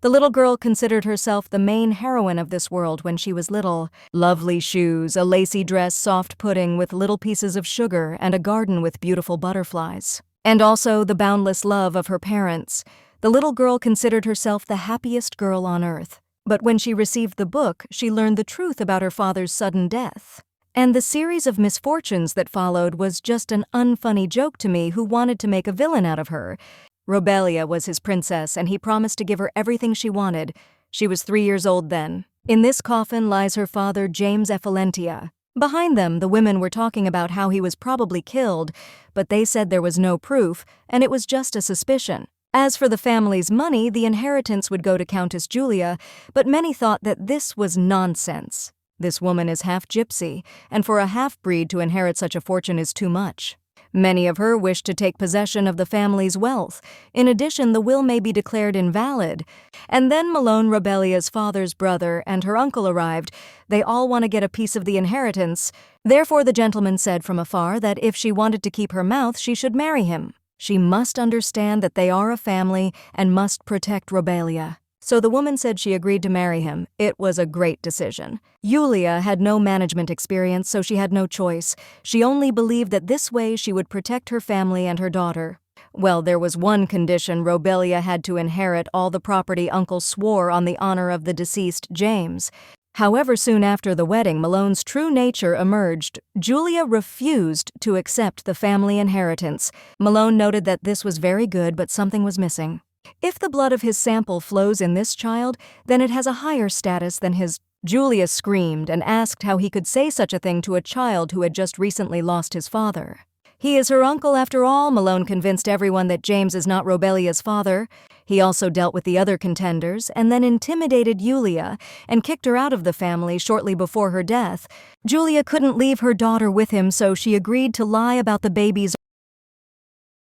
The little girl considered herself the main heroine of this world when she was little. Lovely shoes, a lacy dress, soft pudding with little pieces of sugar, and a garden with beautiful butterflies. And also the boundless love of her parents. The little girl considered herself the happiest girl on earth. But when she received the book, she learned the truth about her father's sudden death. And the series of misfortunes that followed was just an unfunny joke to me who wanted to make a villain out of her. Robelia was his princess, and he promised to give her everything she wanted. She was 3 years old then. In this coffin lies her father, James Ephilentia. Behind them, the women were talking about how he was probably killed, but they said there was no proof, and it was just a suspicion. As for the family's money, the inheritance would go to Countess Julia, but many thought that this was nonsense. This woman is half gypsy, and for a half-breed to inherit such a fortune is too much. Many of her wished to take possession of the family's wealth. In addition, the will may be declared invalid. And then Malone, Robelia's father's brother, and her uncle arrived. They all want to get a piece of the inheritance. Therefore, the gentleman said from afar that if she wanted to keep her mouth, she should marry him. She must understand that they are a family and must protect Robelia. So the woman said she agreed to marry him. It was a great decision. Julia had no management experience, so she had no choice. She only believed that this way she would protect her family and her daughter. Well, there was one condition: Robelia had to inherit all the property Uncle swore on the honor of the deceased James. However, soon after the wedding, Malone's true nature emerged. Julia refused to accept the family inheritance. Malone noted that this was very good, but something was missing. If the blood of his sample flows in this child, then it has a higher status than his. Julia screamed and asked how he could say such a thing to a child who had just recently lost his father. He is her uncle after all. Malone convinced everyone that James is not Robelia's father. He also dealt with the other contenders and then intimidated Julia and kicked her out of the family shortly before her death. Julia couldn't leave her daughter with him, so she agreed to lie about the baby's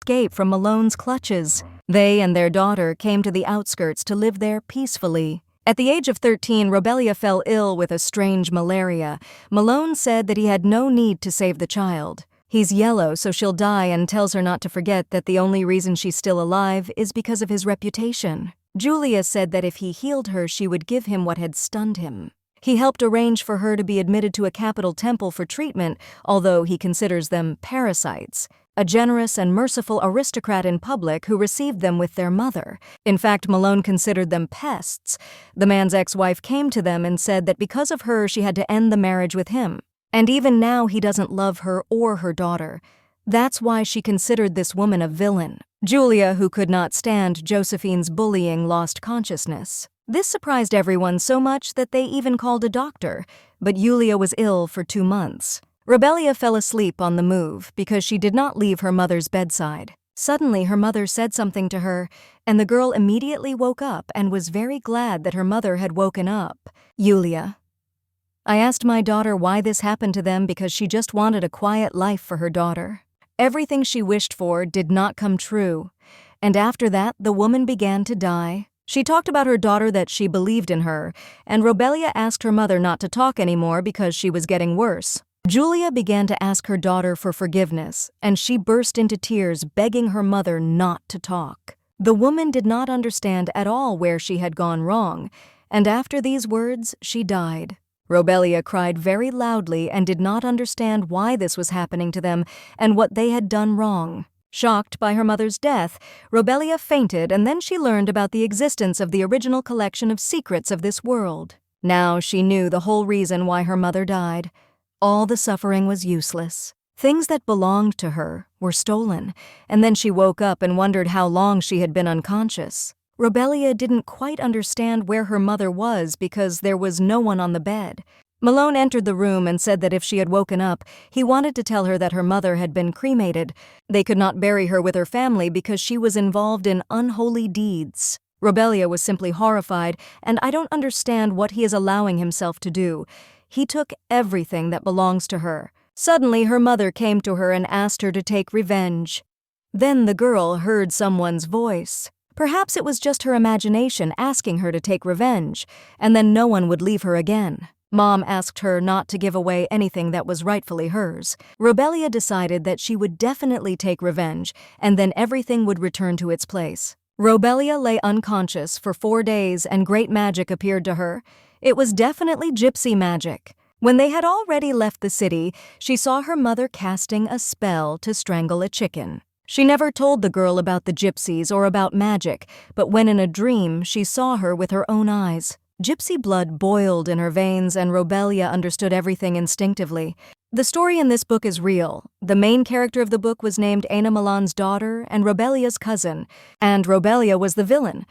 escape from Malone's clutches. They and their daughter came to the outskirts to live there peacefully. At the age of 13, Robelia fell ill with a strange malaria. Malone said that he had no need to save the child. He's yellow, so she'll die, and tells her not to forget that the only reason she's still alive is because of his reputation. Julia said that if he healed her, she would give him what had stunned him. He helped arrange for her to be admitted to a capital temple for treatment, although he considers them parasites. A generous and merciful aristocrat in public who received them with their mother. In fact, Malone considered them pests. The man's ex-wife came to them and said that because of her, she had to end the marriage with him. And even now, he doesn't love her or her daughter. That's why she considered this woman a villain. Julia, who could not stand Josephine's bullying, lost consciousness. This surprised everyone so much that they even called a doctor, but Julia was ill for 2 months. Robelia fell asleep on the move because she did not leave her mother's bedside. Suddenly, her mother said something to her, and the girl immediately woke up and was very glad that her mother had woken up. Julia. I asked my daughter why this happened to them because she just wanted a quiet life for her daughter. Everything she wished for did not come true, and after that, the woman began to die. She talked about her daughter that she believed in her, and Robelia asked her mother not to talk anymore because she was getting worse. Julia began to ask her daughter for forgiveness, and she burst into tears, begging her mother not to talk. The woman did not understand at all where she had gone wrong, and after these words, she died. Robelia cried very loudly and did not understand why this was happening to them and what they had done wrong. Shocked by her mother's death, Robelia fainted, and then she learned about the existence of the original collection of secrets of this world. Now she knew the whole reason why her mother died. All the suffering was useless. Things that belonged to her were stolen, and then she woke up and wondered how long she had been unconscious. Robelia didn't quite understand where her mother was because there was no one on the bed. Malone entered the room and said that if she had woken up, he wanted to tell her that her mother had been cremated. They could not bury her with her family because she was involved in unholy deeds. Robelia was simply horrified, and I don't understand what he is allowing himself to do. He took everything that belongs to her. Suddenly, her mother came to her and asked her to take revenge. Then the girl heard someone's voice. Perhaps it was just her imagination asking her to take revenge, and then no one would leave her again. Mom asked her not to give away anything that was rightfully hers. Robelia decided that she would definitely take revenge, and then everything would return to its place. Robelia lay unconscious for 4 days and great magic appeared to her. It was definitely gypsy magic. When they had already left the city, she saw her mother casting a spell to strangle a chicken. She never told the girl about the gypsies or about magic, but when in a dream she saw her with her own eyes. Gypsy blood boiled in her veins and Robelia understood everything instinctively. The story in this book is real. The main character of the book was named Aina Milan's daughter and Robelia's cousin, and Robelia was the villain.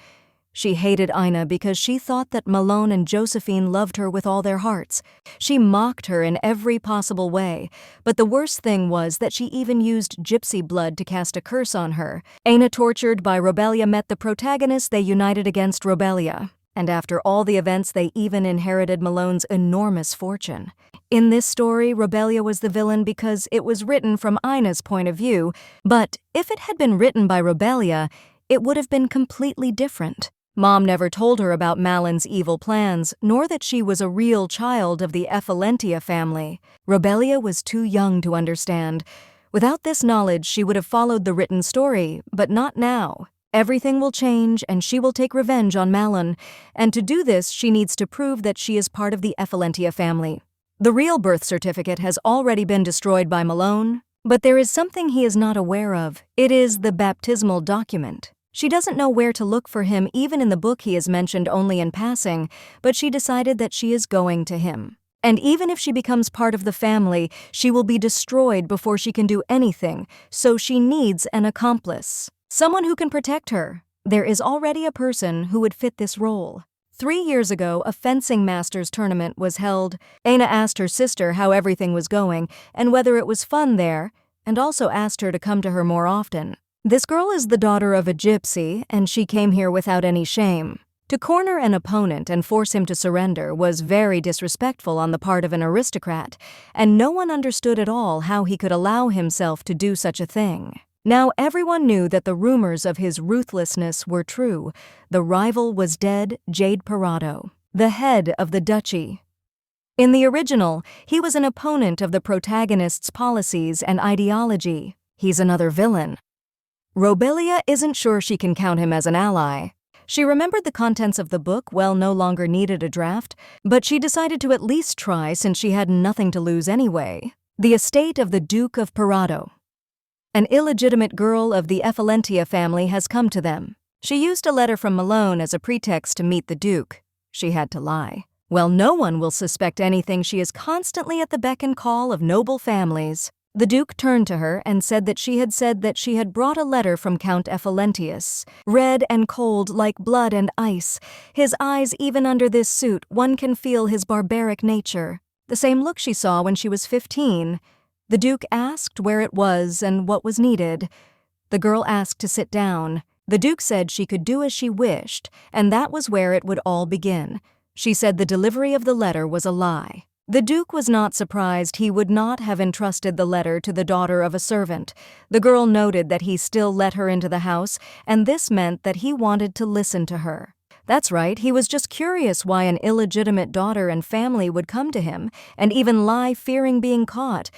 She hated Aina because she thought that Malone and Josephine loved her with all their hearts. She mocked her in every possible way, but the worst thing was that she even used gypsy blood to cast a curse on her. Aina, tortured by Robelia, met the protagonist. They united against Robelia. And after all the events, they even inherited Malone's enormous fortune. In this story, Robelia was the villain because it was written from Aina's point of view, but if it had been written by Robelia, it would have been completely different. Mom never told her about Malon's evil plans, nor that she was a real child of the Effalentia family. Robelia was too young to understand. Without this knowledge, she would have followed the written story, but not now. Everything will change, and she will take revenge on Malon, and to do this, she needs to prove that she is part of the Effalentia family. The real birth certificate has already been destroyed by Malone, but there is something he is not aware of. It is the baptismal document. She doesn't know where to look for him. Even in the book he is mentioned only in passing, but she decided that she is going to him. And even if she becomes part of the family, she will be destroyed before she can do anything, so she needs an accomplice. Someone who can protect her. There is already a person who would fit this role. 3 years ago, a fencing masters tournament was held. Aina asked her sister how everything was going and whether it was fun there, and also asked her to come to her more often. This girl is the daughter of a gypsy, and she came here without any shame. To corner an opponent and force him to surrender was very disrespectful on the part of an aristocrat, and no one understood at all how he could allow himself to do such a thing. Now everyone knew that the rumors of his ruthlessness were true. The rival was dead, Jade Parado, the head of the duchy. In the original, he was an opponent of the protagonist's policies and ideology. He's another villain. Robelia isn't sure she can count him as an ally. She remembered the contents of the book no longer needed a draft, but she decided to at least try since she had nothing to lose anyway. The estate of the Duke of Parado. An illegitimate girl of the Effalentia family has come to them. She used a letter from Malone as a pretext to meet the Duke. She had to lie. Well, no one will suspect anything. She is constantly at the beck and call of noble families. The Duke turned to her and said that she had brought a letter from Count Effalentius, red and cold like blood and ice. His eyes, even under this suit, one can feel his barbaric nature. The same look she saw when she was 15. The Duke asked where it was and what was needed. The girl asked to sit down. The Duke said she could do as she wished, and that was where it would all begin. She said the delivery of the letter was a lie. The Duke was not surprised. He would not have entrusted the letter to the daughter of a servant. The girl noted that he still let her into the house, and this meant that he wanted to listen to her. That's right, he was just curious why an illegitimate daughter and family would come to him, and even lie fearing being caught.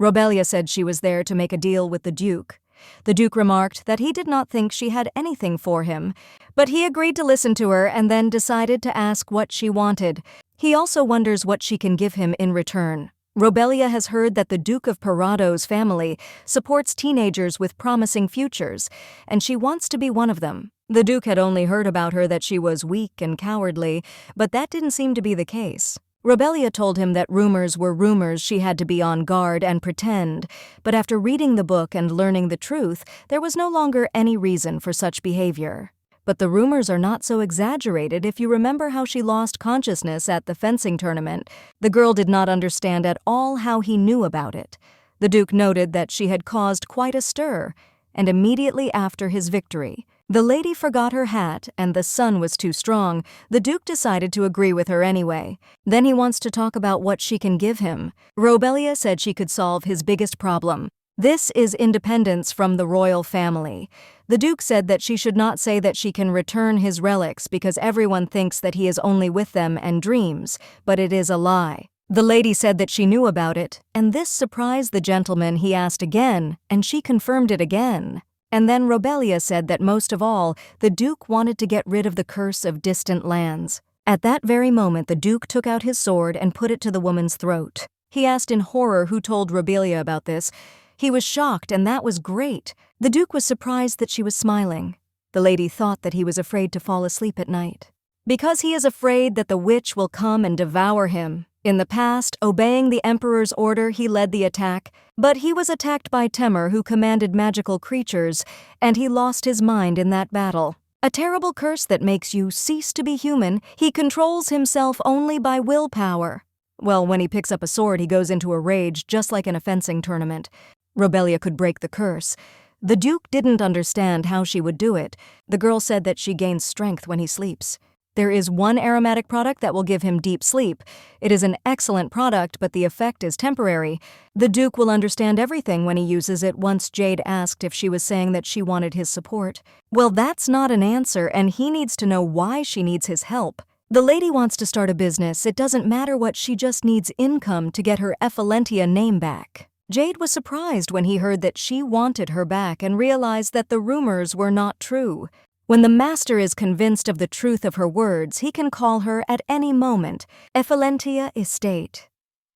Robelia said she was there to make a deal with the Duke. The Duke remarked that he did not think she had anything for him, but he agreed to listen to her and then decided to ask what she wanted. He also wonders what she can give him in return. Robelia has heard that the Duke of Parado's family supports teenagers with promising futures, and she wants to be one of them. The Duke had only heard about her that she was weak and cowardly, but that didn't seem to be the case. Robelia told him that rumors were rumors, she had to be on guard and pretend, but after reading the book and learning the truth, there was no longer any reason for such behavior. But the rumors are not so exaggerated if you remember how she lost consciousness at the fencing tournament. The girl did not understand at all how he knew about it. The Duke noted that she had caused quite a stir, and immediately after his victory, the lady forgot her hat and the sun was too strong. The Duke decided to agree with her anyway. Then he wants to talk about what she can give him. Robelia said she could solve his biggest problem. This is independence from the royal family. The Duke said that she should not say that she can return his relics because everyone thinks that he is only with them and dreams, but it is a lie. The lady said that she knew about it, and this surprised the gentleman. He asked again, and she confirmed it again. And then Robelia said that most of all, the Duke wanted to get rid of the curse of distant lands. At that very moment, the Duke took out his sword and put it to the woman's throat. He asked in horror who told Robelia about this. He was shocked, and that was great. The Duke was surprised that she was smiling. The lady thought that he was afraid to fall asleep at night. Because he is afraid that the witch will come and devour him. In the past, obeying the Emperor's order, he led the attack, but he was attacked by Temur, who commanded magical creatures, and he lost his mind in that battle. A terrible curse that makes you cease to be human. He controls himself only by willpower. Well, when he picks up a sword, he goes into a rage, just like in a fencing tournament. Robelia could break the curse. The Duke didn't understand how she would do it. The girl said that she gains strength when he sleeps. There is one aromatic product that will give him deep sleep. It is an excellent product, but the effect is temporary. The Duke will understand everything when he uses it. Once Jade asked if she was saying that she wanted his support. Well, that's not an answer, and he needs to know why she needs his help. The lady wants to start a business. It doesn't matter what, she just needs income to get her Ephelentia name back. Jade was surprised when he heard that she wanted her back and realized that the rumors were not true. When the master is convinced of the truth of her words, he can call her at any moment. Ephelentia Estate.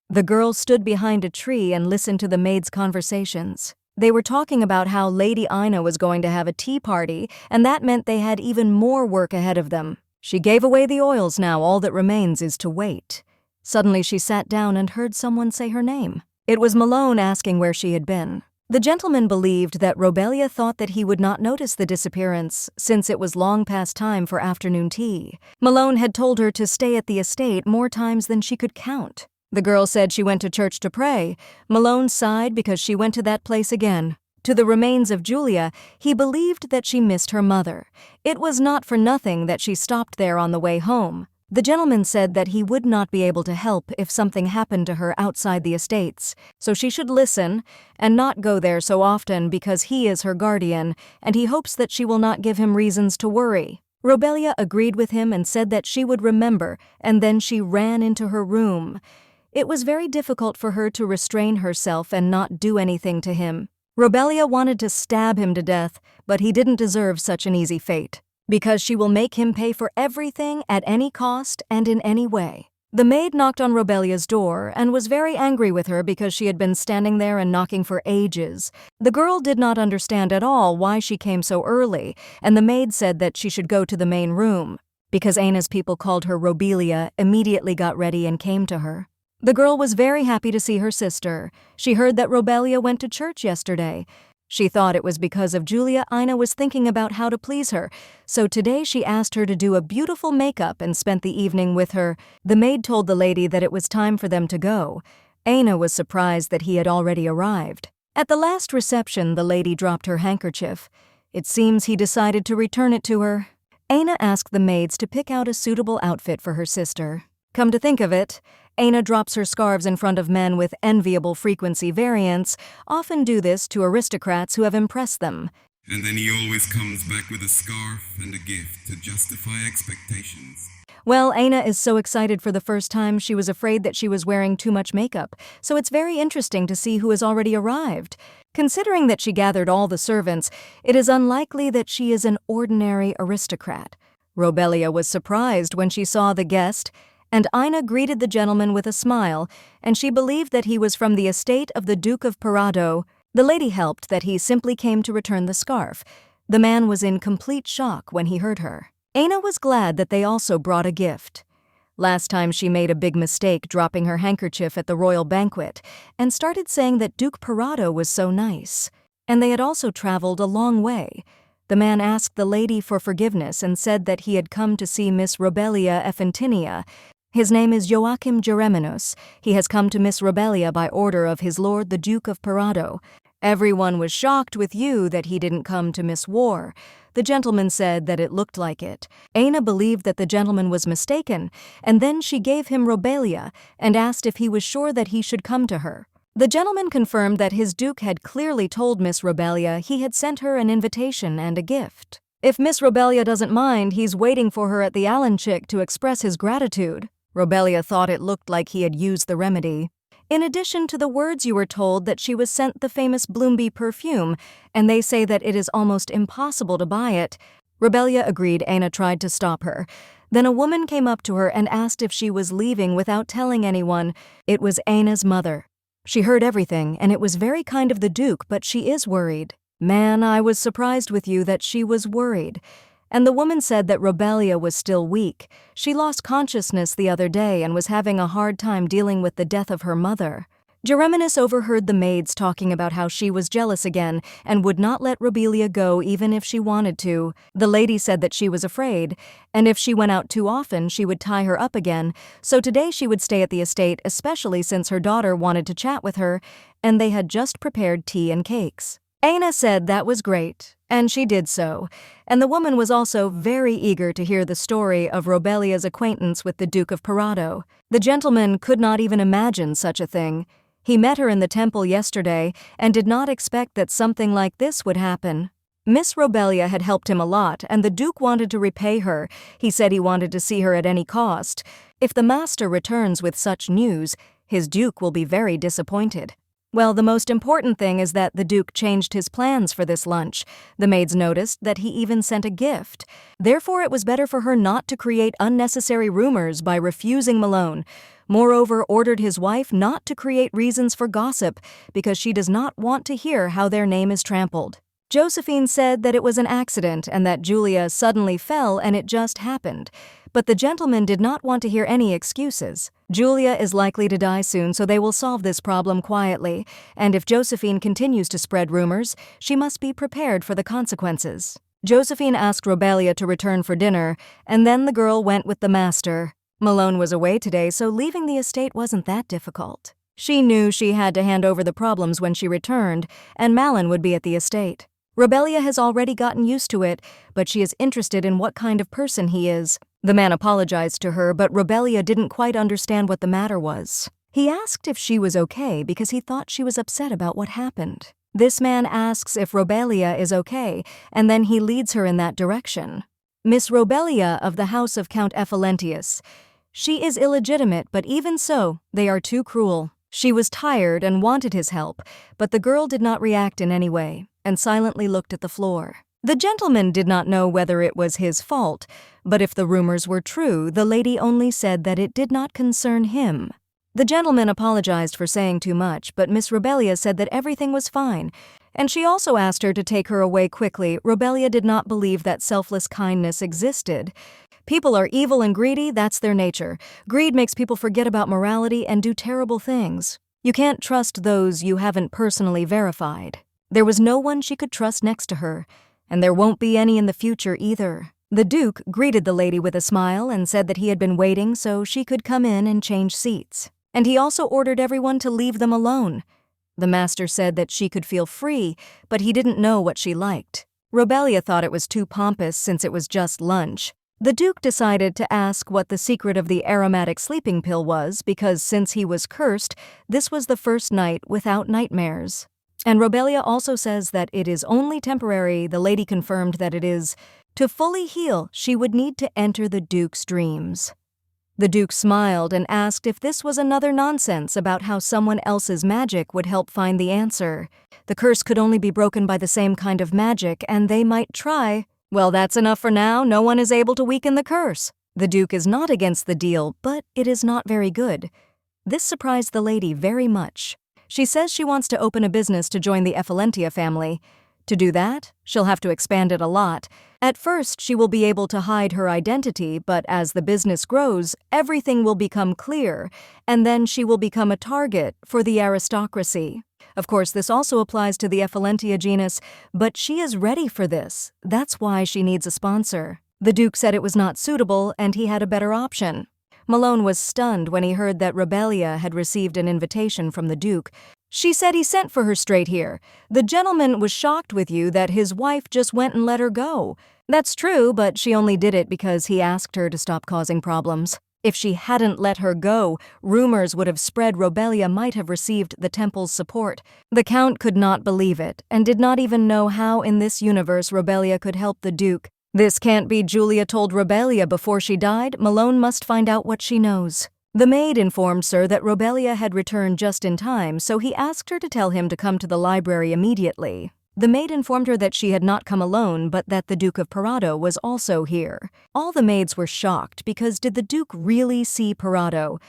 The girl stood behind a tree and listened to the maids' conversations. They were talking about how Lady Ina was going to have a tea party, and that meant they had even more work ahead of them. She gave away the oils now, all that remains is to wait. Suddenly she sat down and heard someone say her name. It was Malone asking where she had been. The gentleman believed that Robelia thought that he would not notice the disappearance, since it was long past time for afternoon tea. Malone had told her to stay at the estate more times than she could count. The girl said she went to church to pray. Malone sighed because she went to that place again. To the remains of Julia, he believed that she missed her mother. It was not for nothing that she stopped there on the way home. The gentleman said that he would not be able to help if something happened to her outside the estates, so she should listen and not go there so often because he is her guardian, and he hopes that she will not give him reasons to worry. Robelia agreed with him and said that she would remember, and then she ran into her room. It was very difficult for her to restrain herself and not do anything to him. Robelia wanted to stab him to death, but he didn't deserve such an easy fate, because she will make him pay for everything at any cost and in any way. The maid knocked on Robelia's door and was very angry with her because she had been standing there and knocking for ages. The girl did not understand at all why she came so early, and the maid said that she should go to the main room. Because Aina's people called her Robelia, immediately got ready and came to her. The girl was very happy to see her sister. She heard that Robelia went to church yesterday. She thought it was because of Julia. Ina was thinking about how to please her, so today she asked her to do a beautiful makeup and spent the evening with her. The maid told the lady that it was time for them to go. Ina was surprised that he had already arrived. At the last reception, the lady dropped her handkerchief. It seems he decided to return it to her. Ina asked the maids to pick out a suitable outfit for her sister. Come to think of it, Ina drops her scarves in front of men with enviable frequency. Variants often do this to aristocrats who have impressed them. And then he always comes back with a scarf and a gift to justify expectations. Well, Ina is so excited for the first time she was afraid that she was wearing too much makeup, so it's very interesting to see who has already arrived. Considering that she gathered all the servants, it is unlikely that she is an ordinary aristocrat. Robelia was surprised when she saw the guest, and Ina greeted the gentleman with a smile, and she believed that he was from the estate of the Duke of Parado. The lady helped that he simply came to return the scarf. The man was in complete shock when he heard her. Ina was glad that they also brought a gift. Last time she made a big mistake dropping her handkerchief at the royal banquet, and started saying that Duke Parado was so nice. And they had also traveled a long way. The man asked the lady for forgiveness and said that he had come to see Miss Robelia Ephentia. His name is Joachim Gereminus. He has come to Miss Robelia by order of his lord the Duke of Parado. Everyone was shocked with you that he didn't come to Miss War. The gentleman said that it looked like it. Ina believed that the gentleman was mistaken, and then she gave him Robelia and asked if he was sure that he should come to her. The gentleman confirmed that his duke had clearly told Miss Robelia he had sent her an invitation and a gift. If Miss Robelia doesn't mind, he's waiting for her at the Allen Chick to express his gratitude. Robelia thought it looked like he had used the remedy. In addition to the words, you were told that she was sent the famous Bloombee perfume, and they say that it is almost impossible to buy it. Rebelia agreed. Aina tried to stop her. Then a woman came up to her and asked if she was leaving without telling anyone. It was Aina's mother. She heard everything, and it was very kind of the Duke, but she is worried. Man, I was surprised with you that she was worried. And the woman said that Rebelia was still weak. She lost consciousness the other day and was having a hard time dealing with the death of her mother. Gereminus overheard the maids talking about how she was jealous again and would not let Rebelia go even if she wanted to. The lady said that she was afraid, and if she went out too often, she would tie her up again, so today she would stay at the estate, especially since her daughter wanted to chat with her, and they had just prepared tea and cakes. Aina said that was great, and she did so, and the woman was also very eager to hear the story of Robelia's acquaintance with the Duke of Parado. The gentleman could not even imagine such a thing. He met her in the temple yesterday and did not expect that something like this would happen. Miss Robelia had helped him a lot, and the Duke wanted to repay her. He said he wanted to see her at any cost. If the master returns with such news, his Duke will be very disappointed. Well, the most important thing is that the Duke changed his plans for this lunch. The maids noticed that he even sent a gift. Therefore, it was better for her not to create unnecessary rumors by refusing Malone. Moreover, ordered his wife not to create reasons for gossip because she does not want to hear how their name is trampled. Josephine said that it was an accident and that Julia suddenly fell and it just happened. But the gentleman did not want to hear any excuses. Julia is likely to die soon, so they will solve this problem quietly, and if Josephine continues to spread rumors, she must be prepared for the consequences. Josephine asked Robelia to return for dinner, and then the girl went with the master. Malone was away today, so leaving the estate wasn't that difficult. She knew she had to hand over the problems when she returned, and Malin would be at the estate. Robelia has already gotten used to it, but she is interested in what kind of person he is. The man apologized to her, but Robelia didn't quite understand what the matter was. He asked if she was okay because he thought she was upset about what happened. This man asks if Robelia is okay, and then he leads her in that direction. Miss Robelia of the house of Count Ephalentius. She is illegitimate, but even so, they are too cruel. She was tired and wanted his help, but the girl did not react in any way, and silently looked at the floor. The gentleman did not know whether it was his fault, but if the rumors were true, the lady only said that it did not concern him. The gentleman apologized for saying too much, but Miss Robelia said that everything was fine, and she also asked her to take her away quickly. Robelia did not believe that selfless kindness existed. People are evil and greedy, that's their nature. Greed makes people forget about morality and do terrible things. You can't trust those you haven't personally verified. There was no one she could trust next to her, and there won't be any in the future either. The Duke greeted the lady with a smile and said that he had been waiting so she could come in and change seats. And he also ordered everyone to leave them alone. The master said that she could feel free, but he didn't know what she liked. Robelia thought it was too pompous since it was just lunch. The Duke decided to ask what the secret of the aromatic sleeping pill was because since he was cursed, this was the first night without nightmares. And Robelia also says that it is only temporary. The lady confirmed that it is. To fully heal, she would need to enter the Duke's dreams. The Duke smiled and asked if this was another nonsense about how someone else's magic would help find the answer. The curse could only be broken by the same kind of magic, and they might try. Well, that's enough for now. No one is able to weaken the curse. The Duke is not against the deal, but it is not very good. This surprised the lady very much. She says she wants to open a business to join the Ephalentia family. To do that, she'll have to expand it a lot. At first, she will be able to hide her identity, but as the business grows, everything will become clear, and then she will become a target for the aristocracy. Of course, this also applies to the Ephalentia genus, but she is ready for this. That's why she needs a sponsor. The Duke said it was not suitable, and he had a better option. Malone was stunned when he heard that Robelia had received an invitation from the Duke. She said he sent for her straight here. The gentleman was shocked with you that his wife just went and let her go. That's true, but she only did it because he asked her to stop causing problems. If she hadn't let her go, rumors would have spread Robelia might have received the temple's support. The Count could not believe it, and did not even know how in this universe Robelia could help the Duke. This can't be. Julia told Robelia before she died. Malone must find out what she knows. The maid informed Sir that Robelia had returned just in time, so he asked her to tell him to come to the library immediately. The maid informed her that she had not come alone, but that the Duke of Parado was also here. All the maids were shocked because did the Duke really see Parado?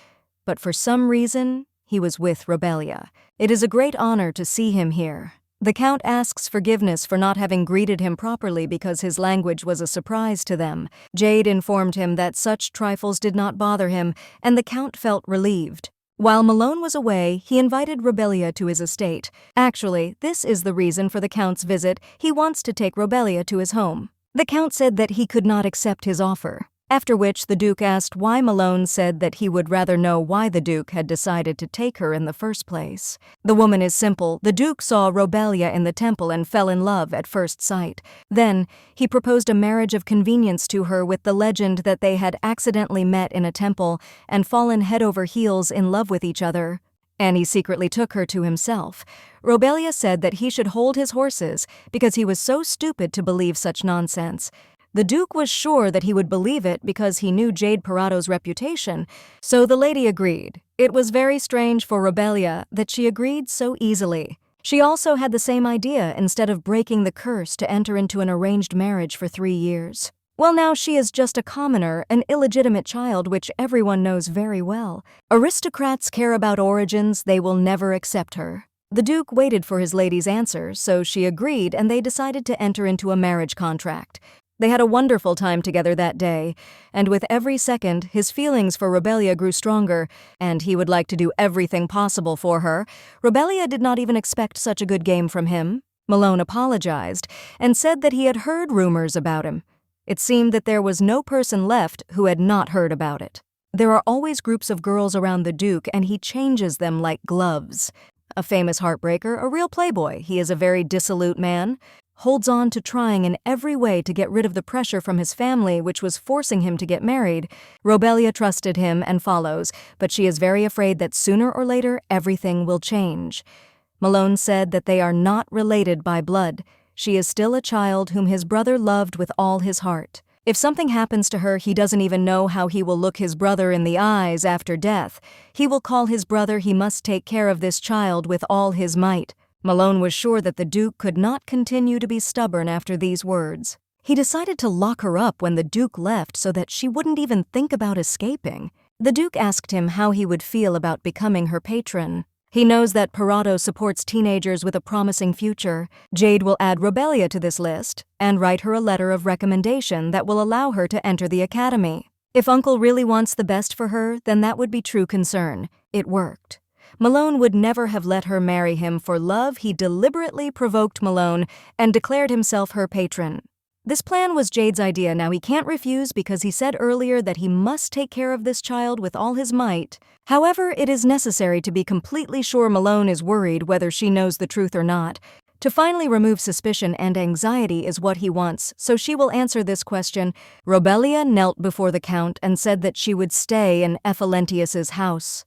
But for some reason, he was with Robelia. It is a great honor to see him here. The Count asks forgiveness for not having greeted him properly because his language was a surprise to them. Jade informed him that such trifles did not bother him, and the Count felt relieved. While Malone was away, he invited Robelia to his estate. Actually, this is the reason for the Count's visit. He wants to take Robelia to his home. The Count said that he could not accept his offer. After which, the Duke asked why Malone said that he would rather know why the Duke had decided to take her in the first place. The woman is simple. The Duke saw Robelia in the temple and fell in love at first sight. Then, he proposed a marriage of convenience to her with the legend that they had accidentally met in a temple and fallen head over heels in love with each other. And he secretly took her to himself. Robelia said that he should hold his horses because he was so stupid to believe such nonsense. The Duke was sure that he would believe it because he knew Jade Parado's reputation, so the lady agreed. It was very strange for Robelia that she agreed so easily. She also had the same idea instead of breaking the curse to enter into an arranged marriage for 3 years. Well, now she is just a commoner, an illegitimate child, which everyone knows very well. Aristocrats care about origins, they will never accept her. The Duke waited for his lady's answer, so she agreed and they decided to enter into a marriage contract. They had a wonderful time together that day, and with every second, his feelings for Robelia grew stronger, and he would like to do everything possible for her. Robelia did not even expect such a good game from him. Malone apologized and said that he had heard rumors about him. It seemed that there was no person left who had not heard about it. There are always groups of girls around the Duke, and he changes them like gloves. A famous heartbreaker, a real playboy, he is a very dissolute man. Holds on to trying in every way to get rid of the pressure from his family which was forcing him to get married. Robelia trusted him and follows, but she is very afraid that sooner or later everything will change. Malone said that they are not related by blood. She is still a child whom his brother loved with all his heart. If something happens to her, he doesn't even know how he will look his brother in the eyes after death. He will call his brother. He must take care of this child with all his might. Malone was sure that the Duke could not continue to be stubborn after these words. He decided to lock her up when the Duke left so that she wouldn't even think about escaping. The Duke asked him how he would feel about becoming her patron. He knows that Parado supports teenagers with a promising future. Jade will add Robelia to this list and write her a letter of recommendation that will allow her to enter the academy. If Uncle really wants the best for her, then that would be true concern. It worked. Malone would never have let her marry him for love. He deliberately provoked Malone and declared himself her patron. This plan was Jade's idea. Now he can't refuse because he said earlier that he must take care of this child with all his might. However, it is necessary to be completely sure Malone is worried whether she knows the truth or not. To finally remove suspicion and anxiety is what he wants, so she will answer this question. Robelia knelt before the Count and said that she would stay in Ephalentius's house.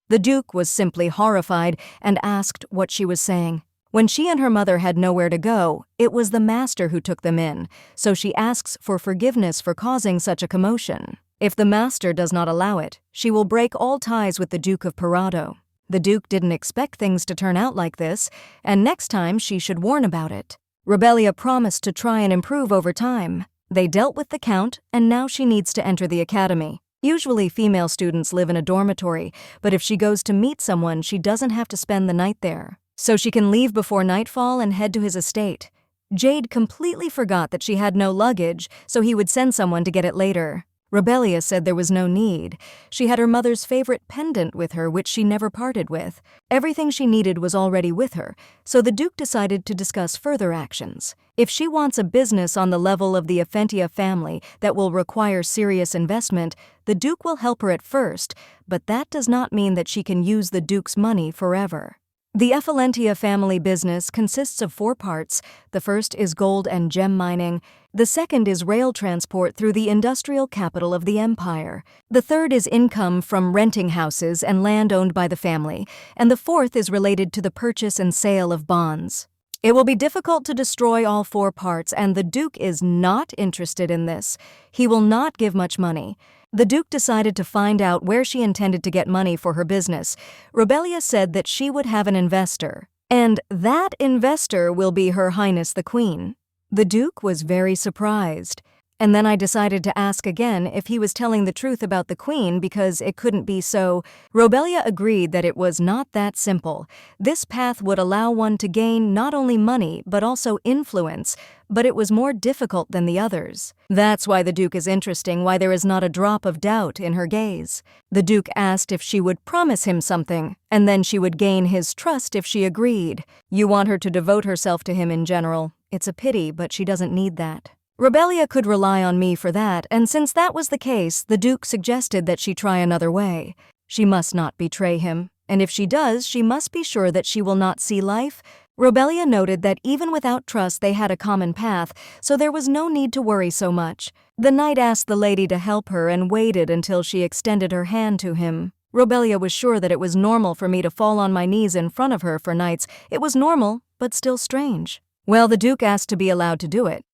The Duke was simply horrified and asked what she was saying. When she and her mother had nowhere to go, it was the master who took them in, so she asks for forgiveness for causing such a commotion. If the master does not allow it, she will break all ties with the Duke of Parado. The Duke didn't expect things to turn out like this, and next time she should warn about it. Robelia promised to try and improve over time. They dealt with the Count, and now she needs to enter the academy. Usually female students live in a dormitory, but if she goes to meet someone, she doesn't have to spend the night there. So she can leave before nightfall and head to his estate. Jade completely forgot that she had no luggage, so he would send someone to get it later. Robelia said there was no need. She had her mother's favorite pendant with her, which she never parted with. Everything she needed was already with her, so the Duke decided to discuss further actions. If she wants a business on the level of the Ephentia family that will require serious investment, the Duke will help her at first, but that does not mean that she can use the Duke's money forever. The Ephalentia family business consists of 4 parts. The first is gold and gem mining. The second is rail transport through the industrial capital of the empire. The third is income from renting houses and land owned by the family. And the fourth is related to the purchase and sale of bonds. It will be difficult to destroy all 4 parts, and the Duke is not interested in this. He will not give much money. The Duke decided to find out where she intended to get money for her business. Robelia said that she would have an investor, and that investor will be Her Highness the Queen. The Duke was very surprised. And then I decided to ask again if he was telling the truth about the Queen because it couldn't be so. Robelia agreed that it was not that simple. This path would allow one to gain not only money but also influence, but it was more difficult than the others. That's why the Duke is interesting, why there is not a drop of doubt in her gaze. The Duke asked if she would promise him something, and then she would gain his trust if she agreed. You want her to devote herself to him in general. It's a pity, but she doesn't need that. Robelia could rely on me for that, and since that was the case, the Duke suggested that she try another way. She must not betray him, and if she does, she must be sure that she will not see life. Robelia noted that even without trust they had a common path, so there was no need to worry so much. The knight asked the lady to help her and waited until she extended her hand to him. Robelia was sure that it was normal for me to fall on my knees in front of her for knights. It was normal, but still strange. Well, the Duke asked to be allowed to do it.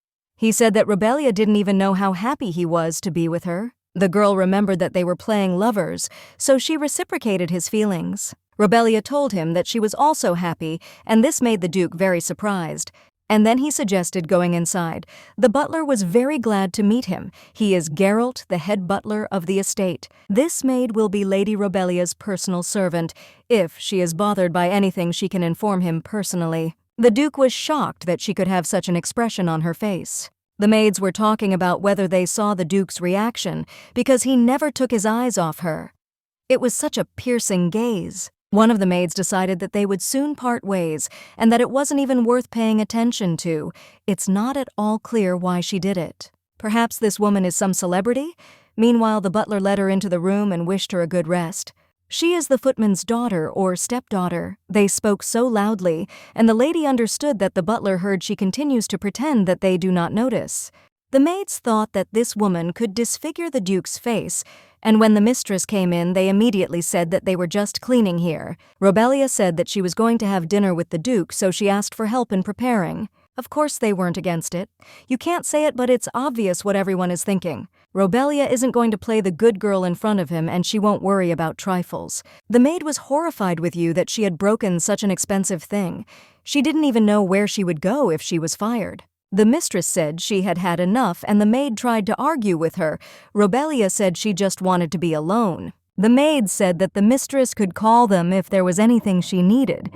He said that Robelia didn't even know how happy he was to be with her. The girl remembered that they were playing lovers, so she reciprocated his feelings. Robelia told him that she was also happy, and this made the Duke very surprised. And then he suggested going inside. The butler was very glad to meet him. He is Geralt, the head butler of the estate. This maid will be Lady Robelia's personal servant. If she is bothered by anything, she can inform him personally. The Duke was shocked that she could have such an expression on her face. The maids were talking about whether they saw the Duke's reaction, because he never took his eyes off her. It was such a piercing gaze. One of the maids decided that they would soon part ways, and that it wasn't even worth paying attention to. It's not at all clear why she did it. Perhaps this woman is some celebrity? Meanwhile, the butler led her into the room and wished her a good rest. She is the footman's daughter or stepdaughter. They spoke so loudly, and the lady understood that the butler heard she continues to pretend that they do not notice. The maids thought that this woman could disfigure the Duke's face, and when the mistress came in, they immediately said that they were just cleaning here. Robelia said that she was going to have dinner with the Duke, so she asked for help in preparing. Of course they weren't against it. You can't say it, but it's obvious what everyone is thinking. Robelia isn't going to play the good girl in front of him, and she won't worry about trifles. The maid was horrified with you that she had broken such an expensive thing. She didn't even know where she would go if she was fired. The mistress said she had had enough, and the maid tried to argue with her. Robelia said she just wanted to be alone. The maid said that the mistress could call them if there was anything she needed.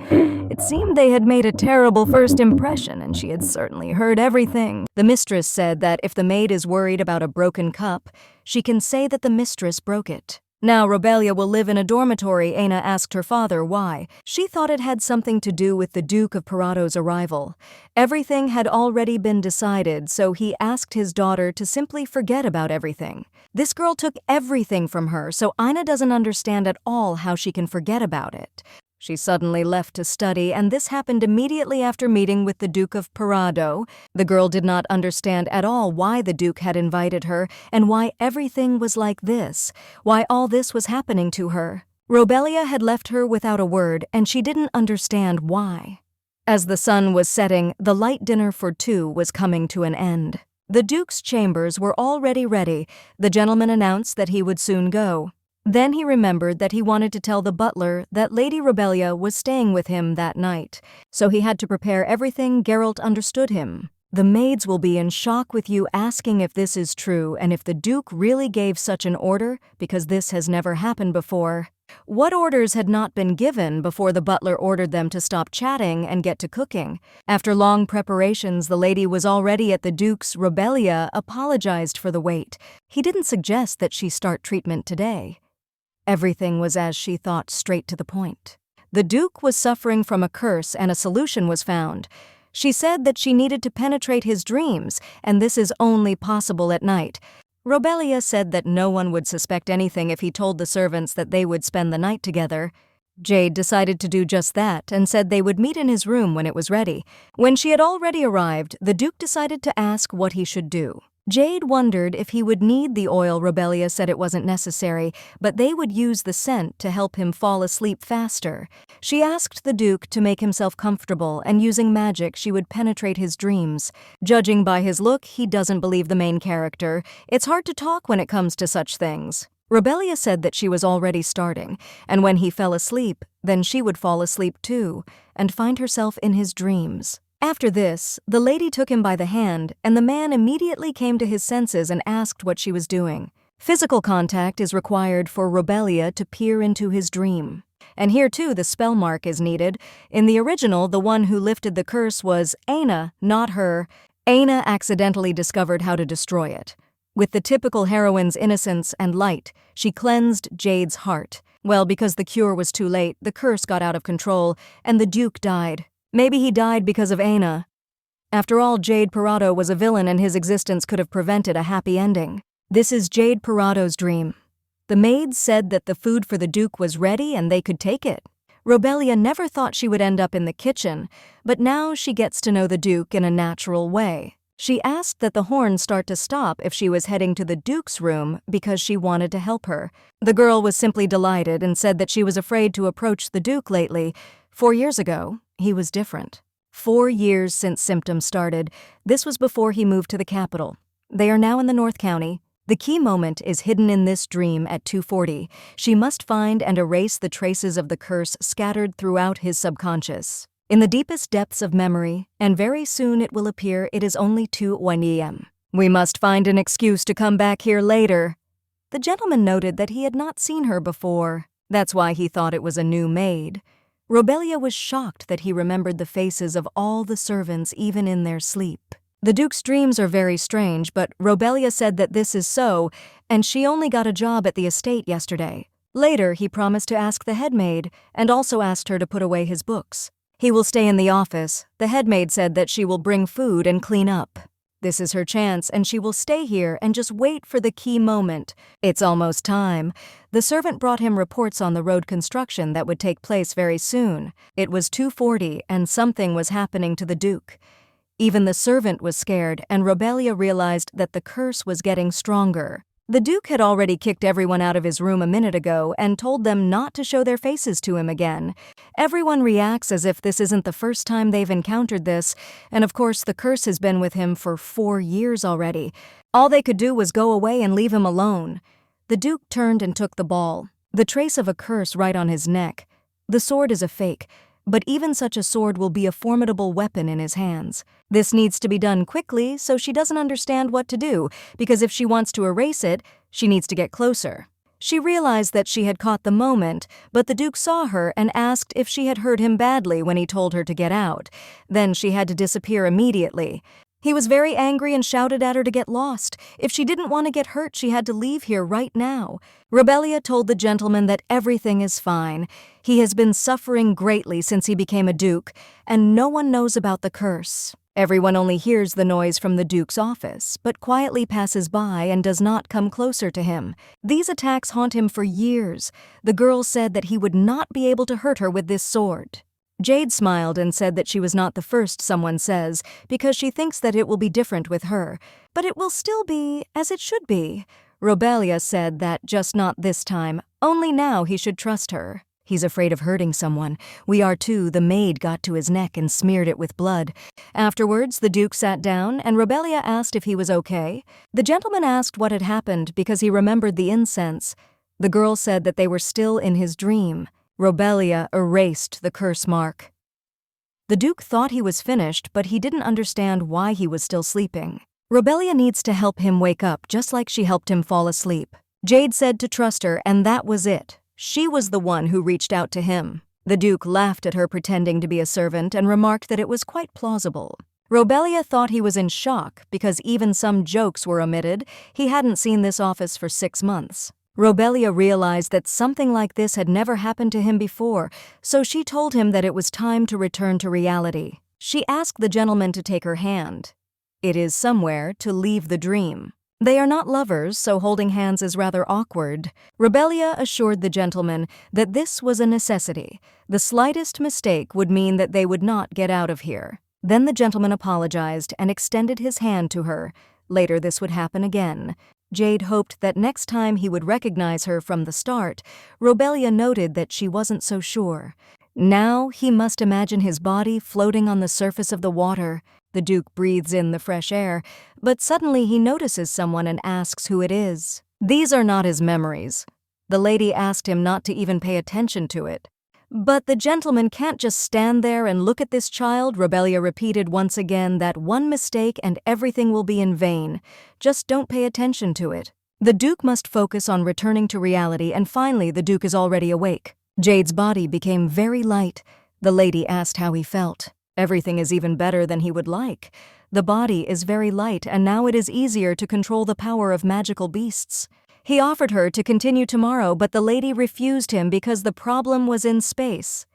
It seemed they had made a terrible first impression, and she had certainly heard everything. The mistress said that if the maid is worried about a broken cup, she can say that the mistress broke it. Now Robelia will live in a dormitory. Aina asked her father why. She thought it had something to do with the Duke of Parado's arrival. Everything had already been decided, so he asked his daughter to simply forget about everything. This girl took everything from her, so Aina doesn't understand at all how she can forget about it. She suddenly left to study, and this happened immediately after meeting with the Duke of Parado. The girl did not understand at all why the Duke had invited her, and why everything was like this, why all this was happening to her. Robelia had left her without a word, and she didn't understand why. As the sun was setting, the light dinner for two was coming to an end. The Duke's chambers were already ready. The gentleman announced that he would soon go. Then he remembered that he wanted to tell the butler that Lady Robelia was staying with him that night, so he had to prepare everything. Geralt understood him. The maids will be in shock with you asking if this is true and if the Duke really gave such an order, because this has never happened before. What orders had not been given before the butler ordered them to stop chatting and get to cooking? After long preparations, the lady was already at the Duke's. Robelia apologized for the wait. He didn't suggest that she start treatment today. Everything was as she thought, straight to the point. The Duke was suffering from a curse, and a solution was found. She said that she needed to penetrate his dreams, and this is only possible at night. Robelia said that no one would suspect anything if he told the servants that they would spend the night together. Jade decided to do just that and said they would meet in his room when it was ready. When she had already arrived, the Duke decided to ask what he should do. Jade wondered if he would need the oil. Robelia said it wasn't necessary, but they would use the scent to help him fall asleep faster. She asked the Duke to make himself comfortable, and using magic she would penetrate his dreams. Judging by his look, he doesn't believe the main character. It's hard to talk when it comes to such things. Robelia said that she was already starting, and when he fell asleep, then she would fall asleep too, and find herself in his dreams. After this, the lady took him by the hand, and the man immediately came to his senses and asked what she was doing. Physical contact is required for Robelia to peer into his dream. And here too the spell mark is needed. In the original, the one who lifted the curse was Aina, not her. Aina accidentally discovered how to destroy it. With the typical heroine's innocence and light, she cleansed Jade's heart. Well, because the cure was too late, the curse got out of control, and the Duke died. Maybe he died because of Aina. After all, Jade Parado was a villain and his existence could have prevented a happy ending. This is Jade Parado's dream. The maids said that the food for the Duke was ready and they could take it. Robelia never thought she would end up in the kitchen, but now she gets to know the Duke in a natural way. She asked that the horn start to stop if she was heading to the Duke's room because she wanted to help her. The girl was simply delighted and said that she was afraid to approach the Duke lately. 4 years ago, he was different. 4 years since symptoms started. This was before he moved to the capital. They are now in the North County. The key moment is hidden in this dream at 2:40. She must find and erase the traces of the curse scattered throughout his subconscious. In the deepest depths of memory, and very soon it will appear it is only 2:01 a.m. We must find an excuse to come back here later. The gentleman noted that he had not seen her before. That's why he thought it was a new maid. Robelia was shocked that he remembered the faces of all the servants even in their sleep. The Duke's dreams are very strange, but Robelia said that this is so, and she only got a job at the estate yesterday. Later, he promised to ask the head maid, and also asked her to put away his books. He will stay in the office. The head maid said that she will bring food and clean up. This is her chance, and she will stay here and just wait for the key moment. It's almost time. The servant brought him reports on the road construction that would take place very soon. It was 2:40, and something was happening to the Duke. Even the servant was scared, and Robelia realized that the curse was getting stronger. The Duke had already kicked everyone out of his room a minute ago and told them not to show their faces to him again. Everyone reacts as if this isn't the first time they've encountered this, and of course the curse has been with him for 4 years already. All they could do was go away and leave him alone. The Duke turned and took the ball. The trace of a curse right on his neck. The sword is a fake, but even such a sword will be a formidable weapon in his hands. This needs to be done quickly, so she doesn't understand what to do, because if she wants to erase it, she needs to get closer. She realized that she had caught the moment, but the Duke saw her and asked if she had hurt him badly when he told her to get out. Then she had to disappear immediately. He was very angry and shouted at her to get lost. If she didn't want to get hurt, she had to leave here right now. Robelia told the gentleman that everything is fine. He has been suffering greatly since he became a Duke, and no one knows about the curse. Everyone only hears the noise from the Duke's office, but quietly passes by and does not come closer to him. These attacks haunt him for years. The girl said that he would not be able to hurt her with this sword. Jade smiled and said that she was not the first someone says, because she thinks that it will be different with her, but it will still be as it should be. Robelia said that just not this time, only now he should trust her. He's afraid of hurting someone. We are too. The maid got to his neck and smeared it with blood. Afterwards, the Duke sat down, and Robelia asked if he was okay. The gentleman asked what had happened because he remembered the incense. The girl said that they were still in his dream. Robelia erased the curse mark. The Duke thought he was finished, but he didn't understand why he was still sleeping. Robelia needs to help him wake up just like she helped him fall asleep. Jade said to trust her, and that was it. She was the one who reached out to him. The Duke laughed at her pretending to be a servant and remarked that it was quite plausible. Robelia thought he was in shock because even some jokes were omitted. He hadn't seen this office for 6 months. Robelia realized that something like this had never happened to him before, so she told him that it was time to return to reality. She asked the gentleman to take her hand. It is somewhere to leave the dream. They are not lovers, so holding hands is rather awkward. Robelia assured the gentleman that this was a necessity. The slightest mistake would mean that they would not get out of here. Then the gentleman apologized and extended his hand to her. Later this would happen again. Jade hoped that next time he would recognize her from the start. Robelia noted that she wasn't so sure. Now he must imagine his body floating on the surface of the water. The Duke breathes in the fresh air, but suddenly he notices someone and asks who it is. These are not his memories. The lady asked him not to even pay attention to it. But the gentleman can't just stand there and look at this child. Robelia repeated once again that one mistake and everything will be in vain. Just don't pay attention to it. The Duke must focus on returning to reality, and finally the Duke is already awake. Jade's body became very light. The lady asked how he felt. Everything is even better than he would like. The body is very light, and now it is easier to control the power of magical beasts. He offered her to continue tomorrow, but the lady refused him because the problem was in space.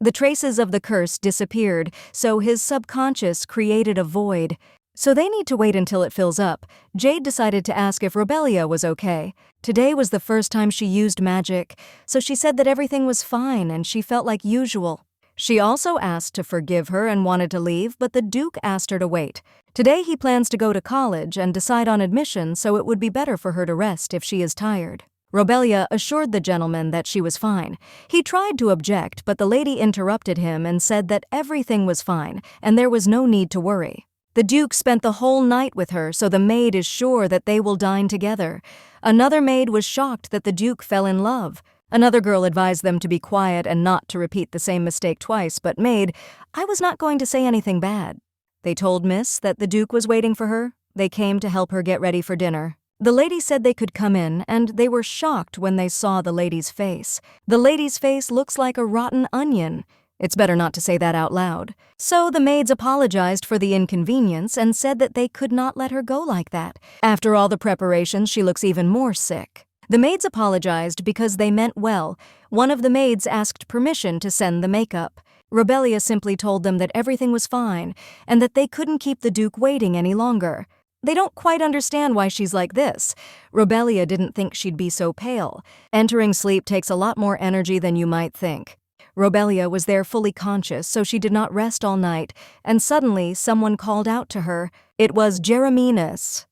The traces of the curse disappeared, so his subconscious created a void. So they need to wait until it fills up. Jade decided to ask if Robelia was okay. Today was the first time she used magic, so she said that everything was fine and she felt like usual. She also asked to forgive her and wanted to leave, but the Duke asked her to wait. Today he plans to go to college and decide on admission, so it would be better for her to rest if she is tired. Robelia assured the gentleman that she was fine. He tried to object, but the lady interrupted him and said that everything was fine and there was no need to worry. The Duke spent the whole night with her, so the maid is sure that they will dine together. Another maid was shocked that the Duke fell in love. Another girl advised them to be quiet and not to repeat the same mistake twice, but maid, I was not going to say anything bad. They told Miss that the Duke was waiting for her. They came to help her get ready for dinner. The lady said they could come in, and they were shocked when they saw the lady's face. The lady's face looks like a rotten onion. It's better not to say that out loud. So the maids apologized for the inconvenience and said that they could not let her go like that. After all the preparations, she looks even more sick. The maids apologized because they meant well. One of the maids asked permission to send the makeup. Robelia simply told them that everything was fine and that they couldn't keep the Duke waiting any longer. They don't quite understand why she's like this. Robelia didn't think she'd be so pale. Entering sleep takes a lot more energy than you might think. Robelia was there fully conscious, so she did not rest all night, and suddenly someone called out to her. It was Jereminas.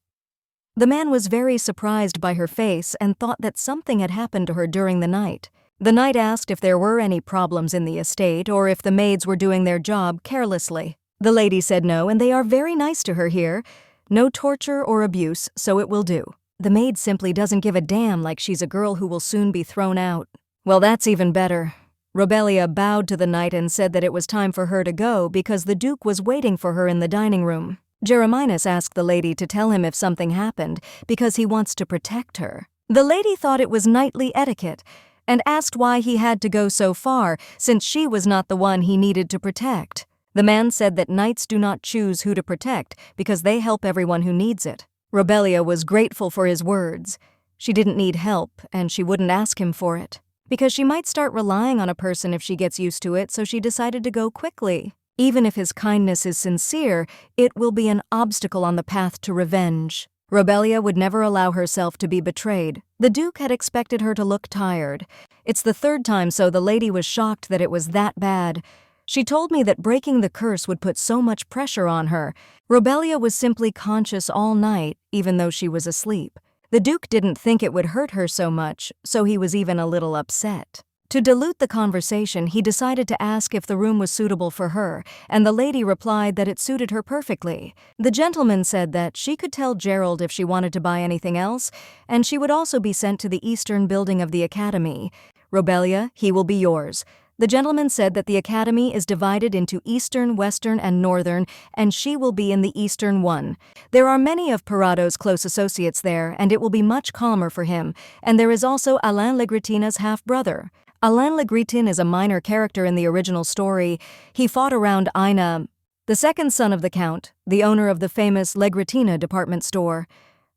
The man was very surprised by her face and thought that something had happened to her during the night. The knight asked if there were any problems in the estate or if the maids were doing their job carelessly. The lady said no, and they are very nice to her here. No torture or abuse, so it will do. The maid simply doesn't give a damn, like she's a girl who will soon be thrown out. Well, that's even better. Robelia bowed to the knight and said that it was time for her to go because the Duke was waiting for her in the dining room. Jereminas asked the lady to tell him if something happened because he wants to protect her. The lady thought it was knightly etiquette and asked why he had to go so far since she was not the one he needed to protect. The man said that knights do not choose who to protect because they help everyone who needs it. Robelia was grateful for his words. She didn't need help and she wouldn't ask him for it because she might start relying on a person if she gets used to it, so she decided to go quickly. Even if his kindness is sincere, it will be an obstacle on the path to revenge. Robelia would never allow herself to be betrayed. The Duke had expected her to look tired. It's the third time, so the lady was shocked that it was that bad. She told me that breaking the curse would put so much pressure on her. Robelia was simply conscious all night, even though she was asleep. The Duke didn't think it would hurt her so much, so he was even a little upset. To dilute the conversation, he decided to ask if the room was suitable for her, and the lady replied that it suited her perfectly. The gentleman said that she could tell Gerald if she wanted to buy anything else, and she would also be sent to the eastern building of the academy. Robelia, he will be yours. The gentleman said that the academy is divided into eastern, western, and northern, and she will be in the eastern one. There are many of Parado's close associates there, and it will be much calmer for him, and there is also Alain Legretina's half-brother. Alain Legretin is a minor character in the original story. He fought around Ina, the second son of the Count, the owner of the famous Legretina department store.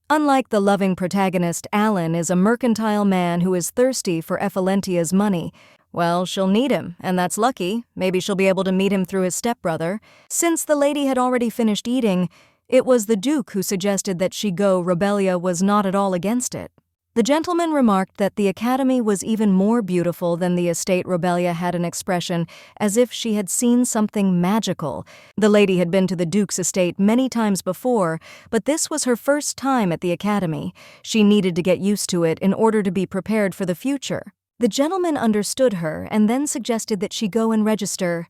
Unlike the loving protagonist, Alan is a mercantile man who is thirsty for Ephalentia's money. Well, she'll need him, and that's lucky. Maybe she'll be able to meet him through his stepbrother. Since the lady had already finished eating, it was the Duke who suggested that she go. Robelia was not at all against it. The gentleman remarked that the academy was even more beautiful than the estate. Robelia had an expression as if she had seen something magical. The lady had been to the Duke's estate many times before, but this was her first time at the academy. She needed to get used to it in order to be prepared for the future. The gentleman understood her and then suggested that she go and register.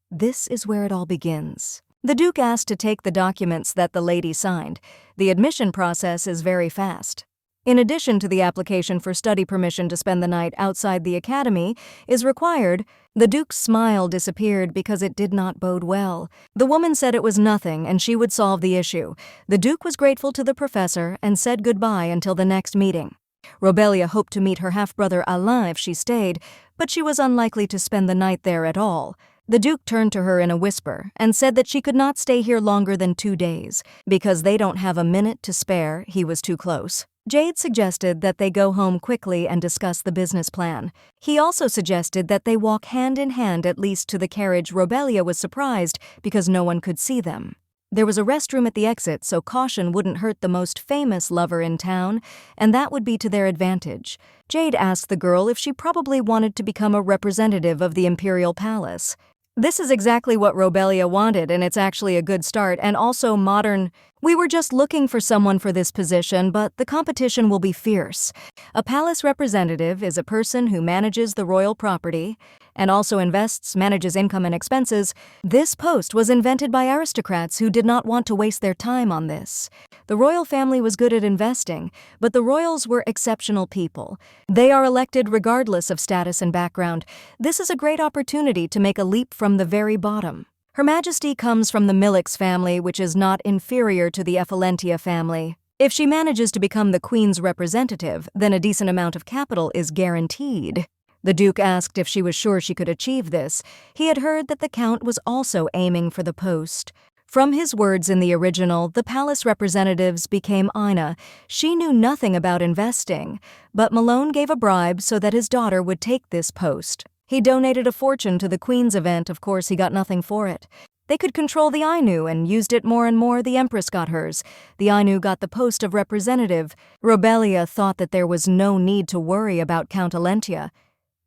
This is where it all begins. The Duke asked to take the documents that the lady signed. The admission process is very fast. In addition to the application for study permission to spend the night outside the academy is required, the Duke's smile disappeared because it did not bode well. The woman said it was nothing and she would solve the issue. The Duke was grateful to the professor and said goodbye until the next meeting. Robelia hoped to meet her half-brother Alain if she stayed, but she was unlikely to spend the night there at all. The Duke turned to her in a whisper and said that she could not stay here longer than 2 days. Because they don't have a minute to spare, he was too close. Jade suggested that they go home quickly and discuss the business plan. He also suggested that they walk hand in hand at least to the carriage. Robelia was surprised because no one could see them. There was a restroom at the exit, so caution wouldn't hurt the most famous lover in town, and that would be to their advantage. Jade asked the girl if she probably wanted to become a representative of the Imperial Palace. This is exactly what Robelia wanted, and it's actually a good start, and also modern. We were just looking for someone for this position, but the competition will be fierce. A palace representative is a person who manages the royal property and also invests, manages income and expenses. This post was invented by aristocrats who did not want to waste their time on this. The royal family was good at investing, but the royals were exceptional people. They are elected regardless of status and background. This is a great opportunity to make a leap from the very bottom. Her Majesty comes from the Millix family, which is not inferior to the Ephelentia family. If she manages to become the Queen's representative, then a decent amount of capital is guaranteed. The Duke asked if she was sure she could achieve this. He had heard that the Count was also aiming for the post. From his words in the original, the palace representatives became Ina. She knew nothing about investing, but Malone gave a bribe so that his daughter would take this post. He donated a fortune to the Queen's event. Of course, he got nothing for it. They could control the Ainu and used it more and more. The Empress got hers. The Ainu got the post of representative. Robelia thought that there was no need to worry about Count Alentia.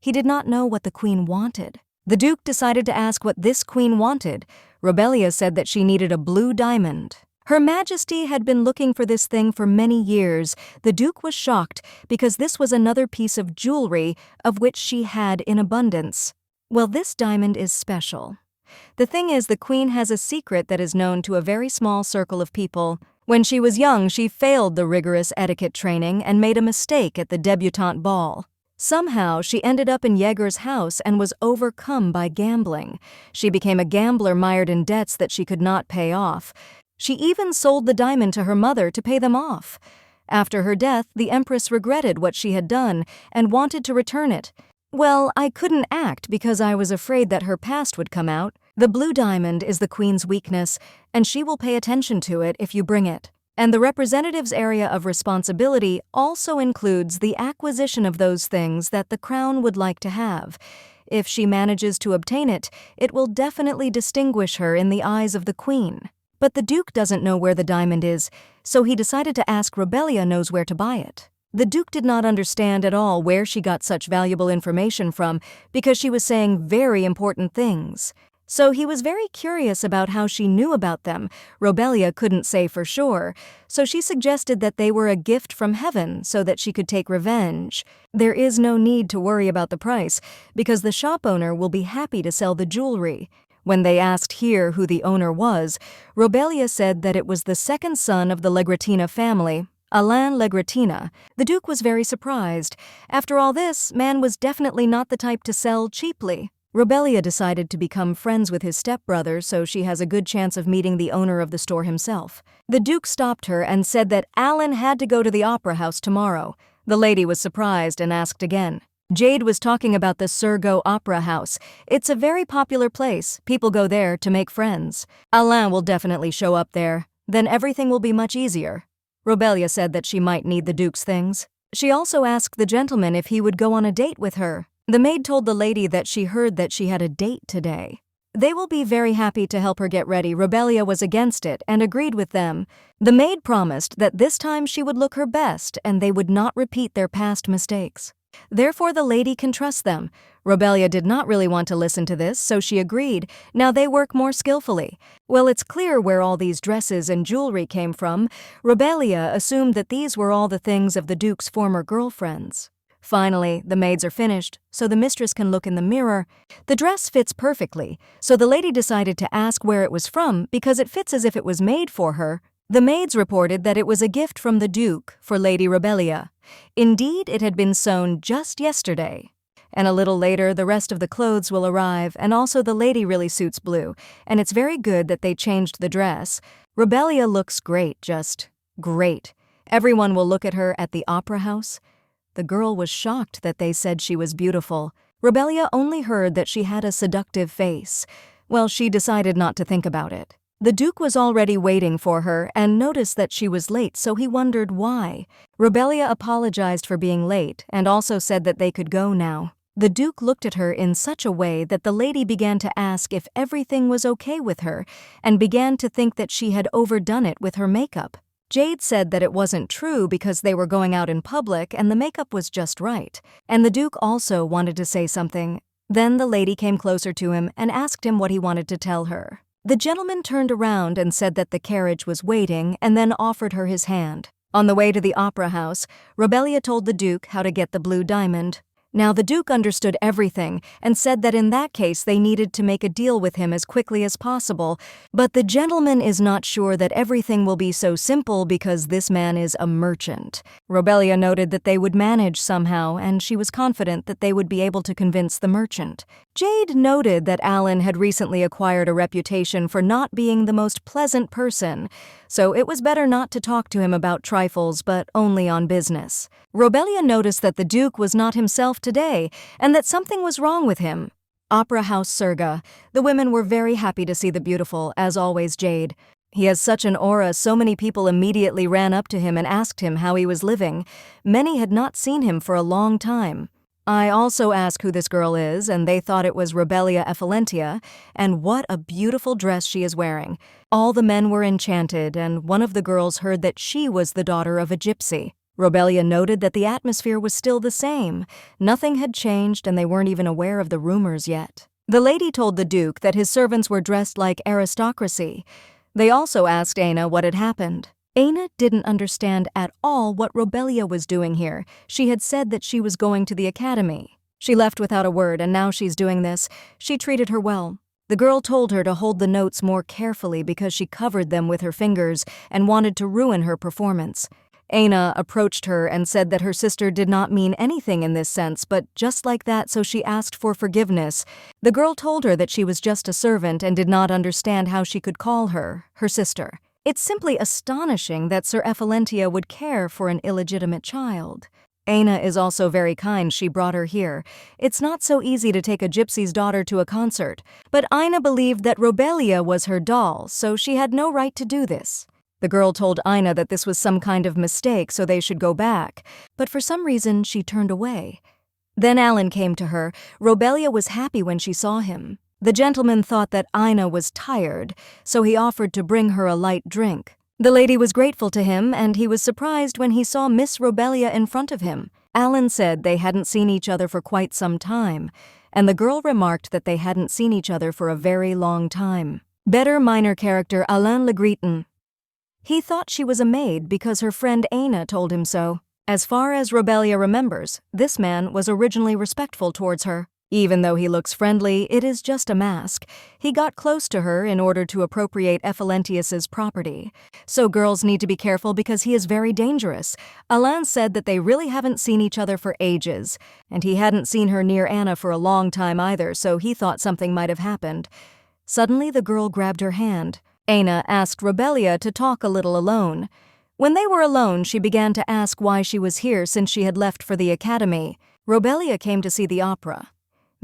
He did not know what the Queen wanted. The Duke decided to ask what this Queen wanted. Robelia said that she needed a blue diamond. Her Majesty had been looking for this thing for many years. The Duke was shocked because this was another piece of jewelry of which she had in abundance. Well, this diamond is special. The thing is, the Queen has a secret that is known to a very small circle of people. When she was young, she failed the rigorous etiquette training and made a mistake at the debutante ball. Somehow, she ended up in Jaeger's house and was overcome by gambling. She became a gambler mired in debts that she could not pay off. She even sold the diamond to her mother to pay them off. After her death, the Empress regretted what she had done and wanted to return it. Well, I couldn't act because I was afraid that her past would come out. The blue diamond is the Queen's weakness, and she will pay attention to it if you bring it. And the representative's area of responsibility also includes the acquisition of those things that the Crown would like to have. If she manages to obtain it, it will definitely distinguish her in the eyes of the Queen. But the Duke doesn't know where the diamond is, so he decided to ask Robelia knows where to buy it. The Duke did not understand at all where she got such valuable information from because she was saying very important things. So he was very curious about how she knew about them. Robelia couldn't say for sure, so she suggested that they were a gift from heaven so that she could take revenge. There is no need to worry about the price because the shop owner will be happy to sell the jewelry. When they asked here who the owner was, Robelia said that it was the second son of the Legratina family, Alain Legratina. The Duke was very surprised. After all this, man was definitely not the type to sell cheaply. Robelia decided to become friends with his stepbrother so she has a good chance of meeting the owner of the store himself. The Duke stopped her and said that Alan had to go to the opera house tomorrow. The lady was surprised and asked again. Jade was talking about the Surgo Opera House. It's a very popular place. People go there to make friends. Alain will definitely show up there. Then everything will be much easier. Robelia said that she might need the Duke's things. She also asked the gentleman if he would go on a date with her. The maid told the lady that she heard that she had a date today. They will be very happy to help her get ready. Robelia was against it and agreed with them. The maid promised that this time she would look her best and they would not repeat their past mistakes. Therefore, the lady can trust them. Robelia did not really want to listen to this, so she agreed. Now they work more skillfully. Well, it's clear where all these dresses and jewelry came from. Robelia assumed that these were all the things of the Duke's former girlfriends. Finally, the maids are finished, so the mistress can look in the mirror. The dress fits perfectly, so the lady decided to ask where it was from because it fits as if it was made for her. The maids reported that it was a gift from the Duke for Lady Robelia. Indeed, it had been sewn just yesterday. And a little later, the rest of the clothes will arrive, and also the lady really suits blue, and it's very good that they changed the dress. Robelia looks great, just great. Everyone will look at her at the opera house. The girl was shocked that they said she was beautiful. Robelia only heard that she had a seductive face. Well, she decided not to think about it. The Duke was already waiting for her and noticed that she was late, so he wondered why. Robelia apologized for being late and also said that they could go now. The Duke looked at her in such a way that the lady began to ask if everything was okay with her and began to think that she had overdone it with her makeup. Jade said that it wasn't true because they were going out in public and the makeup was just right. And the Duke also wanted to say something. Then the lady came closer to him and asked him what he wanted to tell her. The gentleman turned around and said that the carriage was waiting and then offered her his hand. On the way to the opera house, Robelia told the Duke how to get the blue diamond. Now the Duke understood everything and said that in that case they needed to make a deal with him as quickly as possible, but the gentleman is not sure that everything will be so simple because this man is a merchant. Robelia noted that they would manage somehow, and she was confident that they would be able to convince the merchant. Jade noted that Alan had recently acquired a reputation for not being the most pleasant person, so it was better not to talk to him about trifles, but only on business. Robelia noticed that the Duke was not himself today, and that something was wrong with him. Opera House Surga. The women were very happy to see the beautiful, as always, Jade. He has such an aura, so many people immediately ran up to him and asked him how he was living. Many had not seen him for a long time. I also asked who this girl is, and they thought it was Robelia Effalentia, and what a beautiful dress she is wearing. All the men were enchanted, and one of the girls heard that she was the daughter of a gypsy. Robelia noted that the atmosphere was still the same. Nothing had changed, and they weren't even aware of the rumors yet. The lady told the Duke that his servants were dressed like aristocracy. They also asked Aina what had happened. Aina didn't understand at all what Robelia was doing here. She had said that she was going to the academy. She left without a word, and now she's doing this. She treated her well. The girl told her to hold the notes more carefully because she covered them with her fingers and wanted to ruin her performance. Aina approached her and said that her sister did not mean anything in this sense, but just like that, so she asked for forgiveness. The girl told her that she was just a servant and did not understand how she could call her sister. It's simply astonishing that Sir Effalentia would care for an illegitimate child. Aina is also very kind. She brought her here. It's not so easy to take a gypsy's daughter to a concert, but Aina believed that Robelia was her doll, so she had no right to do this. The girl told Aina that this was some kind of mistake, so they should go back, but for some reason she turned away. Then Alan came to her. Robelia was happy when she saw him. The gentleman thought that Aina was tired, so he offered to bring her a light drink. The lady was grateful to him, and he was surprised when he saw Miss Robelia in front of him. Alan said they hadn't seen each other for quite some time, and the girl remarked that they hadn't seen each other for a very long time. Better minor character Alain Le Greton. He thought she was a maid because her friend Aina told him so. As far as Robelia remembers, this man was originally respectful towards her. Even though he looks friendly, it is just a mask. He got close to her in order to appropriate Effalentius's property. So girls need to be careful because he is very dangerous. Alain said that they really haven't seen each other for ages, and he hadn't seen her near Anna for a long time either, so he thought something might have happened. Suddenly the girl grabbed her hand. Aina asked Robelia to talk a little alone. When they were alone, she began to ask why she was here since she had left for the academy. Robelia came to see the opera.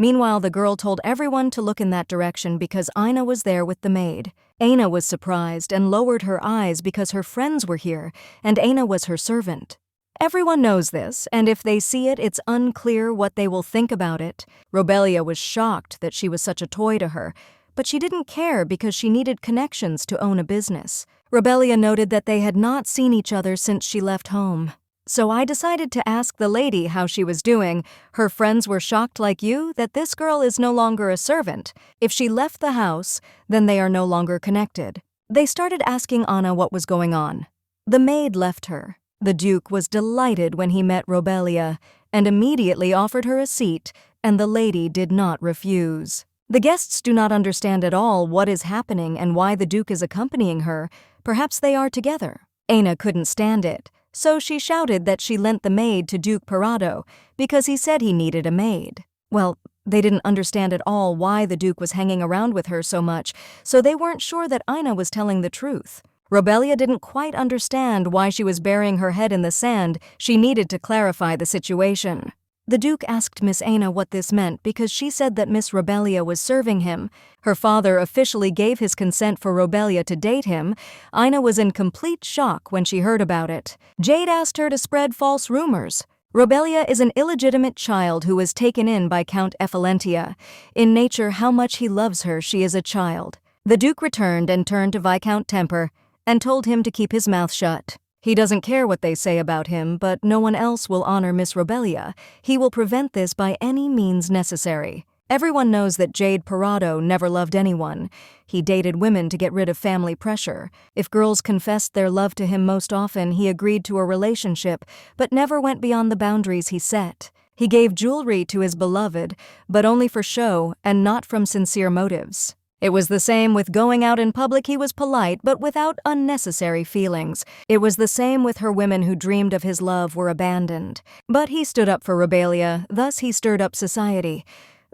Meanwhile, the girl told everyone to look in that direction because Aina was there with the maid. Aina was surprised and lowered her eyes because her friends were here, and Aina was her servant. Everyone knows this, and if they see it, it's unclear what they will think about it. Robelia was shocked that she was such a toy to her, but she didn't care because she needed connections to own a business. Robelia noted that they had not seen each other since she left home. So I decided to ask the lady how she was doing. Her friends were shocked like you that this girl is no longer a servant. If she left the house, then they are no longer connected. They started asking Anna what was going on. The maid left her. The Duke was delighted when he met Robelia and immediately offered her a seat, and the lady did not refuse. The guests do not understand at all what is happening and why the Duke is accompanying her. Perhaps they are together. Aina couldn't stand it, so she shouted that she lent the maid to Duke Parado because he said he needed a maid. Well, they didn't understand at all why the Duke was hanging around with her so much, so they weren't sure that Aina was telling the truth. Robelia didn't quite understand why she was burying her head in the sand. She needed to clarify the situation. The Duke asked Miss Aina what this meant because she said that Miss Robelia was serving him. Her father officially gave his consent for Robelia to date him. Aina was in complete shock when she heard about it. Jade asked her to spread false rumors. Robelia is an illegitimate child who was taken in by Count Effalentia. In nature, how much he loves her, she is a child. The Duke returned and turned to Viscount Temper and told him to keep his mouth shut. He doesn't care what they say about him, but no one else will honor Miss Robelia. He will prevent this by any means necessary. Everyone knows that Jade Parado never loved anyone. He dated women to get rid of family pressure. If girls confessed their love to him most often, he agreed to a relationship, but never went beyond the boundaries he set. He gave jewelry to his beloved, but only for show and not from sincere motives. It was the same with going out in public. He was polite, but without unnecessary feelings. It was the same with her women who dreamed of his love were abandoned. But he stood up for Robelia, thus he stirred up society.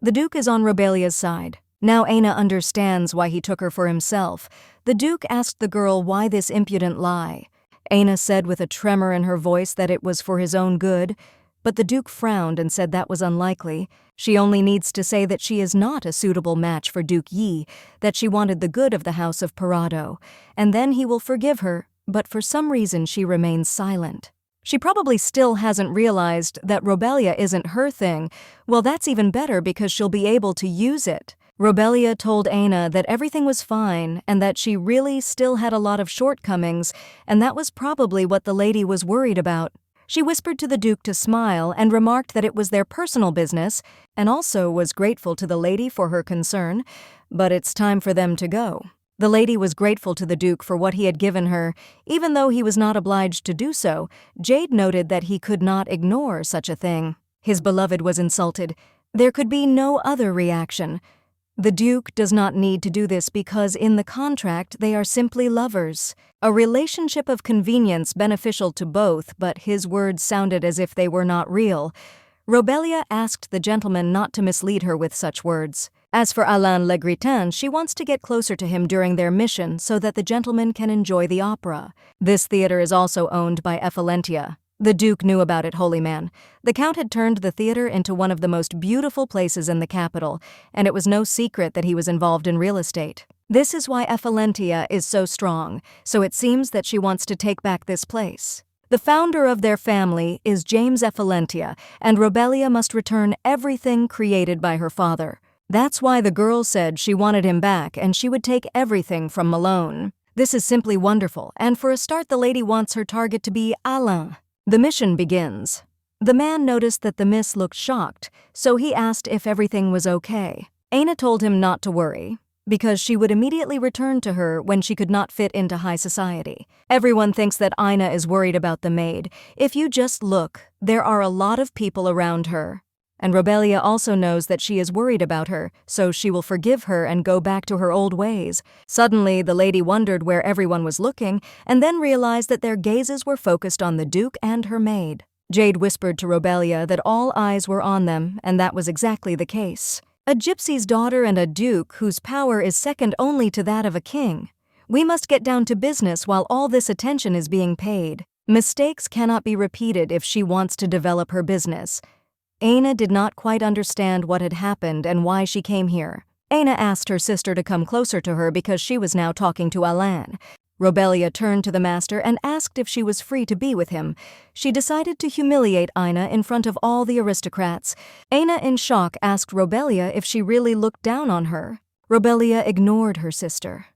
The Duke is on Robelia's side. Now Aina understands why he took her for himself. The Duke asked the girl why this impudent lie. Aina said with a tremor in her voice that it was for his own good. But the Duke frowned and said that was unlikely. She only needs to say that she is not a suitable match for Duke Yi, that she wanted the good of the House of Parado, and then he will forgive her, but for some reason she remains silent. She probably still hasn't realized that Robelia isn't her thing. Well, that's even better because she'll be able to use it. Robelia told Aina that everything was fine and that she really still had a lot of shortcomings, and that was probably what the lady was worried about. She whispered to the Duke to smile and remarked that it was their personal business, and also was grateful to the lady for her concern, but it's time for them to go. The lady was grateful to the Duke for what he had given her. Even though he was not obliged to do so, Jade noted that he could not ignore such a thing. His beloved was insulted. There could be no other reaction. The Duke does not need to do this because in the contract they are simply lovers. A relationship of convenience beneficial to both, but his words sounded as if they were not real. Robelia asked the gentleman not to mislead her with such words. As for Alain Legritin, she wants to get closer to him during their mission so that the gentleman can enjoy the opera. This theater is also owned by Effalentia. The Duke knew about it, holy man. The Count had turned the theater into one of the most beautiful places in the capital, and it was no secret that he was involved in real estate. This is why Effalentia is so strong, so it seems that she wants to take back this place. The founder of their family is James Effalentia, and Robelia must return everything created by her father. That's why the girl said she wanted him back and she would take everything from Malone. This is simply wonderful, and for a start the lady wants her target to be Alain. The mission begins. The man noticed that the miss looked shocked, so he asked if everything was okay. Aina told him not to worry, because she would immediately return to her when she could not fit into high society. Everyone thinks that Aina is worried about the maid. If you just look, there are a lot of people around her. And Robelia also knows that she is worried about her, so she will forgive her and go back to her old ways. Suddenly, the lady wondered where everyone was looking, and then realized that their gazes were focused on the Duke and her maid. Jade whispered to Robelia that all eyes were on them, and that was exactly the case. A gypsy's daughter and a duke whose power is second only to that of a king. We must get down to business while all this attention is being paid. Mistakes cannot be repeated if she wants to develop her business. Aina did not quite understand what had happened and why she came here. Aina asked her sister to come closer to her because she was now talking to Alain. Robelia turned to the master and asked if she was free to be with him. She decided to humiliate Aina in front of all the aristocrats. Aina, in shock, asked Robelia if she really looked down on her. Robelia ignored her sister.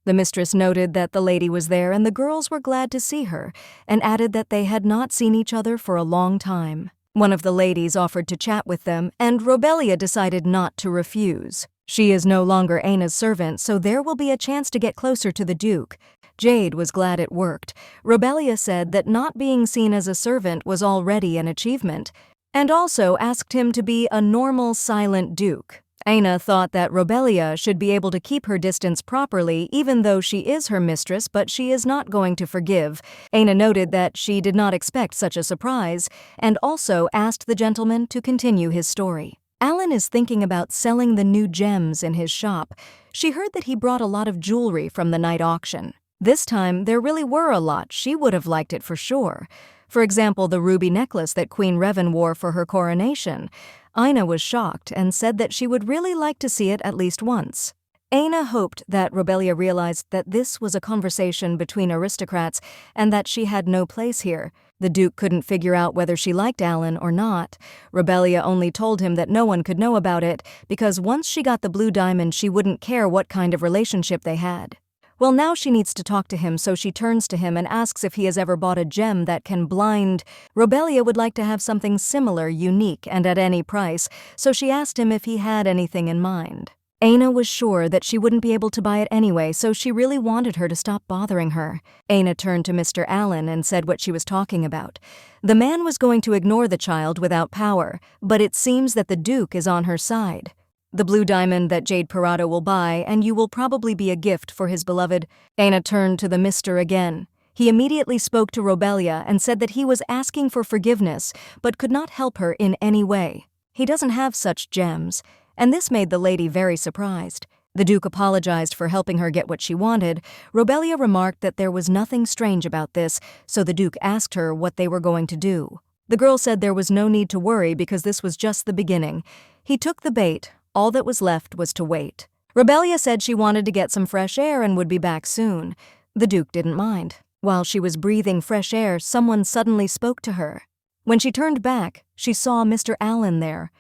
The mistress noted that the lady was there and the girls were glad to see her, and added that they had not seen each other for a long time. One of the ladies offered to chat with them, and Robelia decided not to refuse. She is no longer Aina's servant, so there will be a chance to get closer to the Duke. Jade was glad it worked. Robelia said that not being seen as a servant was already an achievement, and also asked him to be a normal, silent Duke. Aina thought that Robelia should be able to keep her distance properly even though she is her mistress, but she is not going to forgive. Aina noted that she did not expect such a surprise, and also asked the gentleman to continue his story. Alan is thinking about selling the new gems in his shop. She heard that he brought a lot of jewelry from the night auction. This time, there really were a lot. She would have liked it for sure. For example, the ruby necklace that Queen Revan wore for her coronation. Aina was shocked and said that she would really like to see it at least once. Aina hoped that Robelia realized that this was a conversation between aristocrats and that she had no place here. The Duke couldn't figure out whether she liked Alan or not. Robelia only told him that no one could know about it because once she got the blue diamond, she wouldn't care what kind of relationship they had. Well, now she needs to talk to him, so she turns to him and asks if he has ever bought a gem that can blind. Robelia would like to have something similar, unique, and at any price, so she asked him if he had anything in mind. Aina was sure that she wouldn't be able to buy it anyway, so she really wanted her to stop bothering her. Aina turned to Mr. Allen and said what she was talking about. The man was going to ignore the child without power, but it seems that the Duke is on her side. The blue diamond that Jade Parada will buy, and you will probably be a gift for his beloved. Aina turned to the mister again. He immediately spoke to Robelia and said that he was asking for forgiveness, but could not help her in any way. He doesn't have such gems, and this made the lady very surprised. The Duke apologized for helping her get what she wanted. Robelia remarked that there was nothing strange about this, so the Duke asked her what they were going to do. The girl said there was no need to worry because this was just the beginning. He took the bait. All that was left was to wait. Robelia said she wanted to get some fresh air and would be back soon. The Duke didn't mind. While she was breathing fresh air, someone suddenly spoke to her. When she turned back, she saw Mr. Allen there.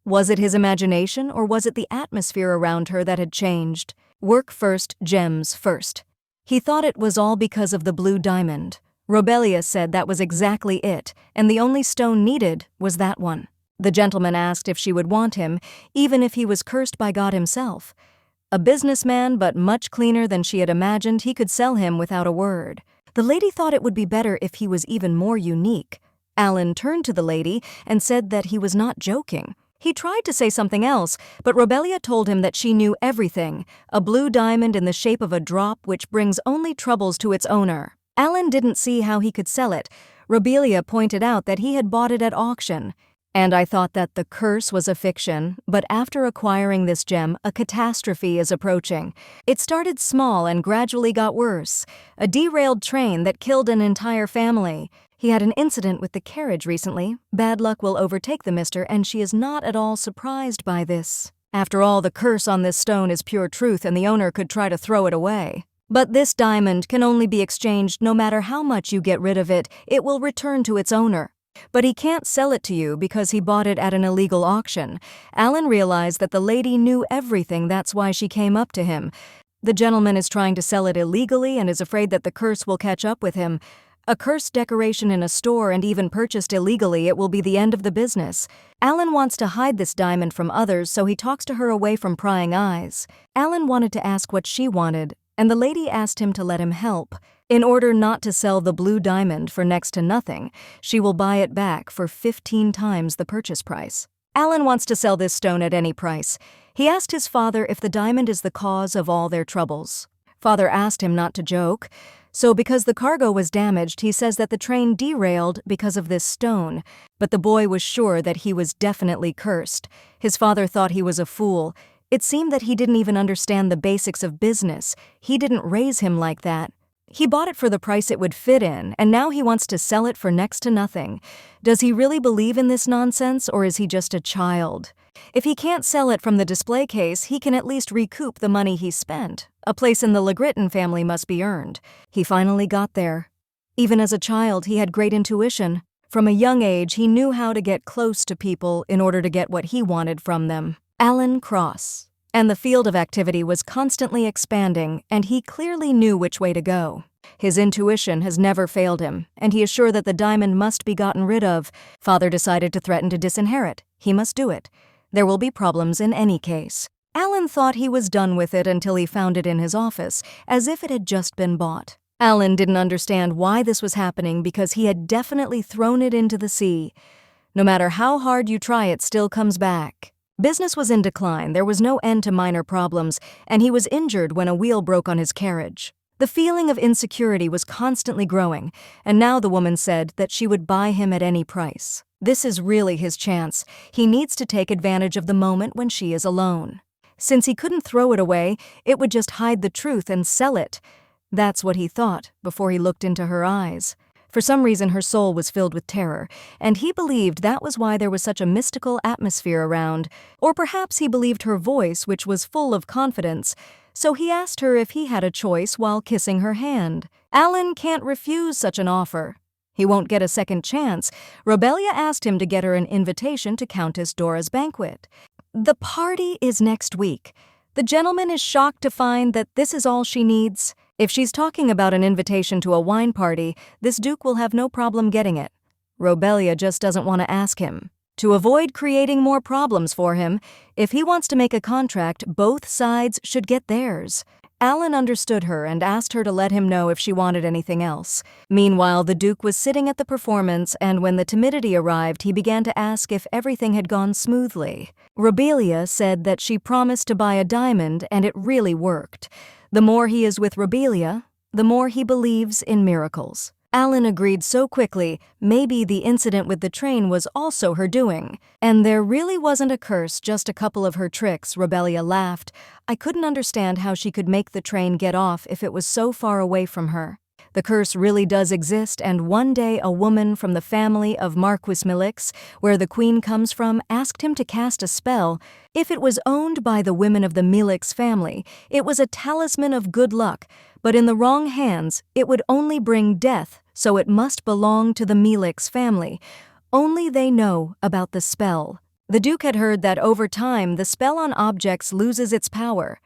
Was it his imagination, or was it the atmosphere around her that had changed? Work first, gems first. He thought it was all because of the blue diamond. Robelia said that was exactly it, and the only stone needed was that one. The gentleman asked if she would want him, even if he was cursed by God himself. A businessman, but much cleaner than she had imagined, he could sell him without a word. The lady thought it would be better if he was even more unique. Alan turned to the lady and said that he was not joking. He tried to say something else, but Robelia told him that she knew everything, a blue diamond in the shape of a drop which brings only troubles to its owner. Alan didn't see how he could sell it. Robelia pointed out that he had bought it at auction. And I thought that the curse was a fiction, but after acquiring this gem, a catastrophe is approaching. It started small and gradually got worse. A derailed train that killed an entire family. He had an incident with the carriage recently. Bad luck will overtake the mister, and she is not at all surprised by this. After all, the curse on this stone is pure truth, and the owner could try to throw it away. But this diamond can only be exchanged. No matter how much you get rid of it, it will return to its owner. But he can't sell it to you because he bought it at an illegal auction. Alan realized that the lady knew everything, that's why she came up to him. The gentleman is trying to sell it illegally and is afraid that the curse will catch up with him. A cursed decoration in a store and even purchased illegally, it will be the end of the business. Alan wants to hide this diamond from others, so he talks to her away from prying eyes. Alan wanted to ask what she wanted, and the lady asked him to let him help. In order not to sell the blue diamond for next to nothing, she will buy it back for 15 times the purchase price. Alan wants to sell this stone at any price. He asked his father if the diamond is the cause of all their troubles. Father asked him not to joke. So because the cargo was damaged, he says that the train derailed because of this stone. But the boy was sure that he was definitely cursed. His father thought he was a fool. It seemed that he didn't even understand the basics of business. He didn't raise him like that. He bought it for the price it would fit in, and now he wants to sell it for next to nothing. Does he really believe in this nonsense, or is he just a child? If he can't sell it from the display case, he can at least recoup the money he spent. A place in the Legritton family must be earned. He finally got there. Even as a child, he had great intuition. From a young age, he knew how to get close to people in order to get what he wanted from them. Alan Cross. and the field of activity was constantly expanding, and he clearly knew which way to go. His intuition has never failed him, and he is sure that the diamond must be gotten rid of. Father decided to threaten to disinherit. He must do it. There will be problems in any case. Alan thought he was done with it until he found it in his office, as if it had just been bought. Alan didn't understand why this was happening because he had definitely thrown it into the sea. No matter how hard you try, it still comes back. Business was in decline, there was no end to minor problems, and he was injured when a wheel broke on his carriage. The feeling of insecurity was constantly growing, and now the woman said that she would buy him at any price. This is really his chance. He needs to take advantage of the moment when she is alone. Since he couldn't throw it away, it would just hide the truth and sell it. That's what he thought before he looked into her eyes. For some reason, her soul was filled with terror, and he believed that was why there was such a mystical atmosphere around. Or perhaps he believed her voice, which was full of confidence. So he asked her if he had a choice while kissing her hand. Alan can't refuse such an offer. He won't get a second chance. Robelia asked him to get her an invitation to Countess Dora's banquet. The party is next week. The gentleman is shocked to find that this is all she needs. If she's talking about an invitation to a wine party, this duke will have no problem getting it. Robelia just doesn't want to ask him. To avoid creating more problems for him, if he wants to make a contract, both sides should get theirs. Alan understood her and asked her to let him know if she wanted anything else. Meanwhile, the Duke was sitting at the performance, and when the timidity arrived, he began to ask if everything had gone smoothly. Robelia said that she promised to buy a diamond, and it really worked. The more he is with Robelia, the more he believes in miracles. Alan agreed so quickly, maybe the incident with the train was also her doing. And there really wasn't a curse, just a couple of her tricks, Robelia laughed. I couldn't understand how she could make the train get off if it was so far away from her. The curse really does exist, and one day a woman from the family of Marquis Milix, where the queen comes from, asked him to cast a spell. If it was owned by the women of the Milix family, it was a talisman of good luck, but in the wrong hands, it would only bring death, so it must belong to the Milix family. Only they know about the spell. The Duke had heard that over time, the spell on objects loses its power.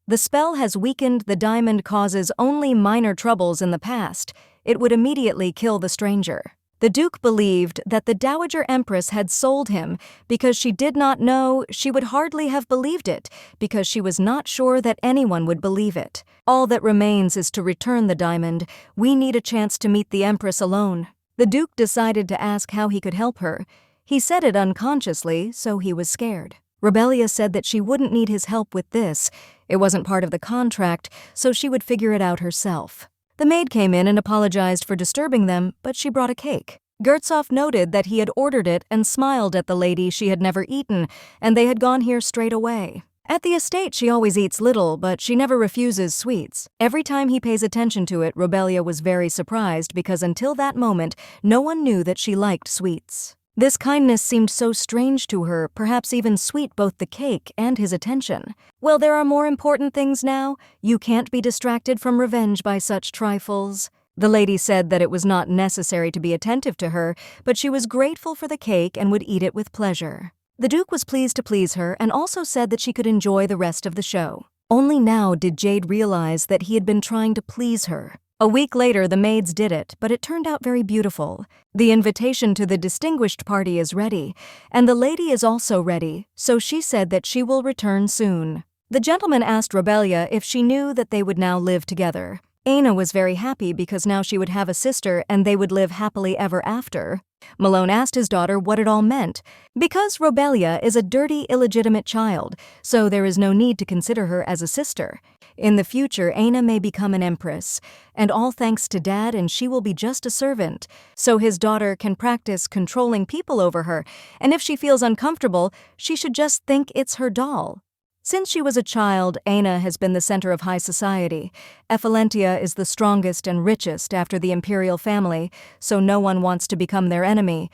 The spell has weakened, the diamond causes only minor troubles in the past. It would immediately kill the stranger. The Duke believed that the Dowager Empress had sold him because she did not know. She would hardly have believed it because she was not sure that anyone would believe it. All that remains is to return the diamond. We need a chance to meet the Empress alone. The Duke decided to ask how he could help her. He said it unconsciously, so he was scared. Robelia said that she wouldn't need his help with this. It wasn't part of the contract, so she would figure it out herself. The maid came in and apologized for disturbing them, but she brought a cake. Gertsov noted that he had ordered it and smiled at the lady she had never eaten, and they had gone here straight away. At the estate, she always eats little, but she never refuses sweets. Every time he pays attention to it, Robelia was very surprised because until that moment, no one knew that she liked sweets. This kindness seemed so strange to her, perhaps even sweet, both the cake and his attention. Well, there are more important things now. You can't be distracted from revenge by such trifles. The lady said that it was not necessary to be attentive to her, but she was grateful for the cake and would eat it with pleasure. The Duke was pleased to please her and also said that she could enjoy the rest of the show. Only now did Jade realize that he had been trying to please her. A week later, the maids did it, but it turned out very beautiful. The invitation to the distinguished party is ready, and the lady is also ready, so she said that she will return soon. The gentleman asked Robelia if she knew that they would now live together. Aina was very happy because now she would have a sister and they would live happily ever after. Malone asked his daughter what it all meant. Because Robelia is a dirty, illegitimate child, so there is no need to consider her as a sister. In the future, Aina may become an empress, and all thanks to Dad, and she will be just a servant. So his daughter can practice controlling people over her, and if she feels uncomfortable, she should just think it's her doll. Since she was a child, Aina has been the center of high society. Ephelentia is the strongest and richest after the imperial family, so no one wants to become their enemy.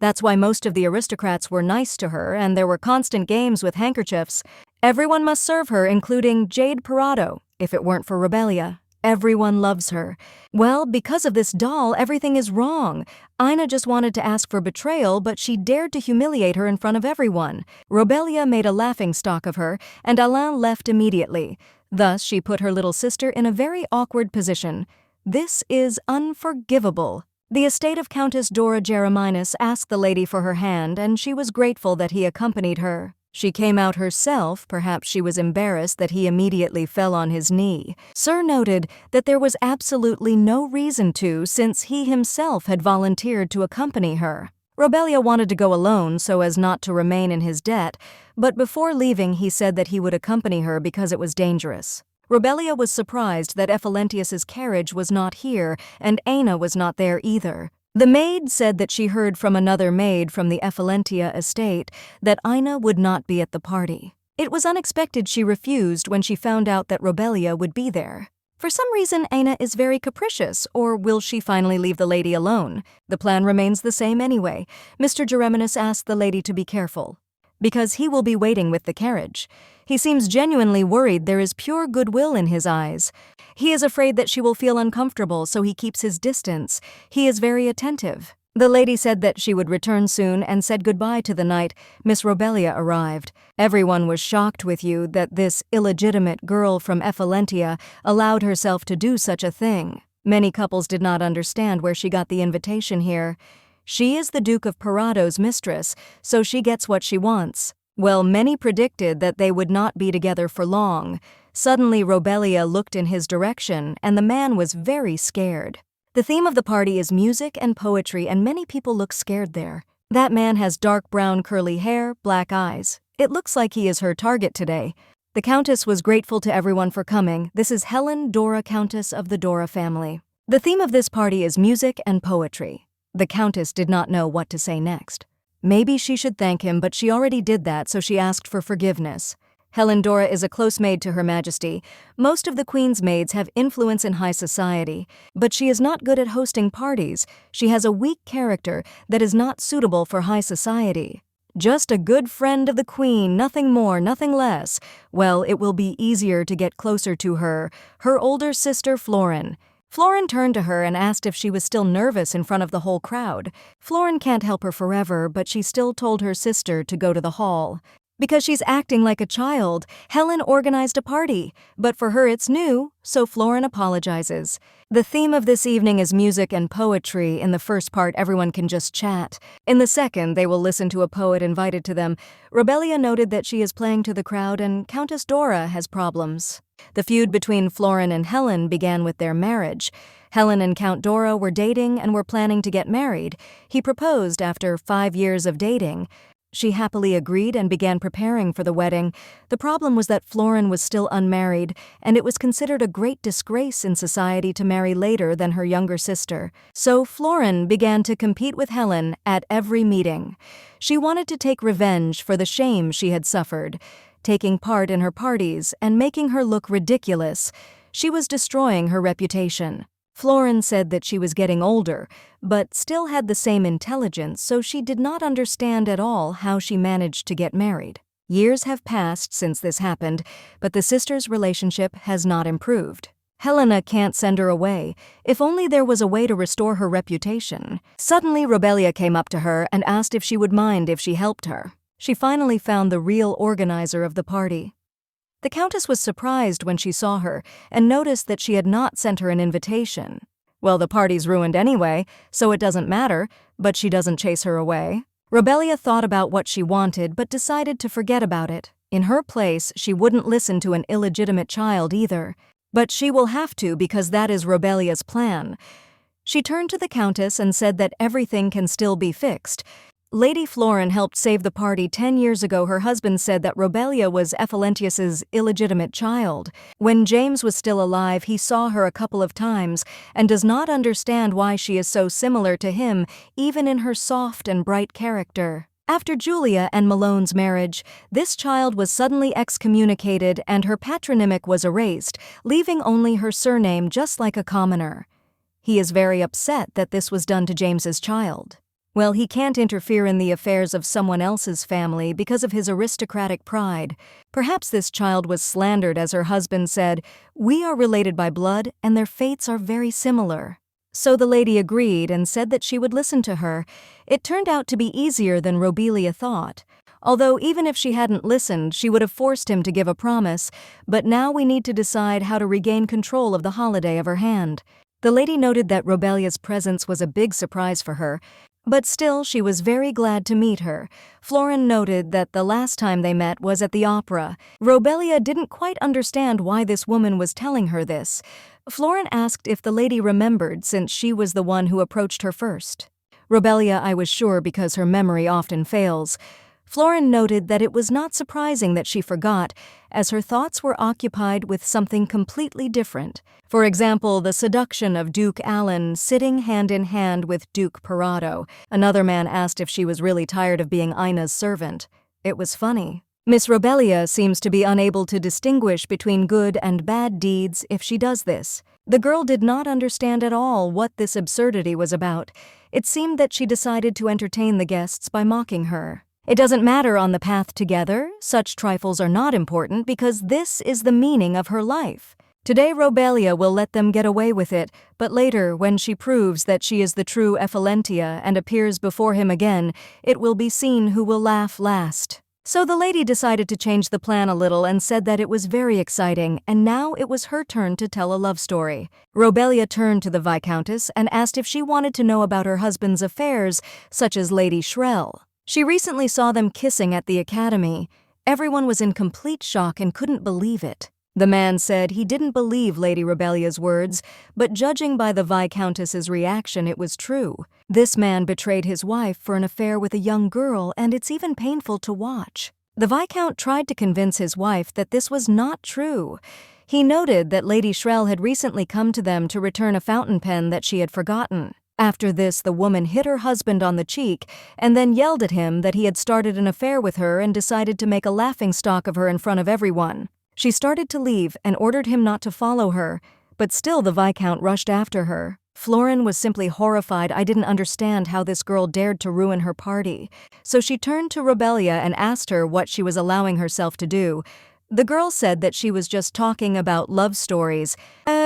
That's why most of the aristocrats were nice to her, and there were constant games with handkerchiefs. Everyone must serve her, including Jade Parado. If it weren't for Robelia, Everyone loves her. Well, because of this doll, everything is wrong. Ina just wanted to ask for betrayal, but she dared to humiliate her in front of everyone. Robelia made a laughingstock of her, and Alain left immediately. Thus, she put her little sister in a very awkward position. This is unforgivable. The estate of Countess Dora Jereminas asked the lady for her hand, and she was grateful that he accompanied her. She came out herself, perhaps she was embarrassed that he immediately fell on his knee. Sir noted that there was absolutely no reason to, since he himself had volunteered to accompany her. Robelia wanted to go alone so as not to remain in his debt, but before leaving he said that he would accompany her because it was dangerous. Robelia was surprised that Ephalentius's carriage was not here, and Aina was not there either. The maid said that she heard from another maid from the Ephalentia estate that Ina would not be at the party. It was unexpected she refused when she found out that Robelia would be there. For some reason, Aina is very capricious, or will she finally leave the lady alone? The plan remains the same anyway. Mr. Jereminas asked the lady to be careful, because he will be waiting with the carriage. He seems genuinely worried. There is pure goodwill in his eyes. He is afraid that she will feel uncomfortable, so he keeps his distance. He is very attentive. The lady said that she would return soon and said goodbye to the night Miss Robelia arrived. Everyone was shocked with you that this illegitimate girl from Ephalentia allowed herself to do such a thing. Many couples did not understand where she got the invitation here. She is the Duke of Parado's mistress, so she gets what she wants. Well, many predicted that they would not be together for long. Suddenly, Robelia looked in his direction, and the man was very scared. The theme of the party is music and poetry, and many people look scared there. That man has dark brown curly hair, black eyes. It looks like he is her target today. The Countess was grateful to everyone for coming. This is Helen Dora, Countess of the Dora family. The theme of this party is music and poetry. The Countess did not know what to say next. Maybe she should thank him, but she already did that, so she asked for forgiveness. Helen Dora is a close maid to Her Majesty. Most of the Queen's maids have influence in high society, but she is not good at hosting parties. She has a weak character that is not suitable for high society. Just a good friend of the Queen, nothing more, nothing less. Well, it will be easier to get closer to her. Her older sister, Florin. Florin turned to her and asked if she was still nervous in front of the whole crowd. Florin can't help her forever, but she still told her sister to go to the hall. Because she's acting like a child, Helen organized a party, but for her it's new, so Florin apologizes. The theme of this evening is music and poetry. In the first part, everyone can just chat. In the second, they will listen to a poet invited to them. Robelia noted that she is playing to the crowd, and Countess Dora has problems. The feud between Florin and Helen began with their marriage. Helen and Count Dora were dating and were planning to get married. He proposed after 5 years of dating. She happily agreed and began preparing for the wedding. The problem was that Florin was still unmarried, and it was considered a great disgrace in society to marry later than her younger sister. So Florin began to compete with Helen at every meeting. She wanted to take revenge for the shame she had suffered, taking part in her parties and making her look ridiculous. She was destroying her reputation. Florin said that she was getting older, but still had the same intelligence, so she did not understand at all how she managed to get married. Years have passed since this happened, but the sisters' relationship has not improved. Helena can't send her away. If only there was a way to restore her reputation. Suddenly, Robelia came up to her and asked if she would mind if she helped her. She finally found the real organizer of the party. The Countess was surprised when she saw her and noticed that she had not sent her an invitation. Well, the party's ruined anyway, so it doesn't matter, but she doesn't chase her away. Robelia thought about what she wanted but decided to forget about it. In her place, she wouldn't listen to an illegitimate child either. But she will have to because that is Robelia's plan. She turned to the Countess and said that everything can still be fixed. Lady Florin helped save the party 10 years ago. Her husband said that Robelia was Ephalentius's illegitimate child. When James was still alive, he saw her a couple of times and does not understand why she is so similar to him, even in her soft and bright character. After Julia and Malone's marriage, this child was suddenly excommunicated and her patronymic was erased, leaving only her surname just like a commoner. He is very upset that this was done to James's child. Well, he can't interfere in the affairs of someone else's family because of his aristocratic pride. Perhaps this child was slandered as her husband said, "We are related by blood and their fates are very similar." So the lady agreed and said that she would listen to her. It turned out to be easier than Robelia thought. Although even if she hadn't listened, she would have forced him to give a promise, but now we need to decide how to regain control of the holiday of her hand. The lady noted that Robelia's presence was a big surprise for her, but still she was very glad to meet her. Florin noted that the last time they met was at the opera. Robelia didn't quite understand why this woman was telling her this. Florin asked if the lady remembered since she was the one who approached her first. Robelia, I was sure because her memory often fails. Florin noted that it was not surprising that she forgot, as her thoughts were occupied with something completely different. For example, the seduction of Duke Alan sitting hand in hand with Duke Parado. Another man asked if she was really tired of being Ina's servant. It was funny. Miss Robelia seems to be unable to distinguish between good and bad deeds if she does this. The girl did not understand at all what this absurdity was about. It seemed that she decided to entertain the guests by mocking her. It doesn't matter on the path together. Such trifles are not important because this is the meaning of her life. Today Robelia will let them get away with it, but later, when she proves that she is the true Ephilentia and appears before him again, it will be seen who will laugh last. So the lady decided to change the plan a little and said that it was very exciting, and now it was her turn to tell a love story. Robelia turned to the Viscountess and asked if she wanted to know about her husband's affairs, such as Lady Shrell. She recently saw them kissing at the academy. Everyone was in complete shock and couldn't believe it. The man said he didn't believe Lady Robelia's words, but judging by the Viscountess's reaction, it was true. This man betrayed his wife for an affair with a young girl, and it's even painful to watch. The Viscount tried to convince his wife that this was not true. He noted that Lady Shrell had recently come to them to return a fountain pen that she had forgotten. After this, the woman hit her husband on the cheek and then yelled at him that he had started an affair with her and decided to make a laughingstock of her in front of everyone. She started to leave and ordered him not to follow her, but still the Viscount rushed after her. Florin was simply horrified. I didn't understand how this girl dared to ruin her party. So she turned to Robelia and asked her what she was allowing herself to do. The girl said that she was just talking about love stories,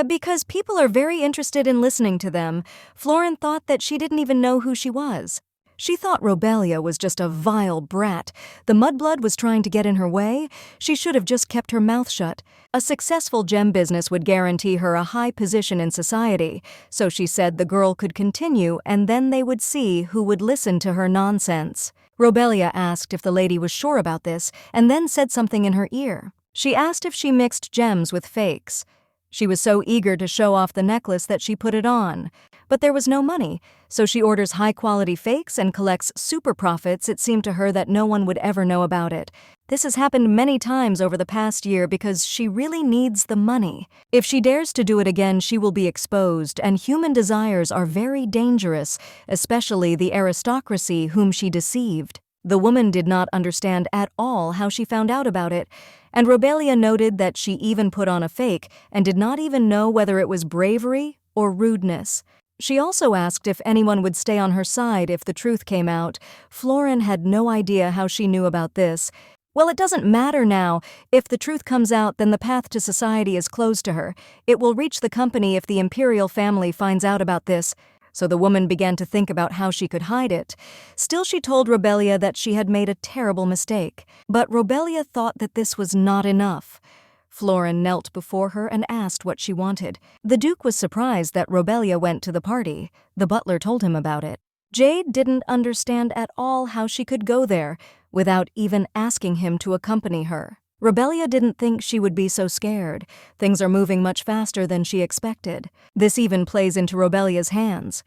because people are very interested in listening to them. Florin thought that she didn't even know who she was. She thought Robelia was just a vile brat. The mudblood was trying to get in her way. She should have just kept her mouth shut. A successful gem business would guarantee her a high position in society, so she said the girl could continue and then they would see who would listen to her nonsense. Robelia asked if the lady was sure about this and then said something in her ear. She asked if she mixed gems with fakes. She was so eager to show off the necklace that she put it on. But there was no money, so she orders high-quality fakes and collects super profits. It seemed to her that no one would ever know about it. This has happened many times over the past year because she really needs the money. If she dares to do it again, she will be exposed, and human desires are very dangerous, especially the aristocracy whom she deceived. The woman did not understand at all how she found out about it, and Robelia noted that she even put on a fake and did not even know whether it was bravery or rudeness. She also asked if anyone would stay on her side if the truth came out. Florin had no idea how she knew about this. Well, it doesn't matter now. If the truth comes out, then the path to society is closed to her. It will reach the company if the imperial family finds out about this. So the woman began to think about how she could hide it. Still, she told Robelia that she had made a terrible mistake. But Robelia thought that this was not enough. Florin knelt before her and asked what she wanted. The Duke was surprised that Robelia went to the party. The butler told him about it. Jade didn't understand at all how she could go there without even asking him to accompany her. Robelia didn't think she would be so scared. Things are moving much faster than she expected. This even plays into Robelia's hands.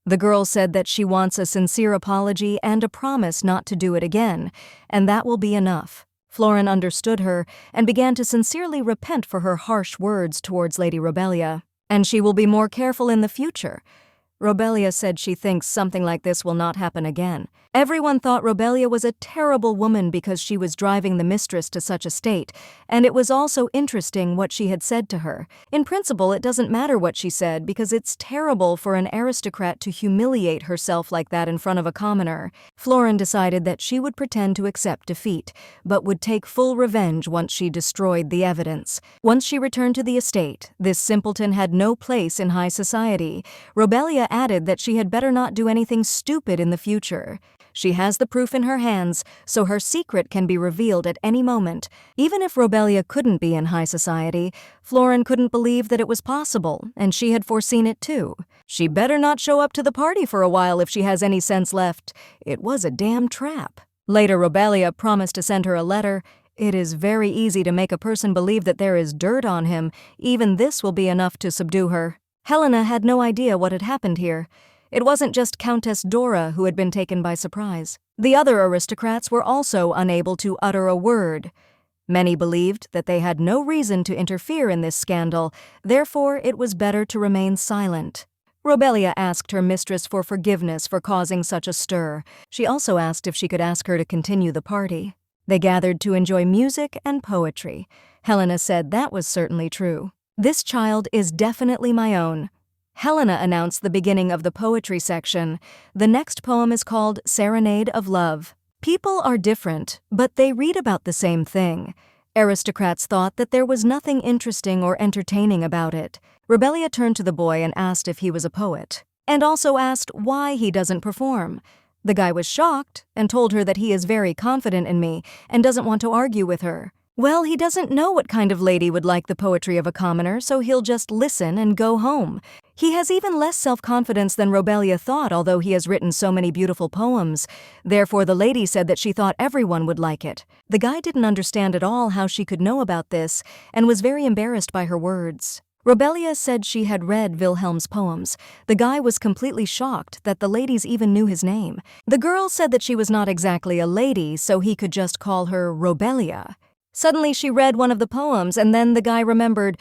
The girl said that she wants a sincere apology and a promise not to do it again, and that will be enough. Florin understood her and began to sincerely repent for her harsh words towards Lady Robelia, and she will be more careful in the future. Robelia said she thinks something like this will not happen again. Everyone thought Robelia was a terrible woman because she was driving the mistress to such a state, and it was also interesting what she had said to her. In principle, it doesn't matter what she said because it's terrible for an aristocrat to humiliate herself like that in front of a commoner. Florin decided that she would pretend to accept defeat, but would take full revenge once she destroyed the evidence. Once she returned to the estate, this simpleton had no place in high society. Robelia added that she had better not do anything stupid in the future. She has the proof in her hands, so her secret can be revealed at any moment. Even if Robelia couldn't be in high society, Florin couldn't believe that it was possible, and she had foreseen it too. She better not show up to the party for a while if she has any sense left. It was a damn trap. Later, Robelia promised to send her a letter. It is very easy to make a person believe that there is dirt on him. Even this will be enough to subdue her. Helena had no idea what had happened here. It wasn't just Countess Dora who had been taken by surprise. The other aristocrats were also unable to utter a word. Many believed that they had no reason to interfere in this scandal, therefore it was better to remain silent. Robelia asked her mistress for forgiveness for causing such a stir. She also asked if she could ask her to continue the party. They gathered to enjoy music and poetry. Helena said that was certainly true. "This child is definitely my own." Helena announced the beginning of the poetry section. The next poem is called Serenade of Love. People are different, but they read about the same thing. Aristocrats thought that there was nothing interesting or entertaining about it. Robelia turned to the boy and asked if he was a poet, and also asked why he doesn't perform. The guy was shocked and told her that he is very confident in me and doesn't want to argue with her. Well, he doesn't know what kind of lady would like the poetry of a commoner, so he'll just listen and go home. He has even less self-confidence than Robelia thought, although he has written so many beautiful poems. Therefore, the lady said that she thought everyone would like it. The guy didn't understand at all how she could know about this and was very embarrassed by her words. Robelia said she had read Wilhelm's poems. The guy was completely shocked that the ladies even knew his name. The girl said that she was not exactly a lady, so he could just call her Robelia. Suddenly she read one of the poems, and then the guy remembered.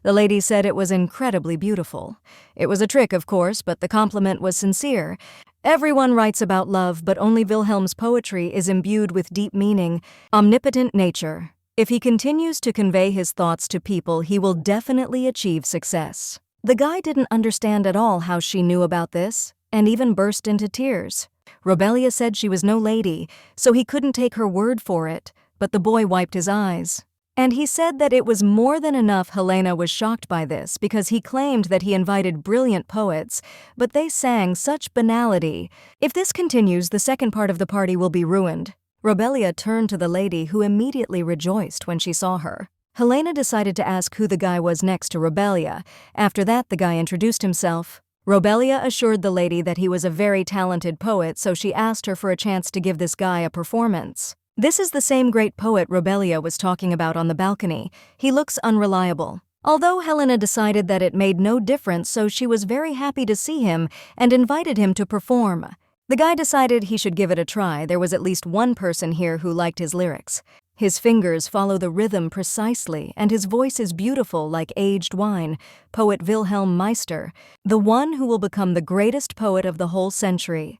The lady said it was incredibly beautiful. It was a trick, of course, but the compliment was sincere. Everyone writes about love, but only Wilhelm's poetry is imbued with deep meaning, omnipotent nature. If he continues to convey his thoughts to people, he will definitely achieve success. The guy didn't understand at all how she knew about this, and even burst into tears. Robelia said she was no lady, so he couldn't take her word for it. But the boy wiped his eyes. And he said that it was more than enough Helena was shocked by this because he claimed that he invited brilliant poets, but they sang such banality. If this continues, the second part of the party will be ruined. Robelia turned to the lady, who immediately rejoiced when she saw her. Helena decided to ask who the guy was next to Robelia. After that, the guy introduced himself. Robelia assured the lady that he was a very talented poet, so she asked her for a chance to give this guy a performance. This is the same great poet Robelia was talking about on the balcony. He looks unreliable. Although Helena decided that it made no difference, so she was very happy to see him and invited him to perform. The guy decided he should give it a try. There was at least one person here who liked his lyrics. His fingers follow the rhythm precisely, and his voice is beautiful like aged wine. Poet Wilhelm Meister, the one who will become the greatest poet of the whole century.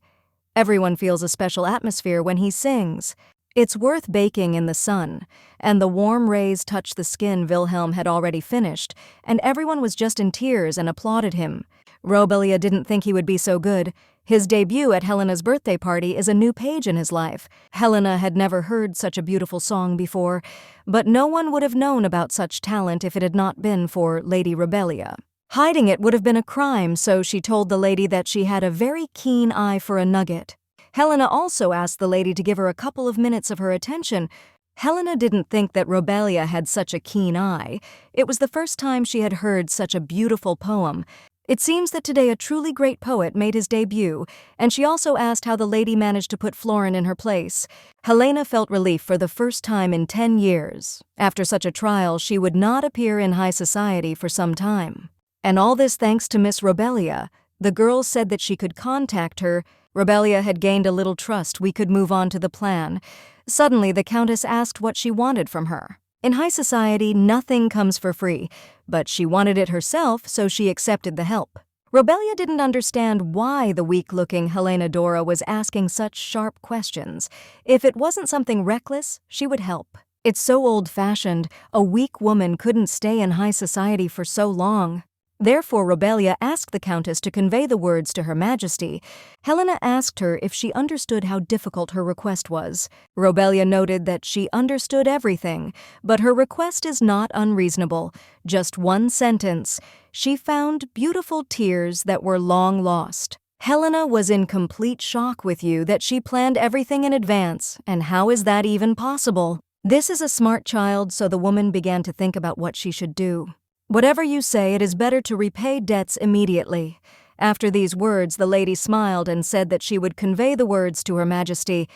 Everyone feels a special atmosphere when he sings. It's worth baking in the sun, and the warm rays touch the skin. Wilhelm had already finished, and everyone was just in tears and applauded him. Robelia didn't think he would be so good. His debut at Helena's birthday party is a new page in his life. Helena had never heard such a beautiful song before, but no one would have known about such talent if it had not been for Lady Robelia. Hiding it would have been a crime, so she told the lady that she had a very keen eye for a nugget. Helena also asked the lady to give her a couple of minutes of her attention. Helena didn't think that Robelia had such a keen eye. It was the first time she had heard such a beautiful poem. It seems that today a truly great poet made his debut, and she also asked how the lady managed to put Florin in her place. Helena felt relief for the first time in 10 years. After such a trial, she would not appear in high society for some time. And all this thanks to Miss Robelia. The girl said that she could contact her. Robelia had gained a little trust. We could move on to the plan. Suddenly, the Countess asked what she wanted from her. In high society, nothing comes for free, but she wanted it herself, so she accepted the help. Robelia didn't understand why the weak-looking Helena Dora was asking such sharp questions. If it wasn't something reckless, she would help. It's so old-fashioned, a weak woman couldn't stay in high society for so long. Therefore, Robelia asked the Countess to convey the words to Her Majesty. Helena asked her if she understood how difficult her request was. Robelia noted that she understood everything, but her request is not unreasonable. Just one sentence. She found beautiful tears that were long lost. Helena was in complete shock with you that she planned everything in advance, and how is that even possible? This is a smart child, so the woman began to think about what she should do. Whatever you say, it is better to repay debts immediately. After these words, the lady smiled and said that she would convey the words to Her Majesty.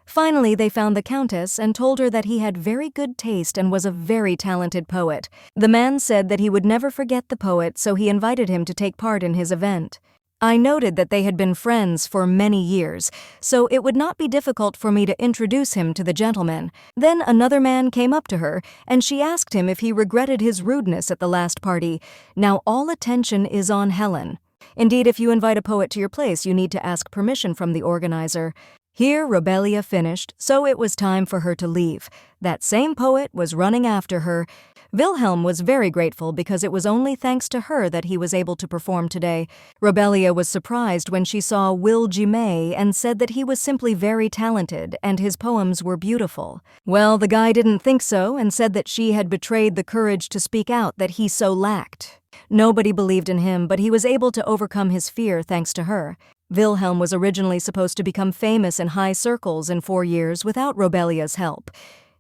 Finally, they found the Countess and told her that he had very good taste and was a very talented poet. The man said that he would never forget the poet, so he invited him to take part in his event. I noted that they had been friends for many years, so it would not be difficult for me to introduce him to the gentleman. Then another man came up to her, and she asked him if he regretted his rudeness at the last party. Now all attention is on Helen. Indeed, if you invite a poet to your place, you need to ask permission from the organizer. Here Robelia finished, so it was time for her to leave. That same poet was running after her. Wilhelm was very grateful because it was only thanks to her that he was able to perform today. Robelia was surprised when she saw Will May and said that he was simply very talented and his poems were beautiful. Well, the guy didn't think so and said that she had betrayed the courage to speak out that he so lacked. Nobody believed in him, but he was able to overcome his fear thanks to her. Wilhelm was originally supposed to become famous in high circles in 4 years without Robelia's help.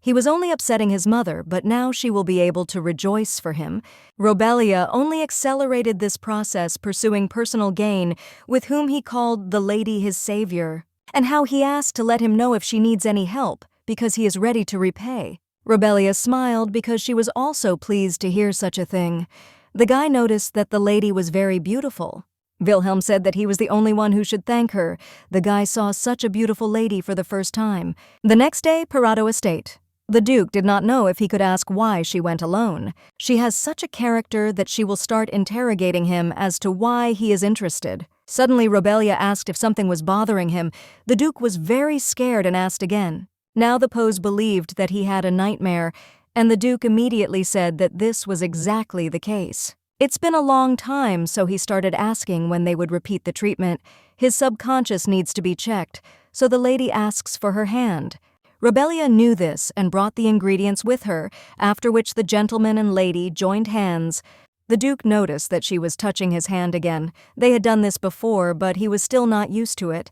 He was only upsetting his mother, but now she will be able to rejoice for him. Robelia only accelerated this process, pursuing personal gain, with whom he called the lady his savior, and how he asked to let him know if she needs any help, because he is ready to repay. Robelia smiled because she was also pleased to hear such a thing. The guy noticed that the lady was very beautiful. Wilhelm said that he was the only one who should thank her. The guy saw such a beautiful lady for the first time. The next day, Parado Estate. The Duke did not know if he could ask why she went alone. She has such a character that she will start interrogating him as to why he is interested. Suddenly, Robelia asked if something was bothering him. The Duke was very scared and asked again. Now the Poes believed that he had a nightmare, and the Duke immediately said that this was exactly the case. It's been a long time, so he started asking when they would repeat the treatment. His subconscious needs to be checked, so the lady asks for her hand. Robelia knew this and brought the ingredients with her, after which the gentleman and lady joined hands. The Duke noticed that she was touching his hand again. They had done this before, but he was still not used to it.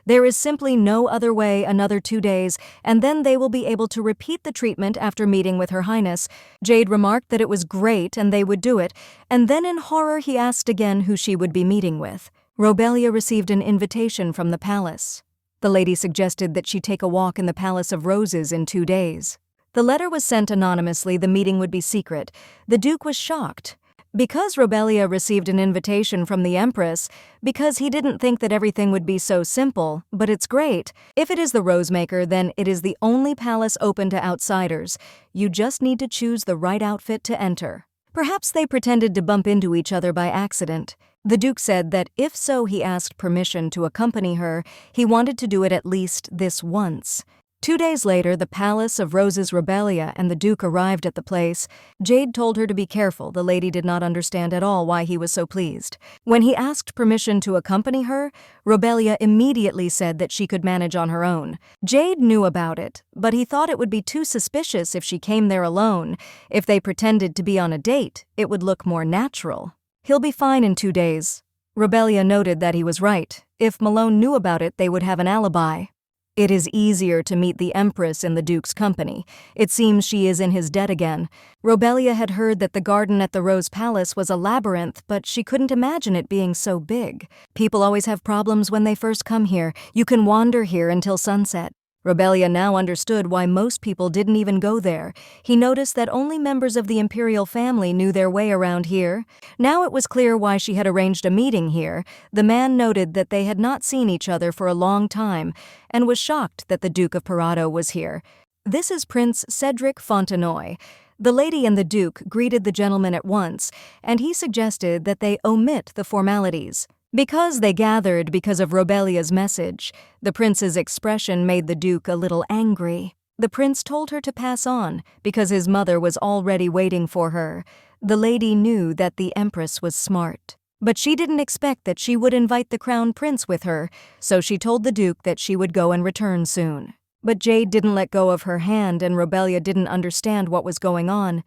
There is simply no other way. Another 2 days, and then they will be able to repeat the treatment after meeting with Her Highness. Jade remarked that it was great and they would do it, and then in horror he asked again who she would be meeting with. Robelia received an invitation from the palace. The lady suggested that she take a walk in the Palace of Roses in 2 days. The letter was sent anonymously. The meeting would be secret. The Duke was shocked. Because Robelia received an invitation from the Empress, because he didn't think that everything would be so simple, but it's great. If it is the Rosemaker, then it is the only palace open to outsiders. You just need to choose the right outfit to enter. Perhaps they pretended to bump into each other by accident. The Duke said that if so, he asked permission to accompany her. He wanted to do it at least this once. 2 days later, the Palace of Roses Robelia and the Duke arrived at the place. Jade told her to be careful. The lady did not understand at all why he was so pleased. When he asked permission to accompany her, Robelia immediately said that she could manage on her own. Jade knew about it, but he thought it would be too suspicious if she came there alone. If they pretended to be on a date, it would look more natural. He'll be fine in 2 days. Robelia noted that he was right. If Malone knew about it, they would have an alibi. It is easier to meet the Empress in the Duke's company. It seems she is in his debt again. Robelia had heard that the garden at the Rose Palace was a labyrinth, but she couldn't imagine it being so big. People always have problems when they first come here. You can wander here until sunset. Robelia now understood why most people didn't even go there. He noticed that only members of the imperial family knew their way around here. Now it was clear why she had arranged a meeting here. The man noted that they had not seen each other for a long time and was shocked that the Duke of Parado was here. This is Prince Cedric Fontenoy. The lady and the Duke greeted the gentleman at once, and he suggested that they omit the formalities. Because they gathered because of Robelia's message, the prince's expression made the Duke a little angry. The prince told her to pass on, because his mother was already waiting for her. The lady knew that the Empress was smart. But she didn't expect that she would invite the crown prince with her, so she told the Duke that she would go and return soon. But Jade didn't let go of her hand, and Robelia didn't understand what was going on.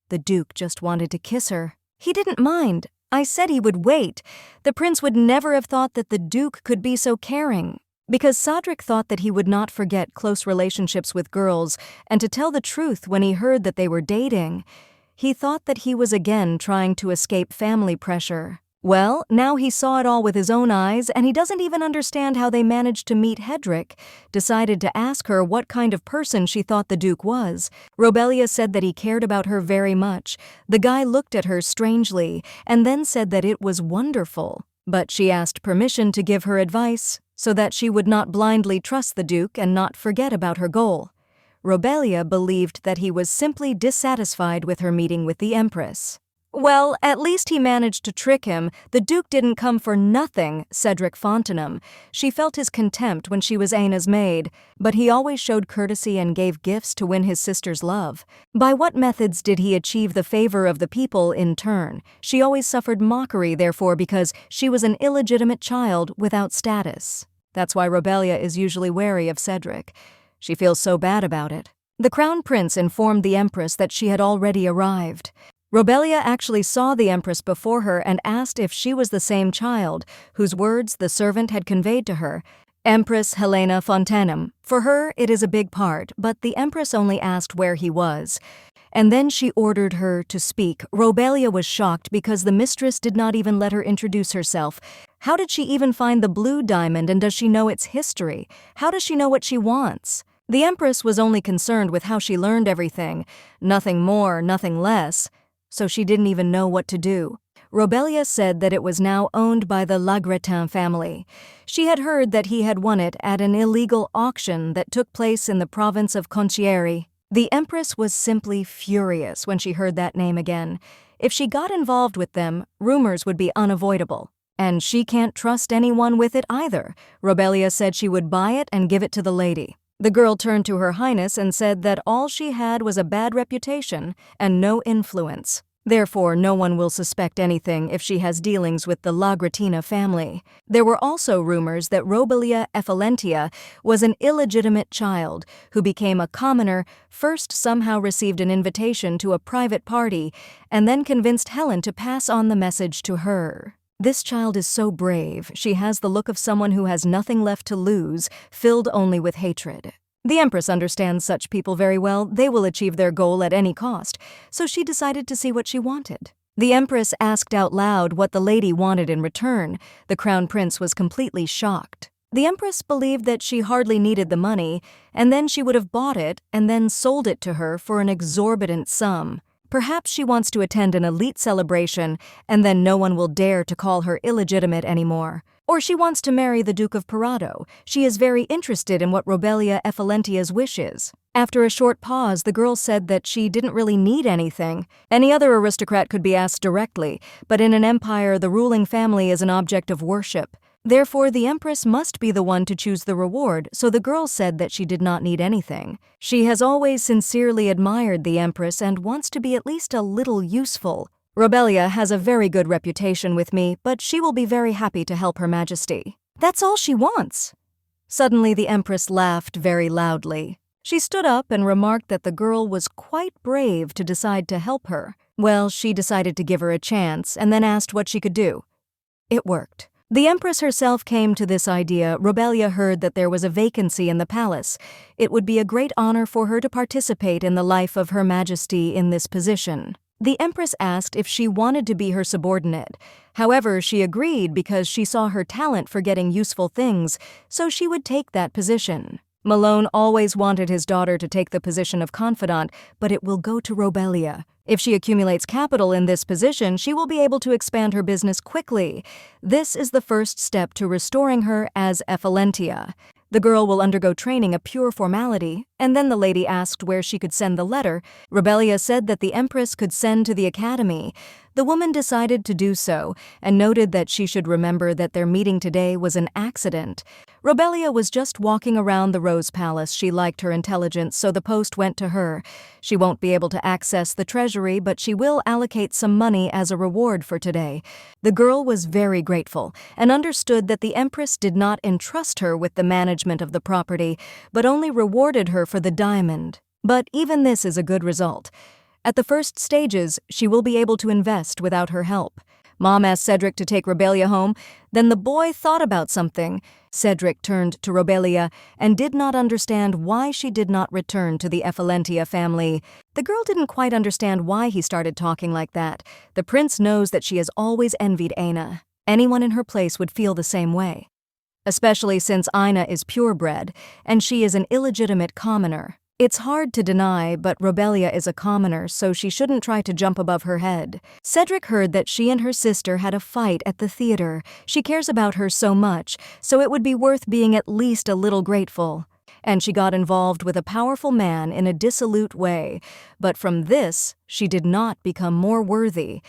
The Duke just wanted to kiss her. He didn't mind. I said he would wait. The prince would never have thought that the Duke could be so caring. Because Cedric thought that he would not forget close relationships with girls, and to tell the truth when he heard that they were dating, he thought that he was again trying to escape family pressure. Well, now he saw it all with his own eyes, and he doesn't even understand how they managed to meet Hedrick. Decided to ask her what kind of person she thought the Duke was. Robelia said that he cared about her very much. The guy looked at her strangely, and then said that it was wonderful. But she asked permission to give her advice, so that she would not blindly trust the Duke and not forget about her goal. Robelia believed that he was simply dissatisfied with her meeting with the Empress. Well, at least he managed to trick him. The Duke didn't come for nothing, Cedric Fontenham. She felt his contempt when she was Aina's maid, but he always showed courtesy and gave gifts to win his sister's love. By what methods did he achieve the favor of the people in turn? She always suffered mockery, therefore, because she was an illegitimate child without status. That's why Robelia is usually wary of Cedric. She feels so bad about it. The Crown Prince informed the Empress that she had already arrived. Robelia actually saw the Empress before her and asked if she was the same child, whose words the servant had conveyed to her. Empress Helena Fontenham. For her, it is a big part, but the Empress only asked where he was. And then she ordered her to speak. Robelia was shocked because the mistress did not even let her introduce herself. How did she even find the blue diamond, and does she know its history? How does she know what she wants? The Empress was only concerned with how she learned everything. Nothing more, nothing less. So she didn't even know what to do. Robelia said that it was now owned by the Lagretin family. She had heard that he had won it at an illegal auction that took place in the province of Conchieri. The Empress was simply furious when she heard that name again. If she got involved with them, rumors would be unavoidable. And she can't trust anyone with it either. Robelia said she would buy it and give it to the lady. The girl turned to Her Highness and said that all she had was a bad reputation and no influence. Therefore, no one will suspect anything if she has dealings with the Lagretina family. There were also rumors that Robelia Effalentia was an illegitimate child who became a commoner, first somehow received an invitation to a private party, and then convinced Helen to pass on the message to her. This child is so brave. She has the look of someone who has nothing left to lose, filled only with hatred. The Empress understands such people very well. They will achieve their goal at any cost, so she decided to see what she wanted. The Empress asked out loud what the lady wanted in return. The Crown Prince was completely shocked. The Empress believed that she hardly needed the money, and then she would have bought it and then sold it to her for an exorbitant sum. Perhaps she wants to attend an elite celebration, and then no one will dare to call her illegitimate anymore. Or she wants to marry the Duke of Parado. She is very interested in what Robelia Effalentia's wish is. After a short pause, the girl said that she didn't really need anything. Any other aristocrat could be asked directly, but in an empire, the ruling family is an object of worship. Therefore, the Empress must be the one to choose the reward, so the girl said that she did not need anything. She has always sincerely admired the Empress and wants to be at least a little useful. Robelia has a very good reputation with me, but she will be very happy to help Her Majesty. That's all she wants. Suddenly, the Empress laughed very loudly. She stood up and remarked that the girl was quite brave to decide to help her. Well, she decided to give her a chance and then asked what she could do. It worked. The Empress herself came to this idea. Robelia heard that there was a vacancy in the palace. It would be a great honor for her to participate in the life of Her Majesty in this position. The Empress asked if she wanted to be her subordinate. However, she agreed because she saw her talent for getting useful things, so she would take that position. Malone always wanted his daughter to take the position of confidant, but it will go to Robelia. If she accumulates capital in this position, she will be able to expand her business quickly. This is the first step to restoring her as Effalentia. The girl will undergo training, a pure formality, and then the lady asked where she could send the letter. Rebelia said that the Empress could send to the academy. The woman decided to do so and noted that she should remember that their meeting today was an accident. Rebelia was just walking around the Rose Palace. She liked her intelligence, so the post went to her. She won't be able to access the treasury, but she will allocate some money as a reward for today. The girl was very grateful and understood that the Empress did not entrust her with the management of the property, but only rewarded her for the diamond. But even this is a good result. At the first stages, she will be able to invest without her help. Mom asked Cedric to take Rebelia home. Then the boy thought about something. Cedric turned to Rebelia and did not understand why she did not return to the Ephelentia family. The girl didn't quite understand why he started talking like that. The prince knows that she has always envied Aina. Anyone in her place would feel the same way, especially since Aina is purebred and she is an illegitimate commoner. It's hard to deny, but Rebelia is a commoner, so she shouldn't try to jump above her head. Cedric heard that she and her sister had a fight at the theater. She cares about her so much, so it would be worth being at least a little grateful. And she got involved with a powerful man in a dissolute way. But from this, she did not become more worthy.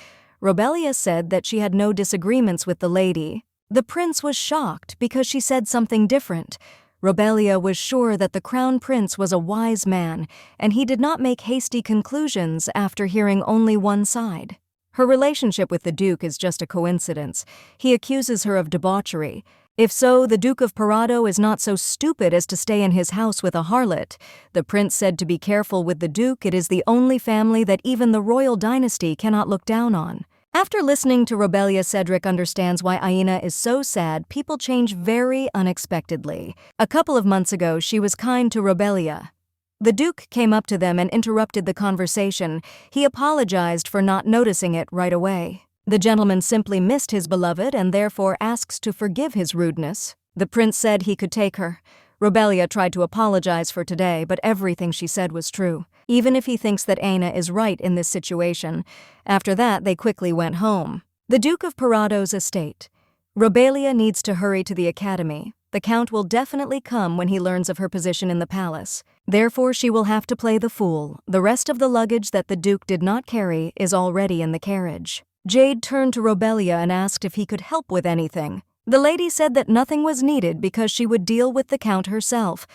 Rebelia said that she had no disagreements with the lady. The prince was shocked because she said something different. Rebelia was sure that the crown prince was a wise man, and he did not make hasty conclusions after hearing only one side. Her relationship with the Duke is just a coincidence. He accuses her of debauchery. If so, the Duke of Parado is not so stupid as to stay in his house with a harlot. The prince said to be careful with the Duke. It is the only family that even the royal dynasty cannot look down on. After listening to Rebelia, Cedric understands why Aina is so sad. People change very unexpectedly. A couple of months ago, she was kind to Rebelia. The Duke came up to them and interrupted the conversation. He apologized for not noticing it right away. The gentleman simply missed his beloved and therefore asks to forgive his rudeness. The prince said he could take her. Rebelia tried to apologize for today, but everything she said was true, even if he thinks that Aina is right in this situation. After that, they quickly went home. The Duke of Parado's estate. Rebelia needs to hurry to the academy. The Count will definitely come when he learns of her position in the palace. Therefore, she will have to play the fool. The rest of the luggage that the Duke did not carry is already in the carriage. Jade turned to Rebelia and asked if he could help with anything. The lady said that nothing was needed because she would deal with the Count herself.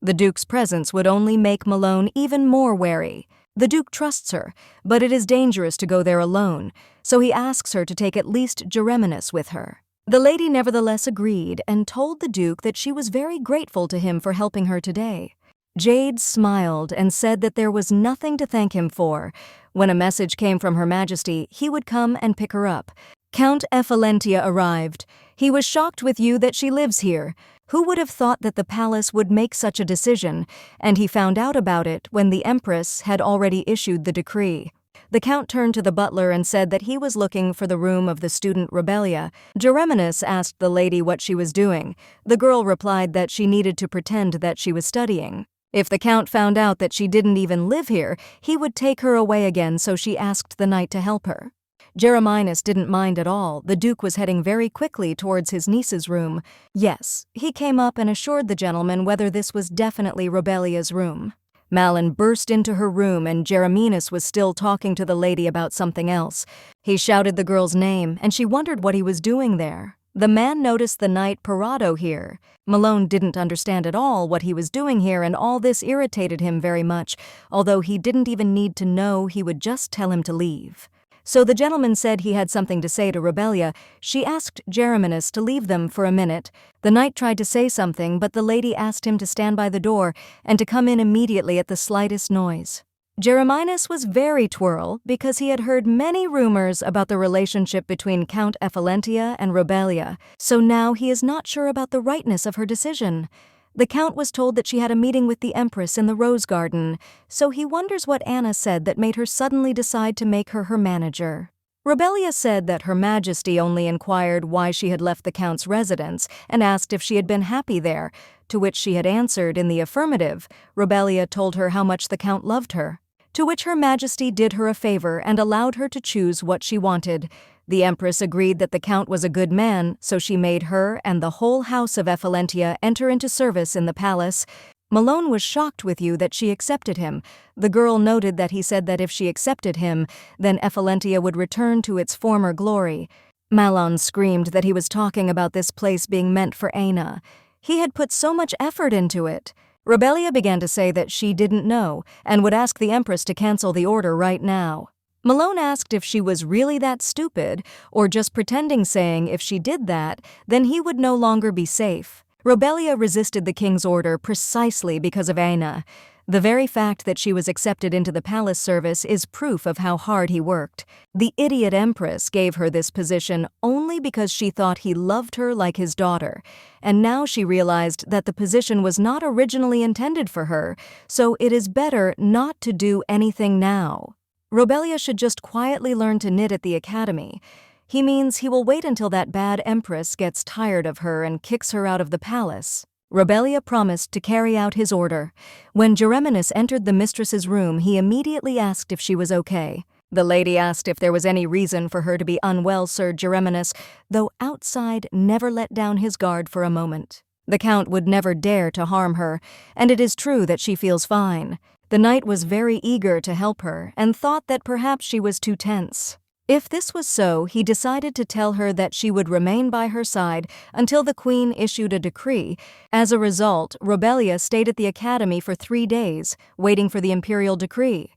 The Duke's presence would only make Malone even more wary. The Duke trusts her, but it is dangerous to go there alone, so he asks her to take at least Gereminus with her. The lady nevertheless agreed and told the Duke that she was very grateful to him for helping her today. Jade smiled and said that there was nothing to thank him for. When a message came from Her Majesty, he would come and pick her up. Count Ephelentia arrived. He was shocked with you that she lives here. Who would have thought that the palace would make such a decision? And he found out about it when the Empress had already issued the decree. The Count turned to the butler and said that he was looking for the room of the student Rebelia. Gereminus asked the lady what she was doing. The girl replied that she needed to pretend that she was studying. If the Count found out that she didn't even live here, he would take her away again, so she asked the knight to help her. Gereminus didn't mind at all. The Duke was heading very quickly towards his niece's room. Yes, he came up and assured the gentleman whether this was definitely Rebelia's room. Malin burst into her room and Gereminus was still talking to the lady about something else. He shouted the girl's name and she wondered what he was doing there. The man noticed the knight Parado here. Malone didn't understand at all what he was doing here, and all this irritated him very much. Although he didn't even need to know, he would just tell him to leave. So the gentleman said he had something to say to Rebelia. She asked Gereminus to leave them for a minute. The knight tried to say something, but the lady asked him to stand by the door and to come in immediately at the slightest noise. Gereminus was very twirl because he had heard many rumors about the relationship between Count Ephelentia and Rebelia, so now he is not sure about the rightness of her decision. The Count was told that she had a meeting with the Empress in the Rose Garden, so he wonders what Anna said that made her suddenly decide to make her manager. Rebelia said that Her Majesty only inquired why she had left the Count's residence and asked if she had been happy there, to which she had answered in the affirmative. Rebelia told her how much the Count loved her, to which Her Majesty did her a favor and allowed her to choose what she wanted. The Empress agreed that the Count was a good man, so she made her and the whole house of Ephilentia enter into service in the palace. Malone was shocked with you that she accepted him. The girl noted that he said that if she accepted him, then Ephilentia would return to its former glory. Malone screamed that he was talking about this place being meant for Aina. He had put so much effort into it. Rebelia began to say that she didn't know and would ask the Empress to cancel the order right now. Malone asked if she was really that stupid or just pretending, saying if she did that, then he would no longer be safe. Rebelia resisted the king's order precisely because of Aina. The very fact that she was accepted into the palace service is proof of how hard he worked. The idiot Empress gave her this position only because she thought he loved her like his daughter, and now she realized that the position was not originally intended for her, so it is better not to do anything now. Rebelia should just quietly learn to knit at the academy. He means he will wait until that bad Empress gets tired of her and kicks her out of the palace. Rebelia promised to carry out his order. When Gereminus entered the mistress's room, he immediately asked if she was okay. The lady asked if there was any reason for her to be unwell, Sir Gereminus, though outside never let down his guard for a moment. The Count would never dare to harm her, and it is true that she feels fine. The knight was very eager to help her and thought that perhaps she was too tense. If this was so, he decided to tell her that she would remain by her side until the Queen issued a decree. As a result, Rebelia stayed at the academy for 3 days, waiting for the imperial decree.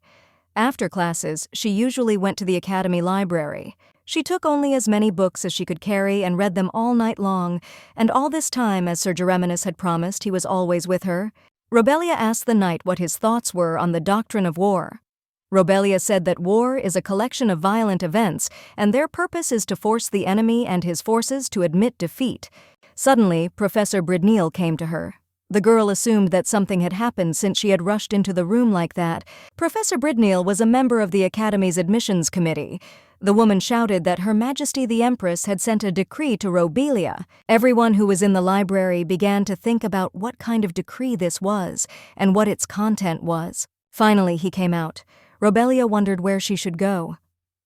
After classes, she usually went to the academy library. She took only as many books as she could carry and read them all night long, and all this time, as Sir Gereminus had promised, he was always with her. Rebelia asked the knight what his thoughts were on the doctrine of war. Rebelia said that war is a collection of violent events, and their purpose is to force the enemy and his forces to admit defeat. Suddenly, Professor Bridneel came to her. The girl assumed that something had happened since she had rushed into the room like that. Professor Bridneel was a member of the Academy's admissions committee. The woman shouted that Her Majesty the Empress had sent a decree to Robelia. Everyone who was in the library began to think about what kind of decree this was and what its content was. Finally, he came out. Robelia wondered where she should go.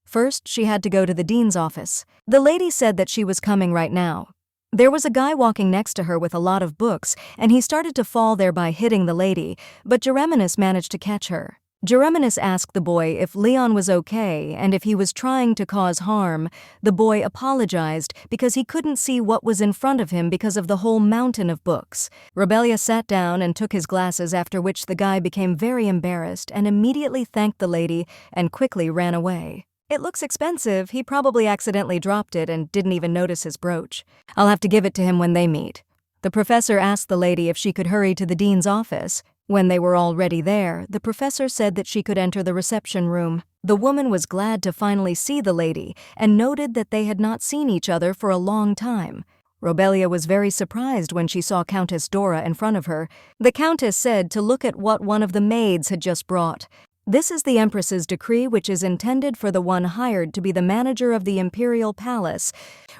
First, she had to go to the dean's office. The lady said that she was coming right now. There was a guy walking next to her with a lot of books, and he started to fall, thereby hitting the lady, but Gereminus managed to catch her. Gereminus asked the boy if Leon was okay and if he was trying to cause harm. The boy apologized because he couldn't see what was in front of him because of the whole mountain of books. Rebelia sat down and took his glasses, after which the guy became very embarrassed and immediately thanked the lady and quickly ran away. It looks expensive. He probably accidentally dropped it and didn't even notice his brooch. I'll have to give it to him when they meet. The professor asked the lady if she could hurry to the dean's office. When they were already there, the professor said that she could enter the reception room. The woman was glad to finally see the lady and noted that they had not seen each other for a long time. Robelia was very surprised when she saw Countess Dora in front of her. The countess said to look at what one of the maids had just brought. This is the Empress's decree, which is intended for the one hired to be the manager of the imperial palace.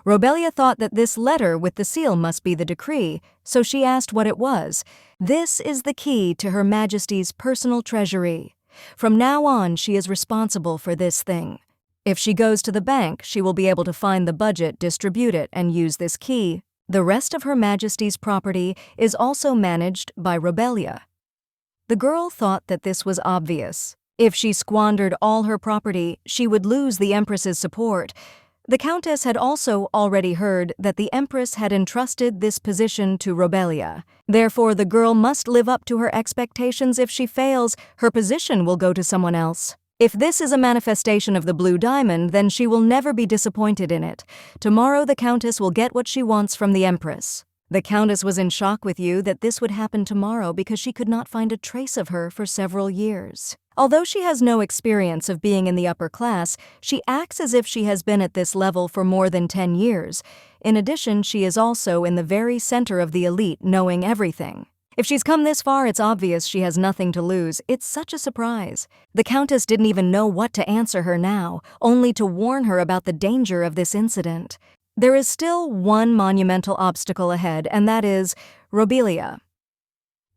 Robelia thought that this letter with the seal must be the decree, so she asked what it was. This is the key to Her Majesty's personal treasury. From now on, she is responsible for this thing. If she goes to the bank, she will be able to find the budget, distribute it, and use this key. The rest of Her Majesty's property is also managed by Rebelia. The girl thought that this was obvious. If she squandered all her property, she would lose the Empress's support. The Countess had also already heard that the Empress had entrusted this position to Rebelia. Therefore, the girl must live up to her expectations. If she fails, her position will go to someone else. If this is a manifestation of the blue diamond, then she will never be disappointed in it. Tomorrow, the Countess will get what she wants from the Empress. The Countess was in shock with you that this would happen tomorrow because she could not find a trace of her for several years. Although she has no experience of being in the upper class, she acts as if she has been at this level for more than 10 years. In addition, she is also in the very center of the elite, knowing everything. If she's come this far, it's obvious she has nothing to lose. It's such a surprise. The Countess didn't even know what to answer her now, only to warn her about the danger of this incident. There is still one monumental obstacle ahead, and that is Robelia.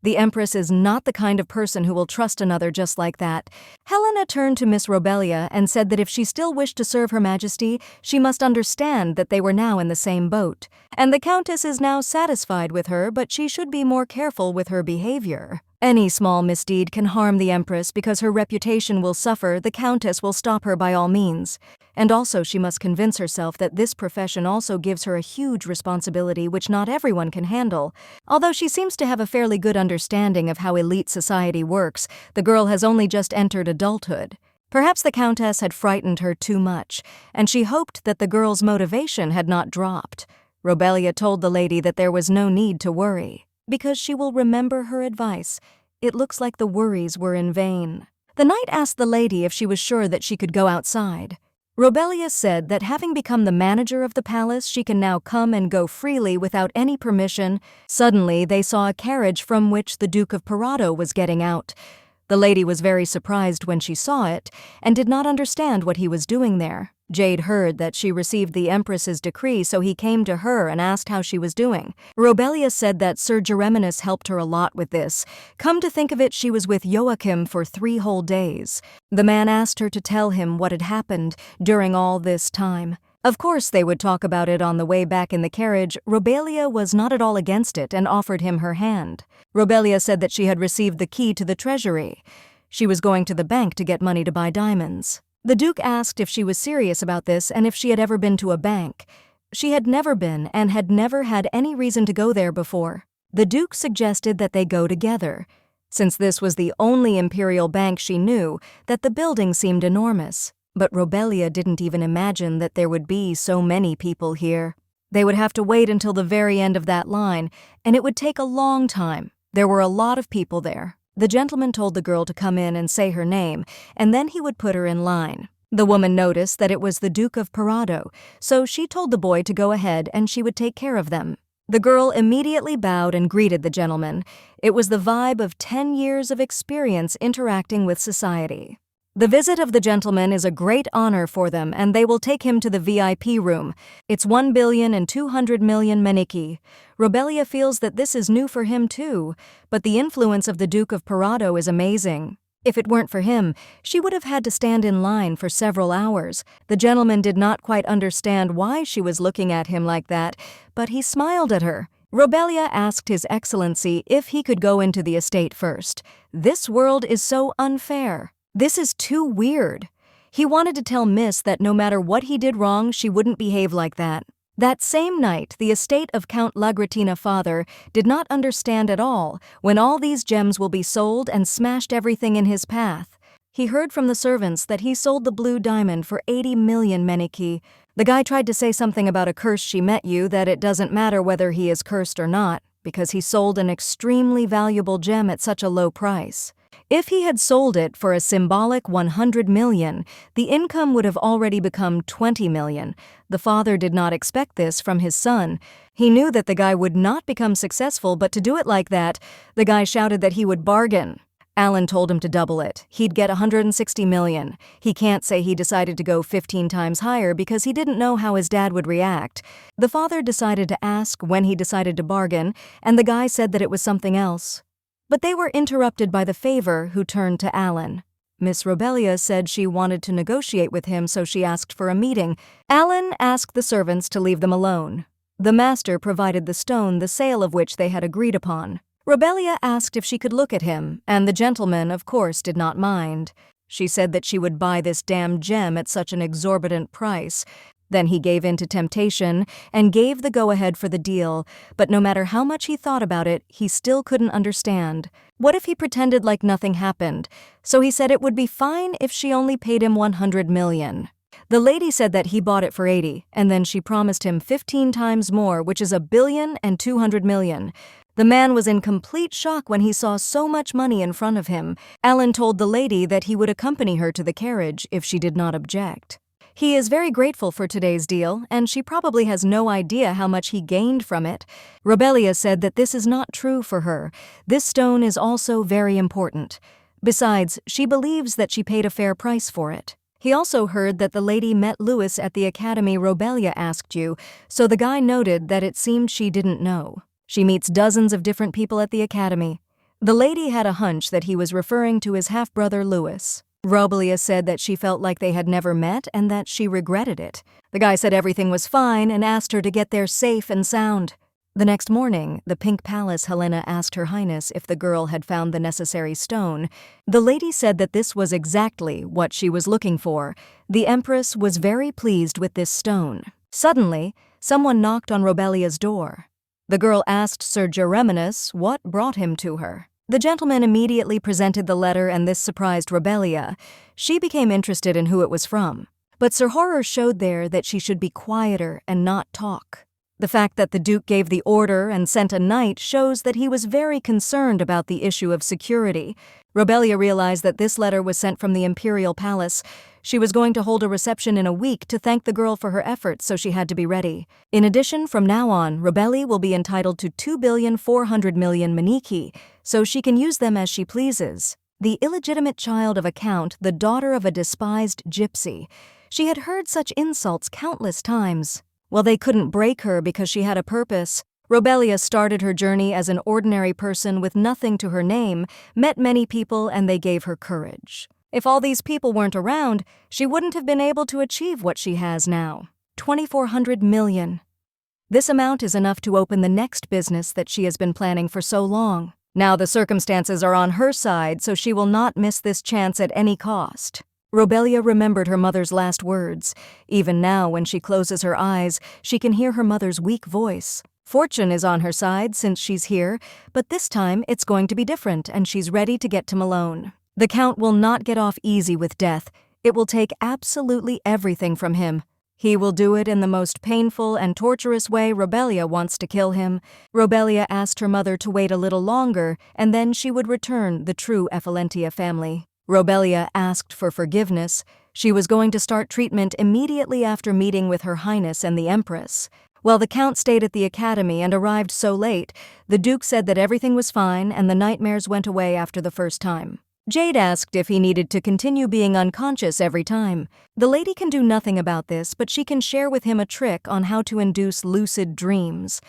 The Empress is not the kind of person who will trust another just like that. Helena turned to Miss Robelia and said that if she still wished to serve Her Majesty, she must understand that they were now in the same boat. And the Countess is now satisfied with her, but she should be more careful with her behavior. Any small misdeed can harm the Empress because her reputation will suffer. The Countess will stop her by all means. And also she must convince herself that this profession also gives her a huge responsibility which not everyone can handle. Although she seems to have a fairly good understanding of how elite society works, the girl has only just entered adulthood. Perhaps the Countess had frightened her too much, and she hoped that the girl's motivation had not dropped. Robelia told the lady that there was no need to worry, because she will remember her advice. It looks like the worries were in vain. The knight asked the lady if she was sure that she could go outside. Robelia said that having become the manager of the palace, she can now come and go freely without any permission. Suddenly, they saw a carriage from which the Duke of Parado was getting out. The lady was very surprised when she saw it and did not understand what he was doing there. Jade heard that she received the Empress's decree, so he came to her and asked how she was doing. Robelia said that Sir Gereminus helped her a lot with this. Come to think of it, she was with Joachim for 3 whole days. The man asked her to tell him what had happened during all this time. Of course they would talk about it on the way back in the carriage. Robelia was not at all against it and offered him her hand. Robelia said that she had received the key to the treasury. She was going to the bank to get money to buy diamonds. The Duke asked if she was serious about this and if she had ever been to a bank. She had never been and had never had any reason to go there before. The Duke suggested that they go together. Since this was the only imperial bank she knew, that the building seemed enormous. But Robelia didn't even imagine that there would be so many people here. They would have to wait until the very end of that line, and it would take a long time. There were a lot of people there. The gentleman told the girl to come in and say her name, and then he would put her in line. The woman noticed that it was the Duke of Parado, so she told the boy to go ahead and she would take care of them. The girl immediately bowed and greeted the gentleman. It was the vibe of 10 years of experience interacting with society. The visit of the gentleman is a great honor for them, and they will take him to the VIP room. It's 1,200,000,000 meniki. Robelia feels that this is new for him too, but the influence of the Duke of Parado is amazing. If it weren't for him, she would have had to stand in line for several hours. The gentleman did not quite understand why she was looking at him like that, but he smiled at her. Robelia asked His Excellency if he could go into the estate first. This world is so unfair. This is too weird. He wanted to tell Miss that no matter what he did wrong, she wouldn't behave like that. That same night, the estate of Count Lagratina father did not understand at all when all these gems will be sold and smashed everything in his path. He heard from the servants that he sold the blue diamond for 80 million meniki. The guy tried to say something about a curse she met you, that it doesn't matter whether he is cursed or not, because he sold an extremely valuable gem at such a low price. If he had sold it for a symbolic 100 million, the income would have already become 20 million. The father did not expect this from his son. He knew that the guy would not become successful, but to do it like that, the guy shouted that he would bargain. Alan told him to double it. He'd get 160 million. He can't say he decided to go 15 times higher because he didn't know how his dad would react. The father decided to ask when he decided to bargain, and the guy said that it was something else. But they were interrupted by the favor, who turned to Alan. Miss Robelia said she wanted to negotiate with him, so she asked for a meeting. Alan asked the servants to leave them alone. The master provided the stone, the sale of which they had agreed upon. Robelia asked if she could look at him, and the gentleman, of course, did not mind. She said that she would buy this damn gem at such an exorbitant price. Then he gave in to temptation and gave the go-ahead for the deal, but no matter how much he thought about it, he still couldn't understand. What if he pretended like nothing happened? So he said it would be fine if she only paid him 100 million. The lady said that he bought it for 80, and then she promised him 15 times more, which is 1,200,000,000. The man was in complete shock when he saw so much money in front of him. Alan told the lady that he would accompany her to the carriage if she did not object. He is very grateful for today's deal, and she probably has no idea how much he gained from it. Robelia said that this is not true for her. This stone is also very important. Besides, she believes that she paid a fair price for it. He also heard that the lady met Louis at the academy. Robelia asked you, so the guy noted that it seemed she didn't know. She meets dozens of different people at the academy. The lady had a hunch that he was referring to his half-brother Louis. Robelia said that she felt like they had never met and that she regretted it. The guy said everything was fine and asked her to get there safe and sound. The next morning, the Pink Palace Helena asked Her Highness if the girl had found the necessary stone. The lady said that this was exactly what she was looking for. The Empress was very pleased with this stone. Suddenly, someone knocked on Robelia's door. The girl asked Sir Gereminus what brought him to her. The gentleman immediately presented the letter, and this surprised Robelia. She became interested in who it was from. But Sir Horror showed there that she should be quieter and not talk. The fact that the Duke gave the order and sent a knight shows that he was very concerned about the issue of security. Robelia realized that this letter was sent from the Imperial Palace. She was going to hold a reception in a week to thank the girl for her efforts, so she had to be ready. In addition, from now on, Robelia will be entitled to 2,400,000,000 maniki, so she can use them as she pleases. The illegitimate child of a count, the daughter of a despised gypsy. She had heard such insults countless times. Well, they couldn't break her because she had a purpose. Robelia started her journey as an ordinary person with nothing to her name, met many people, and they gave her courage. If all these people weren't around, she wouldn't have been able to achieve what she has now. 2,400 million. This amount is enough to open the next business that she has been planning for so long. Now the circumstances are on her side, so she will not miss this chance at any cost. Robelia remembered her mother's last words. Even now, when she closes her eyes, she can hear her mother's weak voice. Fortune is on her side since she's here, but this time it's going to be different, and she's ready to get to Malone. The Count will not get off easy with death. It will take absolutely everything from him. He will do it in the most painful and torturous way. Robelia wants to kill him. Robelia asked her mother to wait a little longer, and then she would return the true Effalentia family. Robelia asked for forgiveness. She was going to start treatment immediately after meeting with Her Highness and the Empress. While the Count stayed at the academy and arrived so late, the Duke said that everything was fine and the nightmares went away after the first time. Jade asked if he needed to continue being unconscious every time. The lady can do nothing about this, but she can share with him a trick on how to induce lucid dreams.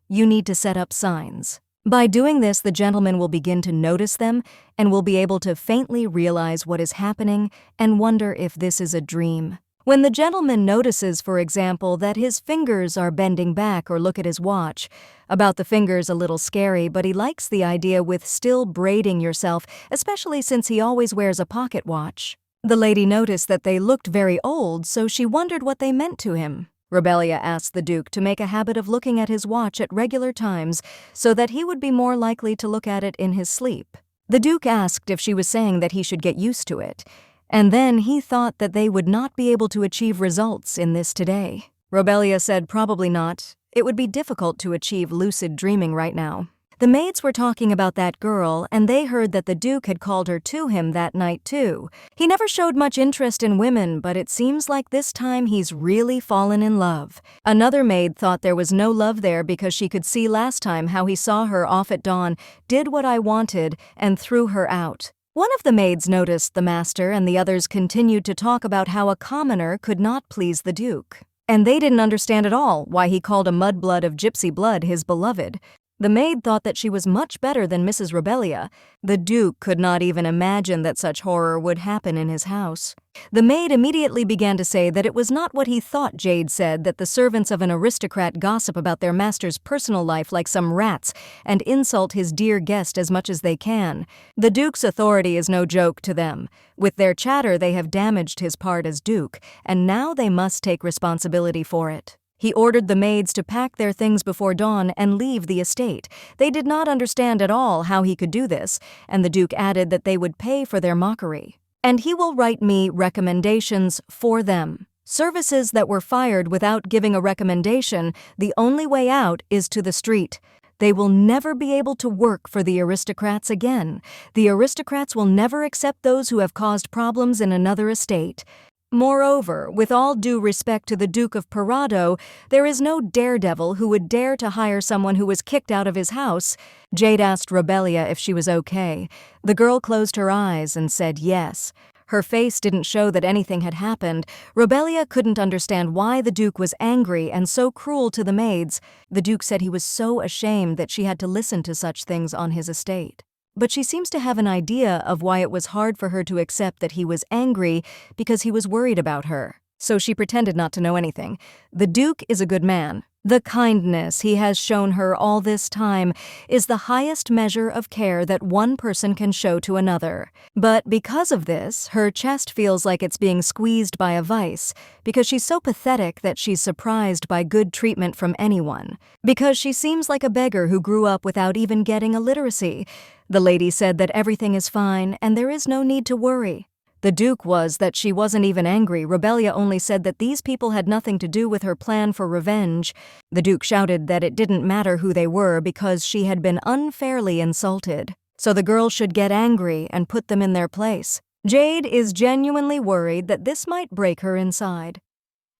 You need to set up signs. By doing this, the gentleman will begin to notice them and will be able to faintly realize what is happening and wonder if this is a dream. When the gentleman notices, for example, that his fingers are bending back or look at his watch, about the fingers a little scary, but he likes the idea with still braiding yourself, especially since he always wears a pocket watch. The lady noticed that they looked very old, so she wondered what they meant to him. Robelia asked the Duke to make a habit of looking at his watch at regular times so that he would be more likely to look at it in his sleep. The Duke asked if she was saying that he should get used to it, and then he thought that they would not be able to achieve results in this today. Robelia said probably not. It would be difficult to achieve lucid dreaming right now. The maids were talking about that girl, and they heard that the Duke had called her to him that night too. He never showed much interest in women, but it seems like this time he's really fallen in love. Another maid thought there was no love there because she could see last time how he saw her off at dawn, did what I wanted, and threw her out. One of the maids noticed the master, and the others continued to talk about how a commoner could not please the Duke. And they didn't understand at all why he called a mudblood of gypsy blood his beloved. The maid thought that she was much better than Mrs. Robelia. The Duke could not even imagine that such horror would happen in his house. The maid immediately began to say that it was not what he thought Jade said, that the servants of an aristocrat gossip about their master's personal life like some rats and insult his dear guest as much as they can. The Duke's authority is no joke to them. With their chatter, they have damaged his part as Duke, and now they must take responsibility for it. He ordered the maids to pack their things before dawn and leave the estate. They did not understand at all how he could do this, and the Duke added that they would pay for their mockery. And he will write me recommendations for them. Services that were fired without giving a recommendation, the only way out is to the street. They will never be able to work for the aristocrats again. The aristocrats will never accept those who have caused problems in another estate. Moreover, with all due respect to the Duke of Parado, there is no daredevil who would dare to hire someone who was kicked out of his house. Jade asked Robelia if she was okay. The girl closed her eyes and said yes. Her face didn't show that anything had happened. Robelia couldn't understand why the Duke was angry and so cruel to the maids. The Duke said he was so ashamed that she had to listen to such things on his estate. but she seems to have an idea of why it was hard for her to accept that he was angry because he was worried about her. So she pretended not to know anything. The Duke is a good man. The kindness he has shown her all this time is the highest measure of care that one person can show to another. But because of this, her chest feels like it's being squeezed by a vice, because she's so pathetic that she's surprised by good treatment from anyone. Because she seems like a beggar who grew up without even getting a literacy. The lady said that everything is fine and there is no need to worry. The Duke was that she wasn't even angry. Rebelia only said that these people had nothing to do with her plan for revenge. The Duke shouted that it didn't matter who they were because she had been unfairly insulted. So the girl should get angry and put them in their place. Jade is genuinely worried that this might break her inside.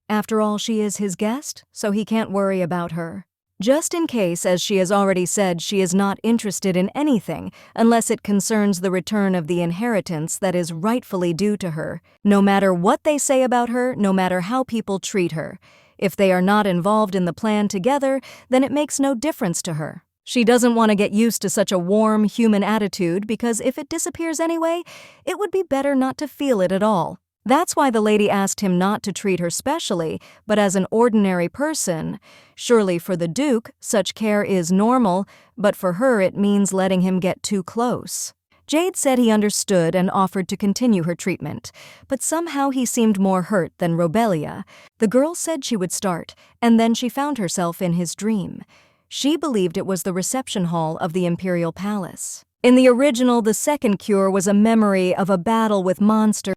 After all, she is his guest, so he can't worry about her. Just in case, as she has already said, she is not interested in anything unless it concerns the return of the inheritance that is rightfully due to her, no matter what they say about her, no matter how people treat her. If they are not involved in the plan together, then it makes no difference to her. She doesn't want to get used to such a warm, human attitude because if it disappears anyway, it would be better not to feel it at all. That's why the lady asked him not to treat her specially, but as an ordinary person. Surely for the Duke, such care is normal, but for her it means letting him get too close. Jade said he understood and offered to continue her treatment, but somehow he seemed more hurt than Robelia. The girl said she would start, and then she found herself in his dream. She believed it was the reception hall of the Imperial Palace. In the original, the second cure was a memory of a battle with monsters.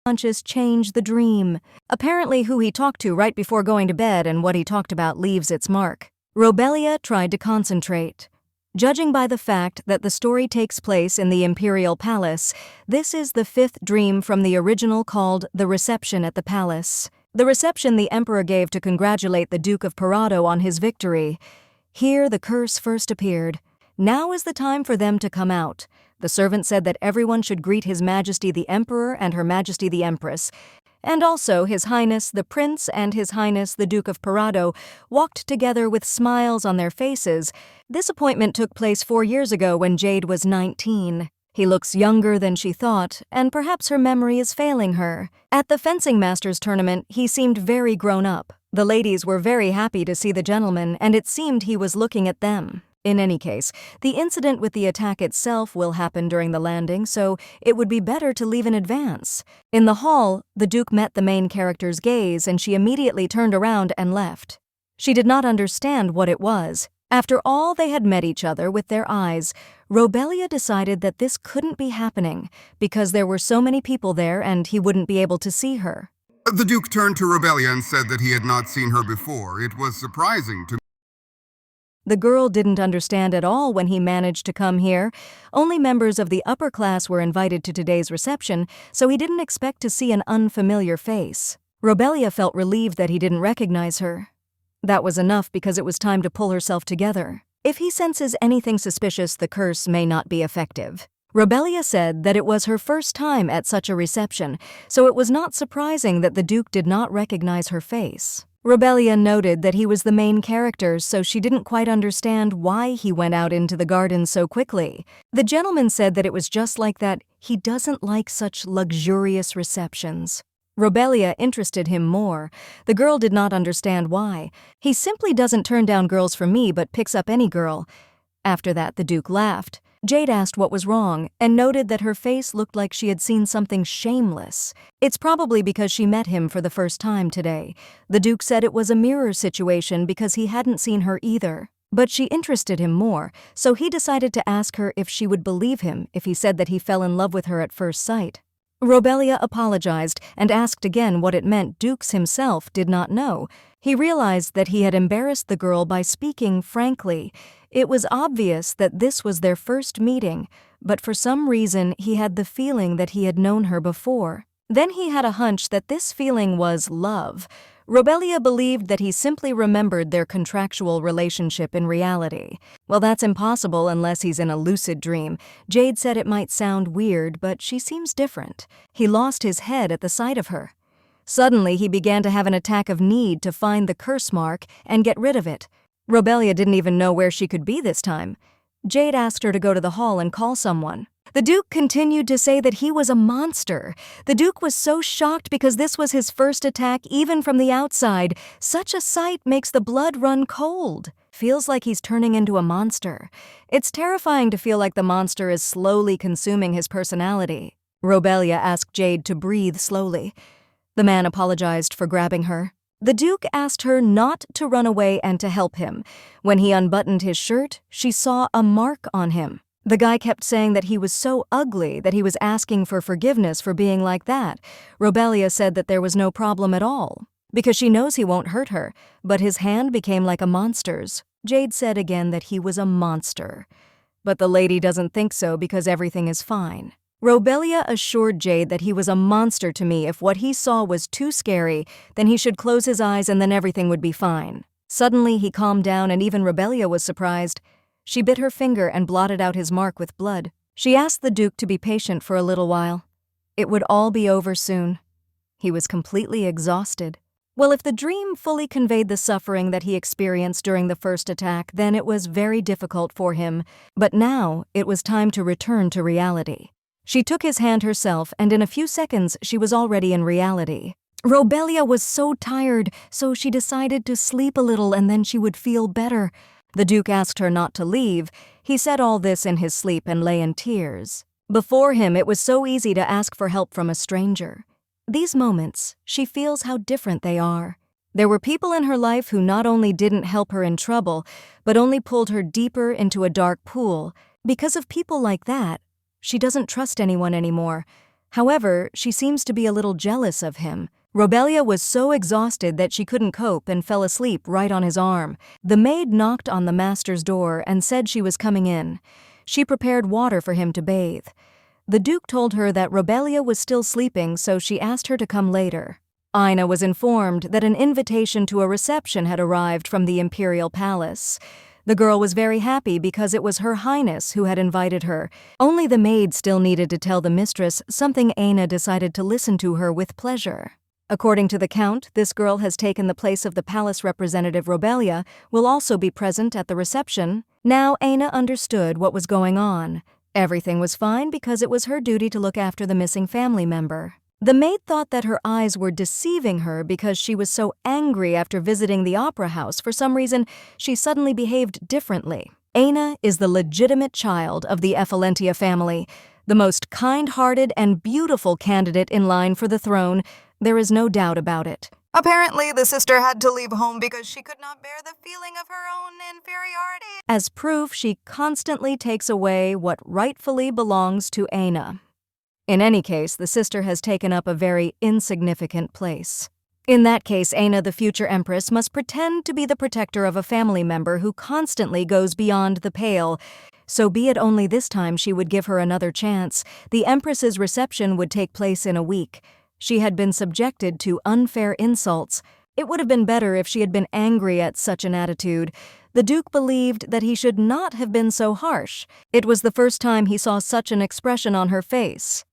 Conscious change the dream. Apparently who he talked to right before going to bed and what he talked about leaves its mark. Robelia tried to concentrate. Judging by the fact that the story takes place in the Imperial Palace, this is the fifth dream from the original called The Reception at the Palace. The reception the Emperor gave to congratulate the Duke of Parado on his victory. Here the curse first appeared. Now is the time for them to come out. The servant said that everyone should greet His Majesty the Emperor and Her Majesty the Empress, and also His Highness the Prince and His Highness the Duke of Parado walked together with smiles on their faces. This appointment took place 4 years ago when Jade was 19. He looks younger than she thought, and perhaps her memory is failing her. At the Fencing Masters tournament, he seemed very grown up. The ladies were very happy to see the gentleman, and it seemed he was looking at them. In any case, the incident with the attack itself will happen during the landing, so it would be better to leave in advance. In the hall, the Duke met the main character's gaze and she immediately turned around and left. She did not understand what it was. After all, they had met each other with their eyes. Robelia decided that this couldn't be happening because there were so many people there and he wouldn't be able to see her. The Duke turned to Robelia and said that he had not seen her before. It was surprising to me. The girl didn't understand at all when he managed to come here. Only members of the upper class were invited to today's reception, so he didn't expect to see an unfamiliar face. Robelia felt relieved that he didn't recognize her. That was enough because it was time to pull herself together. If he senses anything suspicious, the curse may not be effective. Robelia said that it was her first time at such a reception, so it was not surprising that the Duke did not recognize her face. Robelia noted that he was the main character, so she didn't quite understand why he went out into the garden so quickly. The gentleman said that it was just like that. He doesn't like such luxurious receptions. Robelia interested him more. The girl did not understand why. He simply doesn't turn down girls for me but picks up any girl. After that, the Duke laughed. Jade asked what was wrong and noted that her face looked like she had seen something shameless. It's probably because she met him for the first time today. The Duke said it was a mirror situation because he hadn't seen her either. But she interested him more, so he decided to ask her if she would believe him if he said that he fell in love with her at first sight. Robelia apologized and asked again what it meant. Dukes himself did not know. He realized that he had embarrassed the girl by speaking frankly. It was obvious that this was their first meeting, but for some reason he had the feeling that he had known her before. Then he had a hunch that this feeling was love. Robelia believed that he simply remembered their contractual relationship in reality. Well, that's impossible unless he's in a lucid dream. Jade said it might sound weird, but she seems different. He lost his head at the sight of her. Suddenly, he began to have an attack of need to find the curse mark and get rid of it. Robelia didn't even know where she could be this time. Jade asked her to go to the hall and call someone. The Duke continued to say that he was a monster. The Duke was so shocked because this was his first attack even from the outside. Such a sight makes the blood run cold. Feels like he's turning into a monster. It's terrifying to feel like the monster is slowly consuming his personality. Robelia asked Jade to breathe slowly. The man apologized for grabbing her. The Duke asked her not to run away and to help him. When he unbuttoned his shirt, she saw a mark on him. The guy kept saying that he was so ugly that he was asking for forgiveness for being like that. Robelia said that there was no problem at all, because she knows he won't hurt her, but his hand became like a monster's. Jade said again that he was a monster. But the lady doesn't think so because everything is fine. Robelia assured Jade that he was a monster to me. If what he saw was too scary, then he should close his eyes and then everything would be fine. Suddenly he calmed down and even Robelia was surprised. She bit her finger and blotted out his mark with blood. She asked the Duke to be patient for a little while. It would all be over soon. He was completely exhausted. Well, if the dream fully conveyed the suffering that he experienced during the first attack, then it was very difficult for him. But now it was time to return to reality. She took his hand herself, and in a few seconds she was already in reality. Robelia was so tired, so she decided to sleep a little and then she would feel better. The Duke asked her not to leave. He said all this in his sleep and lay in tears. Before him, it was so easy to ask for help from a stranger. These moments, she feels how different they are. There were people in her life who not only didn't help her in trouble, but only pulled her deeper into a dark pool. Because of people like that, she doesn't trust anyone anymore. However, she seems to be a little jealous of him. Robelia was so exhausted that she couldn't cope and fell asleep right on his arm. The maid knocked on the master's door and said she was coming in. She prepared water for him to bathe. The Duke told her that Robelia was still sleeping, so she asked her to come later. Ina was informed that an invitation to a reception had arrived from the Imperial Palace. The girl was very happy because it was Her Highness who had invited her. Only the maid still needed to tell the mistress something. Ina decided to listen to her with pleasure. According to the Count, this girl has taken the place of the palace representative. Robelia will also be present at the reception. Now Ina understood what was going on. Everything was fine because it was her duty to look after the missing family member. The maid thought that her eyes were deceiving her because she was so angry after visiting the opera house. For some reason, she suddenly behaved differently. Ina is the legitimate child of the Ephelentia family, the most kind-hearted and beautiful candidate in line for the throne. There is no doubt about it. Apparently, the sister had to leave home because she could not bear the feeling of her own inferiority. As proof, she constantly takes away what rightfully belongs to Ina. In any case, the sister has taken up a very insignificant place. In that case, Ina, the future empress, must pretend to be the protector of a family member who constantly goes beyond the pale. So be it only this time she would give her another chance. The empress's reception would take place in a week. She had been subjected to unfair insults. It would have been better if she had been angry at such an attitude. The Duke believed that he should not have been so harsh. It was the first time he saw such an expression on her face.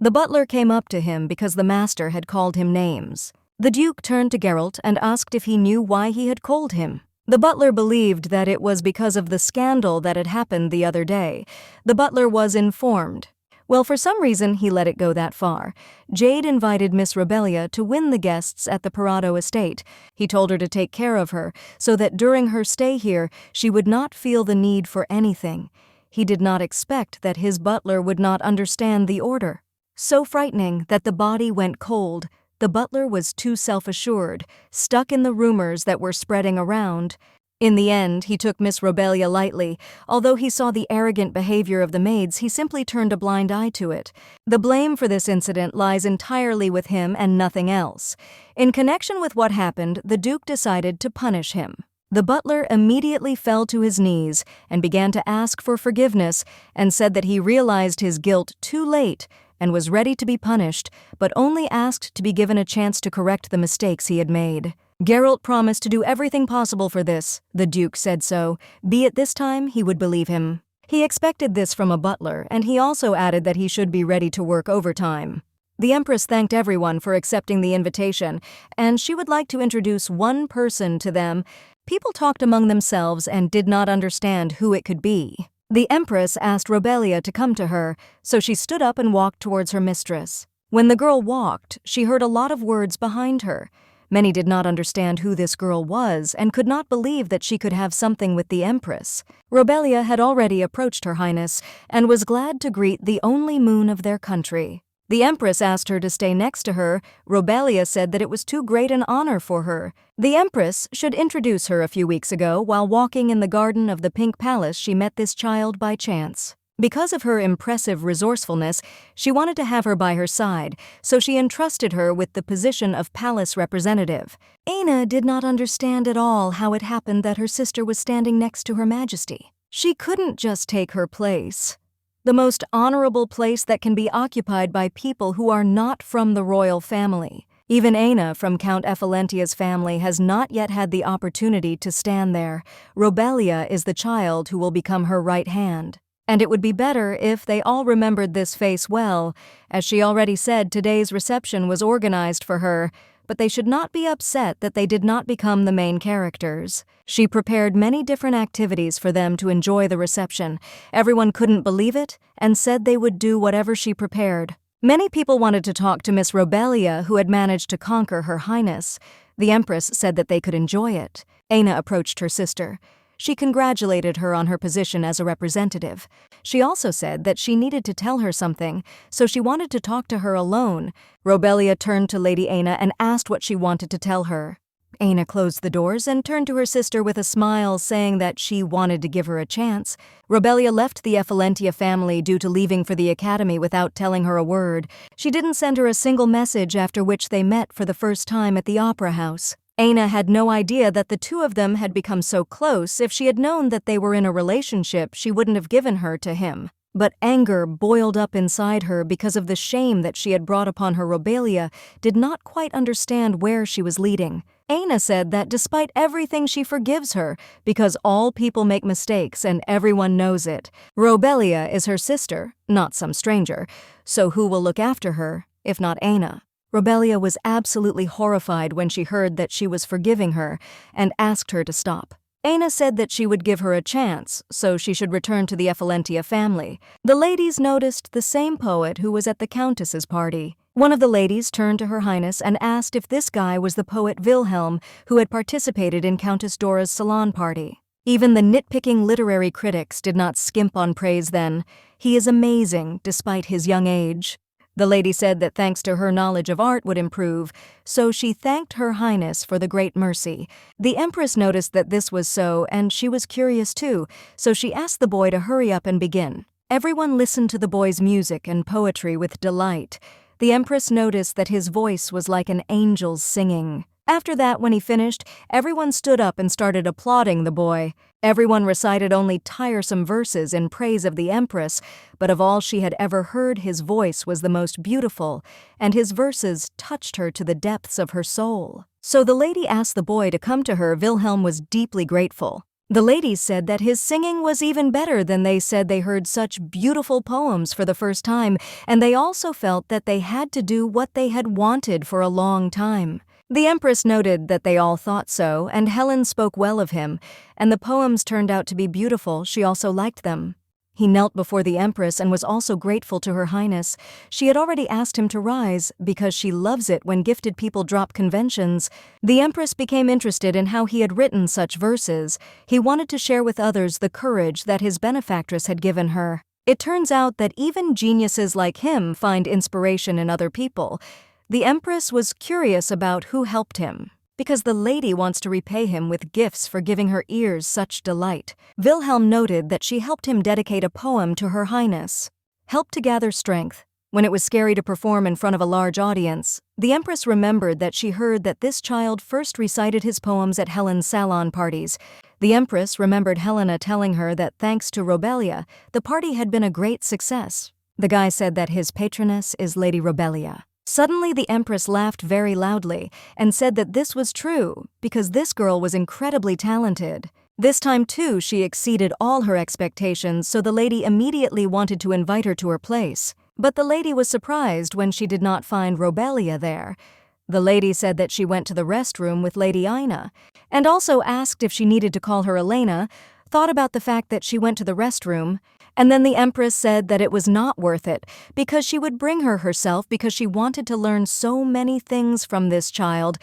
The butler came up to him because the master had called him names. The Duke turned to Geralt and asked if he knew why he had called him. The butler believed that it was because of the scandal that had happened the other day. The butler was informed. Well, for some reason, he let it go that far. Jade invited Miss Robelia to win the guests at the Parado estate. He told her to take care of her, so that during her stay here, she would not feel the need for anything. He did not expect that his butler would not understand the order. So frightening that the body went cold. The butler was too self-assured, stuck in the rumors that were spreading around. In the end, he took Miss Robelia lightly. Although he saw the arrogant behavior of the maids, he simply turned a blind eye to it. The blame for this incident lies entirely with him and nothing else. In connection with what happened, the Duke decided to punish him. The butler immediately fell to his knees and began to ask for forgiveness and said that he realized his guilt too late and was ready to be punished, but only asked to be given a chance to correct the mistakes he had made. Geralt promised to do everything possible for this. The Duke said so. Be it this time, he would believe him. He expected this from a butler, and he also added that he should be ready to work overtime. The Empress thanked everyone for accepting the invitation, and she would like to introduce one person to them. People talked among themselves and did not understand who it could be. The Empress asked Robelia to come to her, so she stood up and walked towards her mistress. When the girl walked, she heard a lot of words behind her. Many did not understand who this girl was and could not believe that she could have something with the Empress. Robelia had already approached Her Highness and was glad to greet the only moon of their country. The Empress asked her to stay next to her. Robelia said that it was too great an honor for her. The Empress should introduce her a few weeks ago. While walking in the garden of the Pink Palace, she met this child by chance. Because of her impressive resourcefulness, she wanted to have her by her side, so she entrusted her with the position of palace representative. Aina did not understand at all how it happened that her sister was standing next to Her Majesty. She couldn't just take her place. The most honorable place that can be occupied by people who are not from the royal family. Even Aina from Count Effalentia's family has not yet had the opportunity to stand there. Robelia is the child who will become her right hand. And it would be better if they all remembered this face well. As she already said, today's reception was organized for her, but they should not be upset that they did not become the main characters. She prepared many different activities for them to enjoy the reception. Everyone couldn't believe it and said they would do whatever she prepared. Many people wanted to talk to Miss Robelia, who had managed to conquer Her Highness. The Empress said that they could enjoy it. Aina approached her sister. She congratulated her on her position as a representative. She also said that she needed to tell her something, so she wanted to talk to her alone. Robelia turned to Lady Aina and asked what she wanted to tell her. Aina closed the doors and turned to her sister with a smile, saying that she wanted to give her a chance. Robelia left the Effalentia family due to leaving for the academy without telling her a word. She didn't send her a single message, after which they met for the first time at the opera house. Aina had no idea that the two of them had become so close. If she had known that they were in a relationship, she wouldn't have given her to him. But anger boiled up inside her because of the shame that she had brought upon her. Robelia did not quite understand where she was leading. Aina said that despite everything, she forgives her because all people make mistakes and everyone knows it. Robelia is her sister, not some stranger, so who will look after her if not Aina? Robelia was absolutely horrified when she heard that she was forgiving her and asked her to stop. Aina said that she would give her a chance, so she should return to the Effalentia family. The ladies noticed the same poet who was at the Countess's party. One of the ladies turned to Her Highness and asked if this guy was the poet Wilhelm, who had participated in Countess Dora's salon party. Even the nitpicking literary critics did not skimp on praise then. He is amazing, despite his young age. The lady said that thanks to her knowledge of art would improve, so she thanked Her Highness for the great mercy. The Empress noticed that this was so, and she was curious too, so she asked the boy to hurry up and begin. Everyone listened to the boy's music and poetry with delight. The Empress noticed that his voice was like an angel's singing. After that, when he finished, everyone stood up and started applauding the boy. Everyone recited only tiresome verses in praise of the Empress, but of all she had ever heard, his voice was the most beautiful, and his verses touched her to the depths of her soul. So the lady asked the boy to come to her. Wilhelm was deeply grateful. The ladies said that his singing was even better than they said they heard such beautiful poems for the first time, and they also felt that they had to do what they had wanted for a long time. The Empress noted that they all thought so, and Helen spoke well of him, and the poems turned out to be beautiful. She also liked them. He knelt before the Empress and was also grateful to Her Highness. She had already asked him to rise, because she loves it when gifted people drop conventions. The Empress became interested in how he had written such verses. He wanted to share with others the courage that his benefactress had given her. It turns out that even geniuses like him find inspiration in other people. The Empress was curious about who helped him, because the lady wants to repay him with gifts for giving her ears such delight. Wilhelm noted that she helped him dedicate a poem to Her Highness. Helped to gather strength. When it was scary to perform in front of a large audience, the Empress remembered that she heard that this child first recited his poems at Helen's salon parties. The Empress remembered Helena telling her that thanks to Robelia, the party had been a great success. The guy said that his patroness is Lady Robelia. Suddenly the Empress laughed very loudly and said that this was true because this girl was incredibly talented. This time too she exceeded all her expectations, so the lady immediately wanted to invite her to her place. But the lady was surprised when she did not find Robelia there. The lady said that she went to the restroom with Lady Aina, and also asked if she needed to call her Elena. thought about the fact that she went to the restroom, and then the Empress said that it was not worth it because she would bring her herself because she wanted to learn so many things from this child.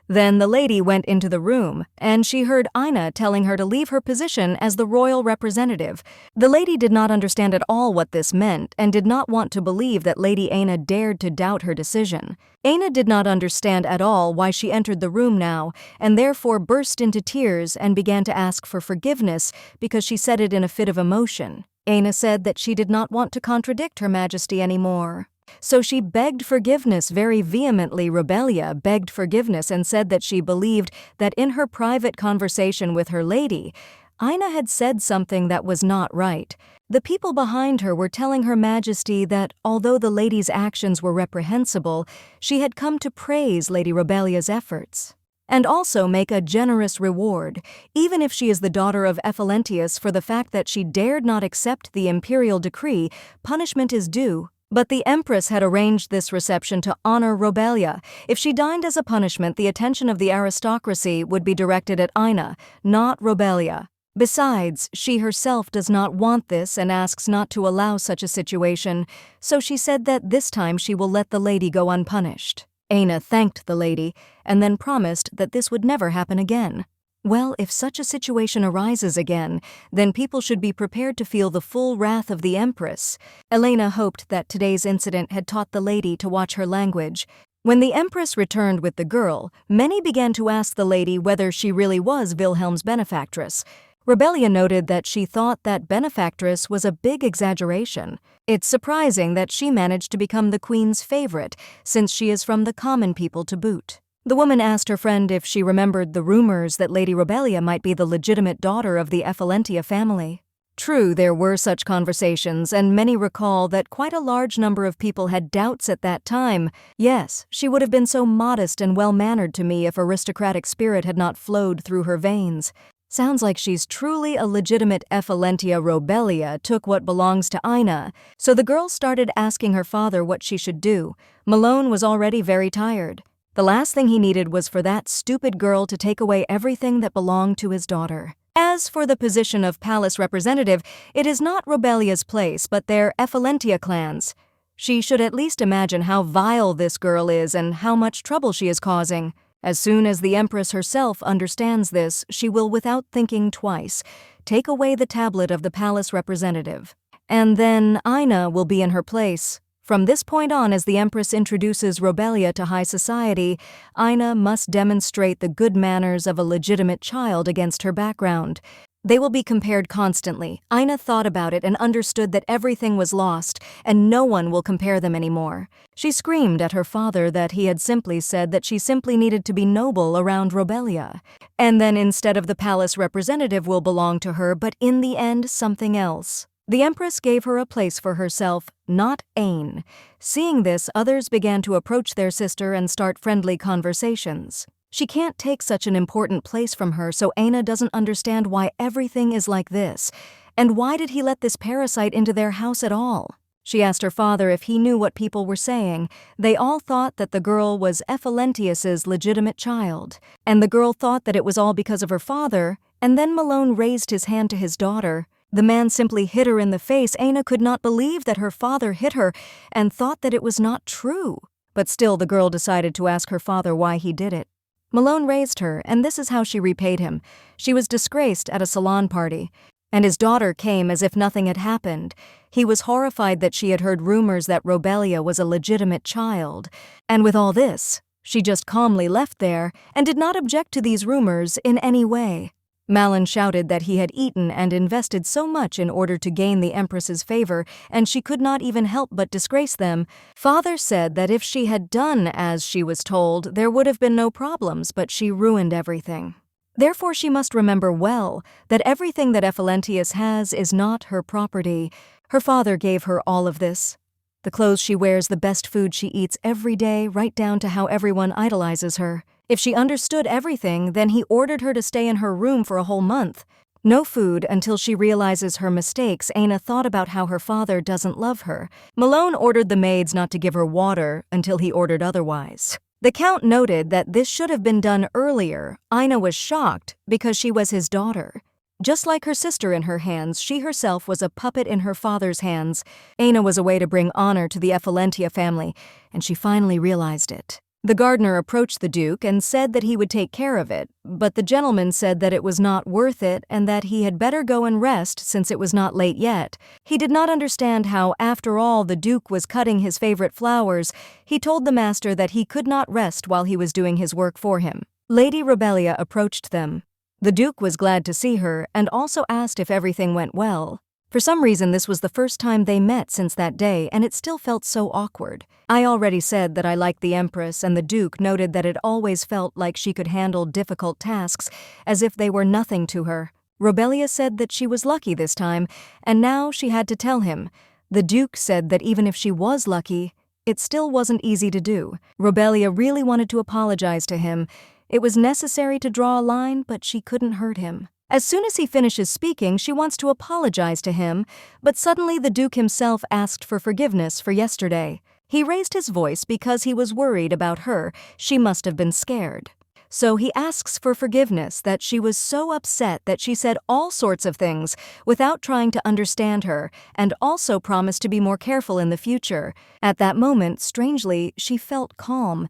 Then the lady went into the room, and she heard Aina telling her to leave her position as the royal representative. The lady did not understand at all what this meant and did not want to believe that Lady Aina dared to doubt her decision. Aina did not understand at all why she entered the room now, and therefore burst into tears and began to ask for forgiveness because she said it in a fit of emotion. Aina said that she did not want to contradict Her Majesty anymore. So she begged forgiveness very vehemently. Rebelia begged forgiveness and said that she believed that in her private conversation with her lady, Aina had said something that was not right. The people behind her were telling Her Majesty that although the lady's actions were reprehensible, she had come to praise Lady Rebelia's efforts and also make a generous reward, even if she is the daughter of Ephelentius, for the fact that she dared not accept the imperial decree. Punishment is due. But the Empress had arranged this reception to honor Rebelia. If she dined as a punishment, the attention of the aristocracy would be directed at Aina, not Rebelia. Besides, she herself does not want this and asks not to allow such a situation, so she said that this time she will let the lady go unpunished. Aina thanked the lady and then promised that this would never happen again. Well, if such a situation arises again, then people should be prepared to feel the full wrath of the Empress. Elena hoped that today's incident had taught the lady to watch her language. When the Empress returned with the girl, many began to ask the lady whether she really was Wilhelm's benefactress. Rebelia noted that she thought that benefactress was a big exaggeration. It's surprising that she managed to become the Queen's favorite, since she is from the common people to boot. The woman asked her friend if she remembered the rumors that Lady Rebelia might be the legitimate daughter of the Ephelentia family. True, there were such conversations, and many recall that quite a large number of people had doubts at that time. Yes, she would have been so modest and well-mannered to me if aristocratic spirit had not flowed through her veins. Sounds like she's truly a legitimate Ephelentia. Rebelia took what belongs to Aina, so the girl started asking her father what she should do. Malone was already very tired. The last thing he needed was for that stupid girl to take away everything that belonged to his daughter. As for the position of palace representative, it is not Rebelia's place, but their Ephelentia clans. She should at least imagine how vile this girl is and how much trouble she is causing. As soon as the Empress herself understands this, she will, without thinking twice, take away the tablet of the palace representative. And then Aina will be in her place. From this point on, as the Empress introduces Rebelia to high society, Aina must demonstrate the good manners of a legitimate child against her background. They will be compared constantly. Aina thought about it and understood that everything was lost, and no one will compare them anymore. She screamed at her father that he had simply said that she simply needed to be noble around Rebelia. And then instead of the palace representative will belong to her, but in the end something else. The Empress gave her a place for herself, not Ain. Seeing this, others began to approach their sister and start friendly conversations. She can't take such an important place from her, so Aina doesn't understand why everything is like this. And why did he let this parasite into their house at all? She asked her father if he knew what people were saying. They all thought that the girl was Ephelentius's legitimate child. And the girl thought that it was all because of her father, and then Malone raised his hand to his daughter. The man simply hit her in the face. Aina could not believe that her father hit her and thought that it was not true. But still the girl decided to ask her father why he did it. Malone raised her, and this is how she repaid him. She was disgraced at a salon party, and his daughter came as if nothing had happened. He was horrified that she had heard rumors that Rebelia was a legitimate child. And with all this, she just calmly left there and did not object to these rumors in any way. Malin shouted that he had eaten and invested so much in order to gain the Empress's favor, and she could not even help but disgrace them. Father said that if she had done as she was told, there would have been no problems, but she ruined everything. Therefore she must remember well that everything that Ephelentius has is not her property. Her father gave her all of this. The clothes she wears, the best food she eats every day, right down to how everyone idolizes her. If she understood everything, then he ordered her to stay in her room for a whole month. No food until she realizes her mistakes. Aina thought about how her father doesn't love her. Malone ordered the maids not to give her water until he ordered otherwise. The Count noted that this should have been done earlier. Aina was shocked because she was his daughter. Just like her sister in her hands, she herself was a puppet in her father's hands. Aina was a way to bring honor to the Ephelentia family, and she finally realized it. The gardener approached the Duke and said that he would take care of it, but the gentleman said that it was not worth it and that he had better go and rest since it was not late yet. He did not understand how, after all, the Duke was cutting his favorite flowers. He told the master that he could not rest while he was doing his work for him. Lady Rebelia approached them. The Duke was glad to see her and also asked if everything went well. For some reason, this was the first time they met since that day, and it still felt so awkward. I already said that I liked the Empress, and the Duke noted that it always felt like she could handle difficult tasks, as if they were nothing to her. Rebelia said that she was lucky this time, and now she had to tell him. The Duke said that even if she was lucky, it still wasn't easy to do. Rebelia really wanted to apologize to him. It was necessary to draw a line, but she couldn't hurt him. As soon as he finishes speaking, she wants to apologize to him, but suddenly the Duke himself asked for forgiveness for yesterday. He raised his voice because he was worried about her. She must have been scared. So he asks for forgiveness that she was so upset that she said all sorts of things without trying to understand her, and also promised to be more careful in the future. At that moment, strangely, she felt calm.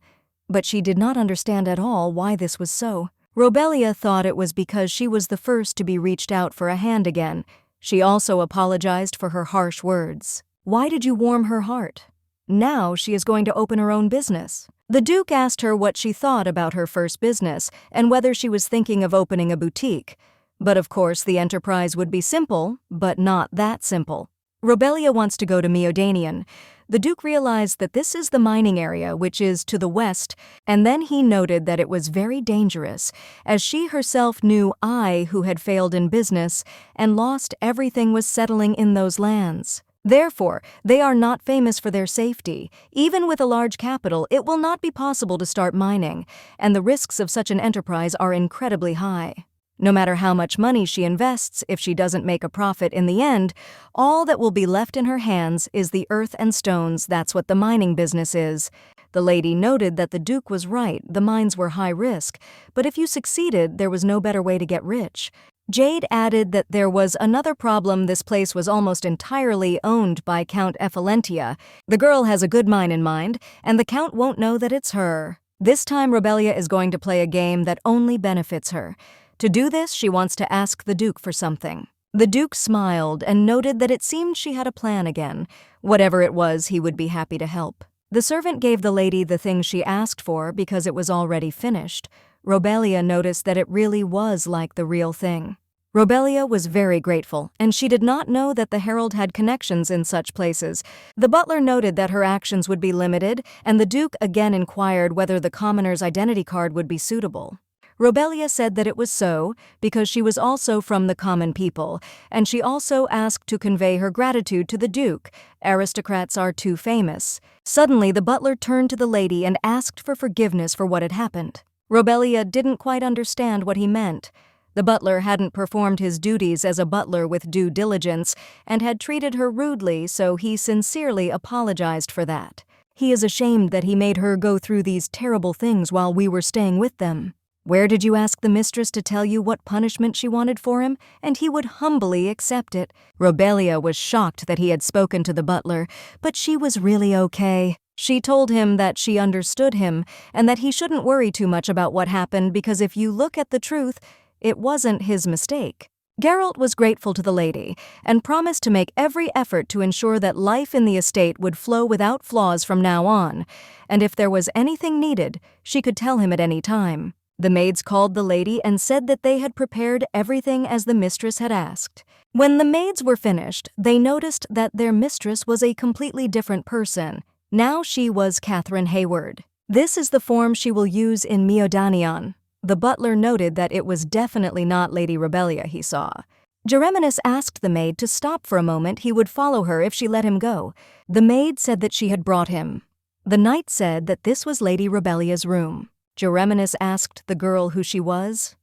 But she did not understand at all why this was so. Rebelia thought it was because she was the first to be reached out for a hand again. She also apologized for her harsh words. Why did you warm her heart? Now she is going to open her own business. The Duke asked her what she thought about her first business and whether she was thinking of opening a boutique. But of course the enterprise would be simple, but not that simple. Rebelia wants to go to Meodanian. The Duke realized that this is the mining area, which is to the west, and then he noted that it was very dangerous, as she herself knew I, who had failed in business and lost everything, was settling in those lands. Therefore, they are not famous for their safety. Even with a large capital, it will not be possible to start mining, and the risks of such an enterprise are incredibly high. No matter how much money she invests, if she doesn't make a profit in the end, all that will be left in her hands is the earth and stones. That's what the mining business is. The lady noted that the Duke was right, the mines were high risk, but if you succeeded, there was no better way to get rich. Jade added that there was another problem. This place was almost entirely owned by Count Ephelentia. The girl has a good mine in mind, and the Count won't know that it's her. This time Rebelia is going to play a game that only benefits her. To do this, she wants to ask the Duke for something. The Duke smiled and noted that it seemed she had a plan again. Whatever it was, he would be happy to help. The servant gave the lady the thing she asked for because it was already finished. Rebelia noticed that it really was like the real thing. Rebelia was very grateful, and she did not know that the herald had connections in such places. The butler noted that her actions would be limited, and the Duke again inquired whether the commoner's identity card would be suitable. Rebelia said that it was so, because she was also from the common people, and she also asked to convey her gratitude to the Duke. Aristocrats are too famous. Suddenly, the butler turned to the lady and asked for forgiveness for what had happened. Rebelia didn't quite understand what he meant. The butler hadn't performed his duties as a butler with due diligence and had treated her rudely, so he sincerely apologized for that. He is ashamed that he made her go through these terrible things while we were staying with them. Where did you ask the mistress to tell you what punishment she wanted for him? And he would humbly accept it. Rebelia was shocked that he had spoken to the butler, but she was really okay. She told him that she understood him and that he shouldn't worry too much about what happened because if you look at the truth, it wasn't his mistake. Geralt was grateful to the lady and promised to make every effort to ensure that life in the estate would flow without flaws from now on, and if there was anything needed, she could tell him at any time. The maids called the lady and said that they had prepared everything as the mistress had asked. When the maids were finished, they noticed that their mistress was a completely different person. Now she was Catherine Hayward. This is the form she will use in Meodanion. The butler noted that it was definitely not Lady Rebelia he saw. Gereminus asked the maid to stop for a moment. He would follow her if she let him go. The maid said that she had brought him. The knight said that this was Lady Rebelia's room. Gereminus asked the girl who she was.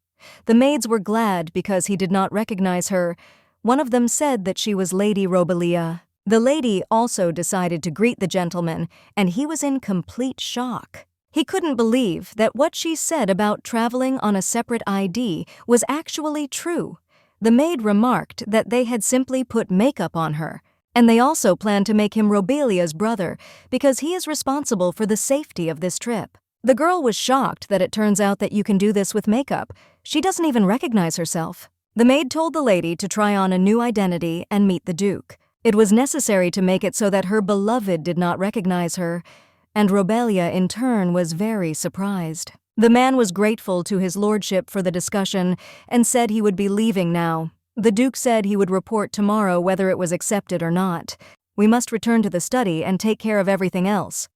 The maids were glad because he did not recognize her. One of them said that she was Lady Rebelia. The lady also decided to greet the gentleman, and he was in complete shock. He couldn't believe that what she said about traveling on a separate ID was actually true. The maid remarked that they had simply put makeup on her, and they also planned to make him Robelia's brother because he is responsible for the safety of this trip. The girl was shocked that it turns out that you can do this with makeup. She doesn't even recognize herself. The maid told the lady to try on a new identity and meet the Duke. It was necessary to make it so that her beloved did not recognize her, and Robelia in turn was very surprised. The man was grateful to his lordship for the discussion and said he would be leaving now. The Duke said he would report tomorrow whether it was accepted or not. We must return to the study and take care of everything else.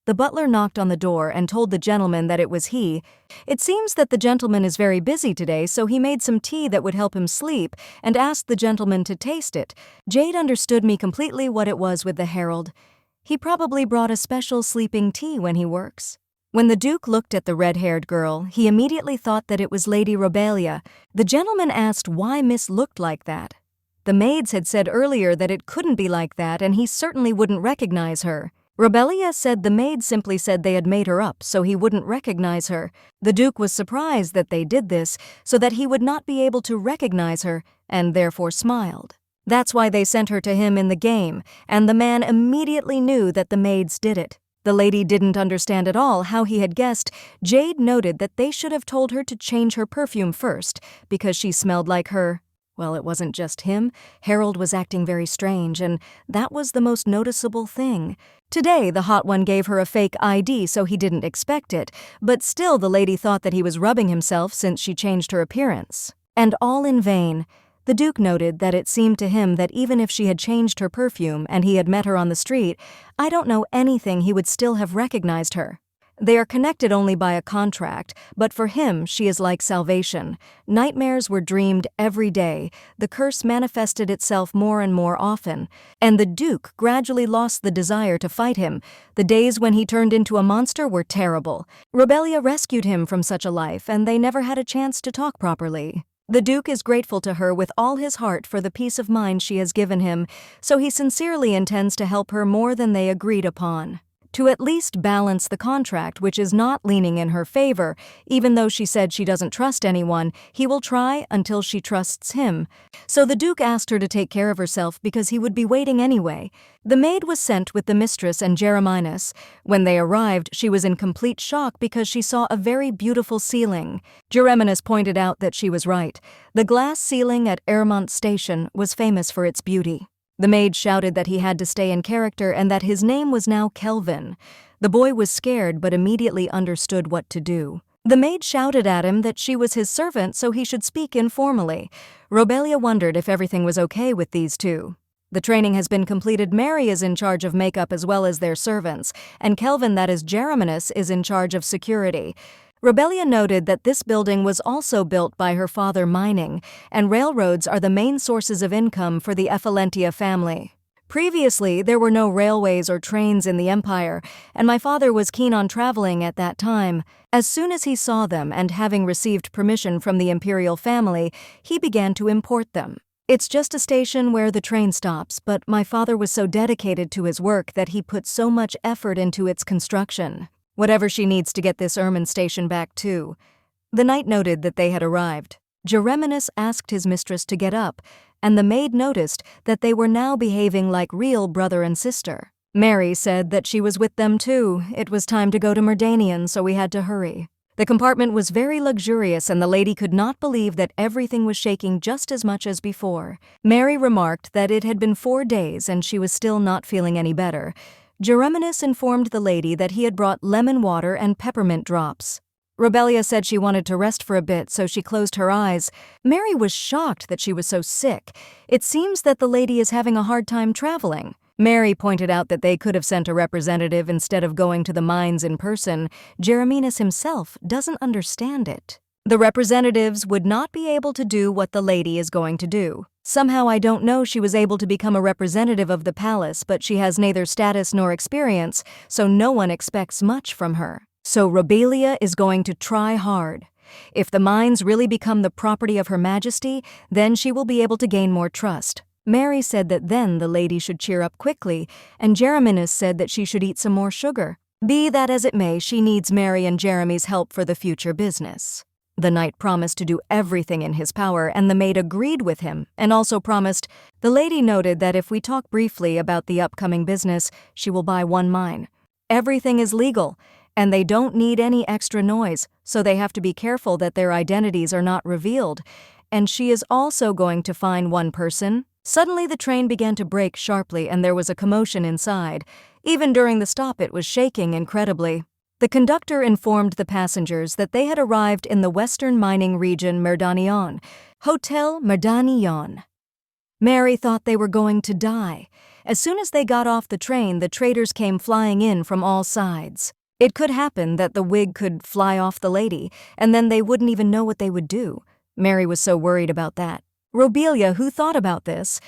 The butler knocked on the door and told the gentleman that it was he. It seems that the gentleman is very busy today, so he made some tea that would help him sleep and asked the gentleman to taste it. Jade understood me completely what it was with the herald. He probably brought a special sleeping tea when he works. When the Duke looked at the red-haired girl, he immediately thought that it was Lady Robelia. The gentleman asked why Miss looked like that. The maids had said earlier that it couldn't be like that and he certainly wouldn't recognize her. Robelia said the maid simply said they had made her up so he wouldn't recognize her. The Duke was surprised that they did this so that he would not be able to recognize her and therefore smiled. That's why they sent her to him in the game, and the man immediately knew that the maids did it. The lady didn't understand at all how he had guessed. Jade noted that they should have told her to change her perfume first because she smelled like her. Well, it wasn't just him. Harold was acting very strange, and that was the most noticeable thing. Today, the hot one gave her a fake ID, so he didn't expect it, but still the lady thought that he was rubbing himself since she changed her appearance. And all in vain. The Duke noted that it seemed to him that even if she had changed her perfume and he had met her on the street, I don't know anything he would still have recognized her. They are connected only by a contract, but for him she is like salvation. Nightmares were dreamed every day, the curse manifested itself more and more often, and the Duke gradually lost the desire to fight him. The days when he turned into a monster were terrible. Robelia rescued him from such a life, and they never had a chance to talk properly. The Duke is grateful to her with all his heart for the peace of mind she has given him, so he sincerely intends to help her more than they agreed upon. To at least balance the contract, which is not leaning in her favor, even though she said she doesn't trust anyone, he will try until she trusts him. So the Duke asked her to take care of herself because he would be waiting anyway. The maid was sent with the mistress and Jereminas. When they arrived, she was in complete shock because she saw a very beautiful ceiling. Jereminas pointed out that she was right. The glass ceiling at Airmont Station was famous for its beauty. The maid shouted that he had to stay in character and that his name was now Kelvin. The boy was scared but immediately understood what to do. The maid shouted at him that she was his servant so he should speak informally. Robelia wondered if everything was okay with these two. The training has been completed. Mary is in charge of makeup as well as their servants, and Kelvin, that is Jereminas, is in charge of security. Robelia noted that this building was also built by her father mining, and railroads are the main sources of income for the Effalentia family. Previously, there were no railways or trains in the empire, and my father was keen on traveling at that time. As soon as he saw them and having received permission from the imperial family, he began to import them. It's just a station where the train stops, but my father was so dedicated to his work that he put so much effort into its construction. Whatever she needs to get this Ermine station back too. The knight noted that they had arrived. Jereminas asked his mistress to get up, and the maid noticed that they were now behaving like real brother and sister. Mary said that she was with them too. It was time to go to Merdanian, so we had to hurry. The compartment was very luxurious, and the lady could not believe that everything was shaking just as much as before. Mary remarked that it had been 4 days and she was still not feeling any better. Jereminas informed the lady that he had brought lemon water and peppermint drops. Robelia said she wanted to rest for a bit, so she closed her eyes. Mary was shocked that she was so sick. It seems that the lady is having a hard time traveling. Mary pointed out that they could have sent a representative instead of going to the mines in person. Jereminas himself doesn't understand it. The representatives would not be able to do what the lady is going to do. Somehow I don't know she was able to become a representative of the palace, but she has neither status nor experience, so no one expects much from her. So Robelia is going to try hard. If the mines really become the property of Her Majesty, then she will be able to gain more trust. Mary said that then the lady should cheer up quickly, and Jereminas said that she should eat some more sugar. Be that as it may, she needs Mary and Jeremy's help for the future business. The knight promised to do everything in his power, and the maid agreed with him and also promised. The lady noted that if we talk briefly about the upcoming business, she will buy one mine. Everything is legal, and they don't need any extra noise, so they have to be careful that their identities are not revealed. And she is also going to fine one person. Suddenly the train began to brake sharply and there was a commotion inside. Even during the stop it was shaking incredibly. The conductor informed the passengers that they had arrived in the western mining region Merdanion, Hotel Merdanion. Mary thought they were going to die. As soon as they got off the train, the traders came flying in from all sides. It could happen that the wig could fly off the lady, and then they wouldn't even know what they would do. Mary was so worried about that. Robelia, who thought about this,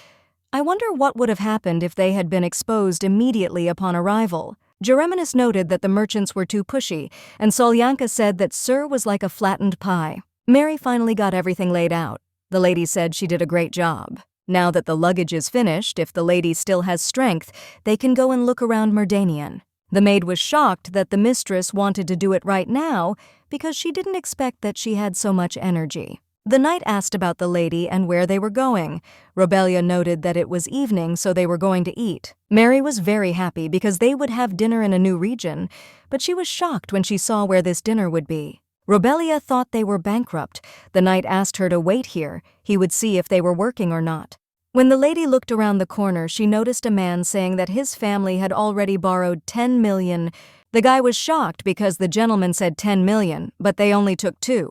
I wonder what would have happened if they had been exposed immediately upon arrival. Gereminus noted that the merchants were too pushy, and Solyanka said that Sir was like a flattened pie. Mary finally got everything laid out. The lady said she did a great job. Now that the luggage is finished, if the lady still has strength, they can go and look around Merdanion. The maid was shocked that the mistress wanted to do it right now because she didn't expect that she had so much energy. The knight asked about the lady and where they were going. Robelia noted that it was evening, so they were going to eat. Mary was very happy because they would have dinner in a new region, but she was shocked when she saw where this dinner would be. Robelia thought they were bankrupt. The knight asked her to wait here. He would see if they were working or not. When the lady looked around the corner, she noticed a man saying that his family had already borrowed 10 million. The guy was shocked because the gentleman said 10 million, but they only took 2.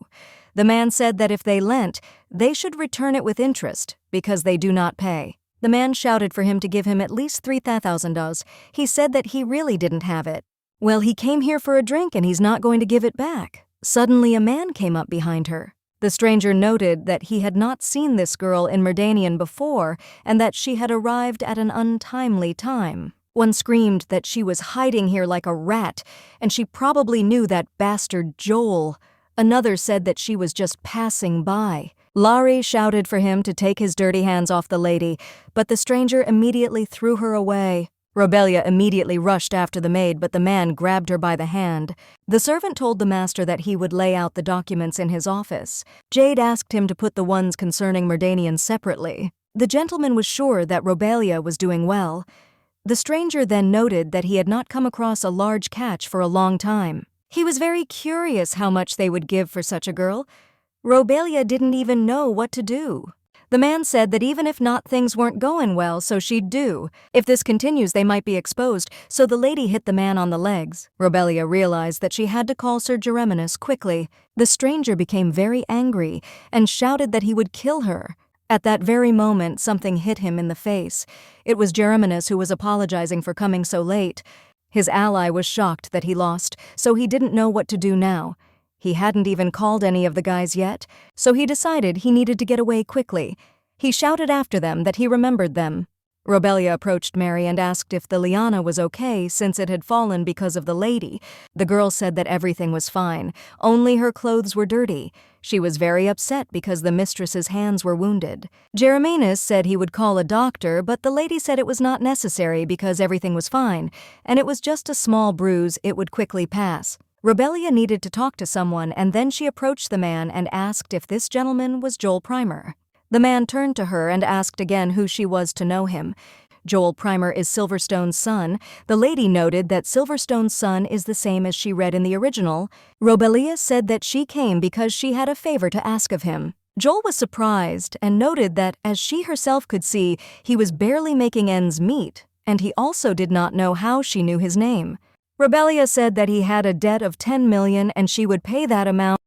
The man said that if they lent, they should return it with interest, because they do not pay. The man shouted for him to give him at least 3,000 dollars. He said that he really didn't have it. Well, he came here for a drink and he's not going to give it back. Suddenly a man came up behind her. The stranger noted that he had not seen this girl in Merdanion before and that she had arrived at an untimely time. One screamed that she was hiding here like a rat, and she probably knew that bastard Joel. Another said that she was just passing by. Laurie shouted for him to take his dirty hands off the lady, but the stranger immediately threw her away. Robelia immediately rushed after the maid, but the man grabbed her by the hand. The servant told the master that he would lay out the documents in his office. Jade asked him to put the ones concerning Merdanion separately. The gentleman was sure that Robelia was doing well. The stranger then noted that he had not come across a large catch for a long time. He was very curious how much they would give for such a girl. Robelia didn't even know what to do. The man said that even if not, things weren't going well, so she'd do. If this continues, they might be exposed, so the lady hit the man on the legs. Robelia realized that she had to call Sir Gereminus quickly. The stranger became very angry and shouted that he would kill her. At that very moment, something hit him in the face. It was Gereminus who was apologizing for coming so late. His ally was shocked that he lost, so he didn't know what to do now. He hadn't even called any of the guys yet, so he decided he needed to get away quickly. He shouted after them that he remembered them. Robelia approached Mary and asked if the liana was okay since it had fallen because of the lady. The girl said that everything was fine, only her clothes were dirty. She was very upset because the mistress's hands were wounded. Gereminus said he would call a doctor, but the lady said it was not necessary because everything was fine, and it was just a small bruise, it would quickly pass. Robelia needed to talk to someone, and then she approached the man and asked if this gentleman was Joel Primer. The man turned to her and asked again who she was to know him. Joel Primer is Silverstone's son. The lady noted that Silverstone's son is the same as she read in the original. Robelia said that she came because she had a favor to ask of him. Joel was surprised and noted that, as she herself could see, he was barely making ends meet, and he also did not know how she knew his name. Robelia said that he had a debt of 10 million and she would pay that amount.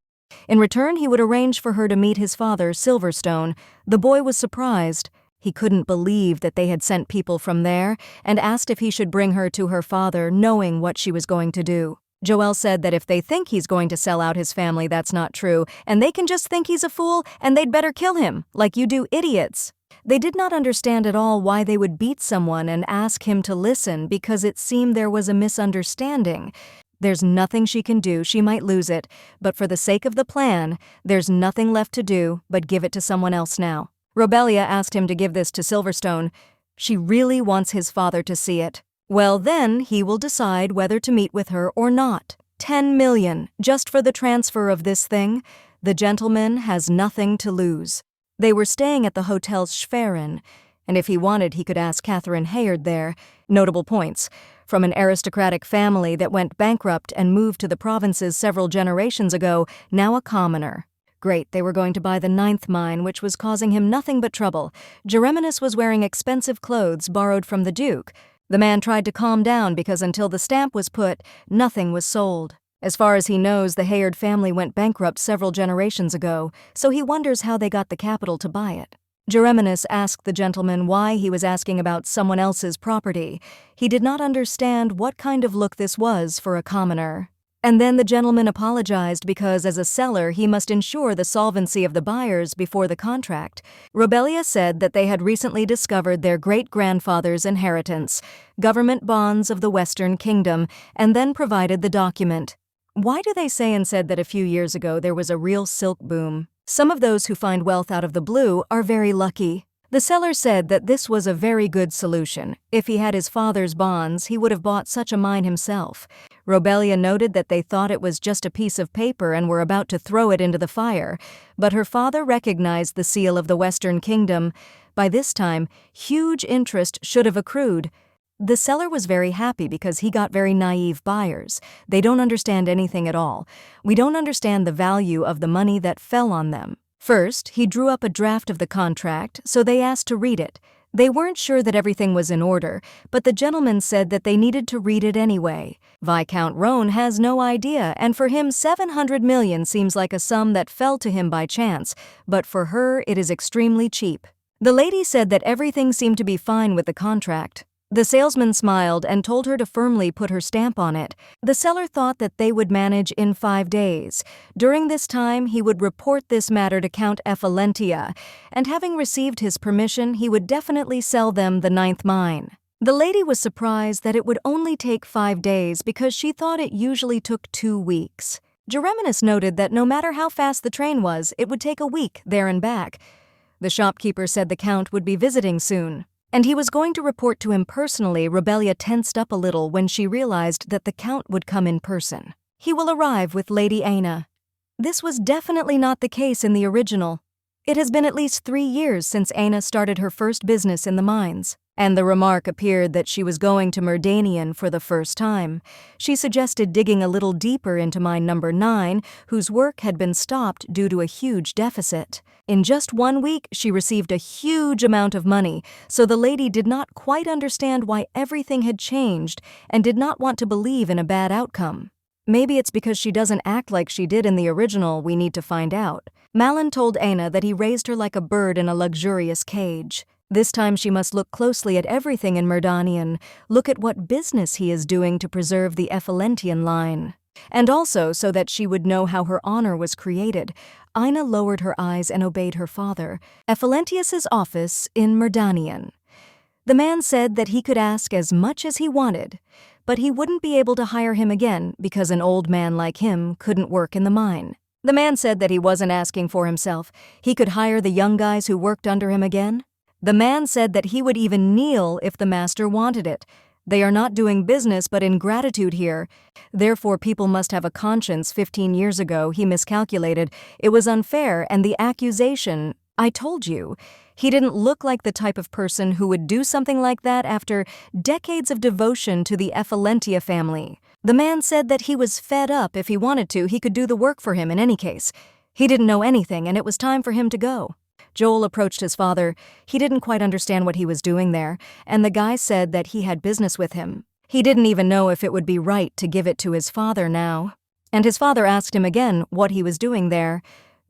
In return, he would arrange for her to meet his father, Silverstone. The boy was surprised. He couldn't believe that they had sent people from there and asked if he should bring her to her father, knowing what she was going to do. Joel said that if they think he's going to sell out his family, that's not true, and they can just think he's a fool and they'd better kill him, like you do idiots. They did not understand at all why they would beat someone and ask him to listen because it seemed there was a misunderstanding. There's nothing she can do, she might lose it, but for the sake of the plan, there's nothing left to do but give it to someone else now. Robelia asked him to give this to Silverstone. She really wants his father to see it. Well, then he will decide whether to meet with her or not. 10 million, just for the transfer of this thing. The gentleman has nothing to lose. They were staying at the Hotel Schwerin, and if he wanted, he could ask Catherine Hayard there. Notable points. From an aristocratic family that went bankrupt and moved to the provinces several generations ago, now a commoner. Great, they were going to buy the 9th mine, which was causing him nothing but trouble. Gereminus was wearing expensive clothes borrowed from the Duke. The man tried to calm down because until the stamp was put, nothing was sold. As far as he knows, the Hayard family went bankrupt several generations ago, so he wonders how they got the capital to buy it. Gereminus asked the gentleman why he was asking about someone else's property. He did not understand what kind of look this was for a commoner. And then the gentleman apologized because as a seller he must ensure the solvency of the buyers before the contract. Robelia said that they had recently discovered their great-grandfather's inheritance, government bonds of the Western Kingdom, and then provided the document. Why do they say and said that a few years ago there was a real silk boom? Some of those who find wealth out of the blue are very lucky. The seller said that this was a very good solution. If he had his father's bonds, he would have bought such a mine himself. Robelia noted that they thought it was just a piece of paper and were about to throw it into the fire, but her father recognized the seal of the Western Kingdom. By this time, huge interest should have accrued. The seller was very happy because he got very naive buyers. They don't understand anything at all. We don't understand the value of the money that fell on them. First, he drew up a draft of the contract, so they asked to read it. They weren't sure that everything was in order, but the gentleman said that they needed to read it anyway. Viscount Roan has no idea, and for him 700 million seems like a sum that fell to him by chance, but for her it is extremely cheap. The lady said that everything seemed to be fine with the contract. The salesman smiled and told her to firmly put her stamp on it. The seller thought that they would manage in 5 days. During this time, he would report this matter to Count Effalentia, and having received his permission, he would definitely sell them the 9th mine. The lady was surprised that it would only take 5 days because she thought it usually took 2 weeks. Gereminus noted that no matter how fast the train was, it would take a week there and back. The shopkeeper said the Count would be visiting soon, and he was going to report to him personally. Robelia tensed up a little when she realized that the Count would come in person. He will arrive with Lady Aina. This was definitely not the case in the original. It has been at least 3 years since Aina started her first business in the mines, and the remark appeared that she was going to Merdanian for the first time. She suggested digging a little deeper into mine number 9, whose work had been stopped due to a huge deficit. In just 1 week, she received a huge amount of money, so the lady did not quite understand why everything had changed and did not want to believe in a bad outcome. Maybe it's because she doesn't act like she did in the original. We need to find out. Malin told Aina that he raised her like a bird in a luxurious cage. This time she must look closely at everything in Merdanian, look at what business he is doing to preserve the Effalentian line. And also so that she would know how her honor was created. Aina lowered her eyes and obeyed her father. Effalentius's office in Merdanian. The man said that he could ask as much as he wanted, but he wouldn't be able to hire him again because an old man like him couldn't work in the mine. The man said that he wasn't asking for himself. He could hire the young guys who worked under him again. The man said that he would even kneel if the master wanted it. They are not doing business but in gratitude here. Therefore people must have a conscience. 15 years ago he miscalculated. It was unfair, and the accusation, I told you. He didn't look like the type of person who would do something like that after decades of devotion to the Effalentia family. The man said that he was fed up. If he wanted to, he could do the work for him in any case. He didn't know anything, and it was time for him to go. Joel approached his father. He didn't quite understand what he was doing there, and the guy said that he had business with him. He didn't even know if it would be right to give it to his father now. And his father asked him again what he was doing there.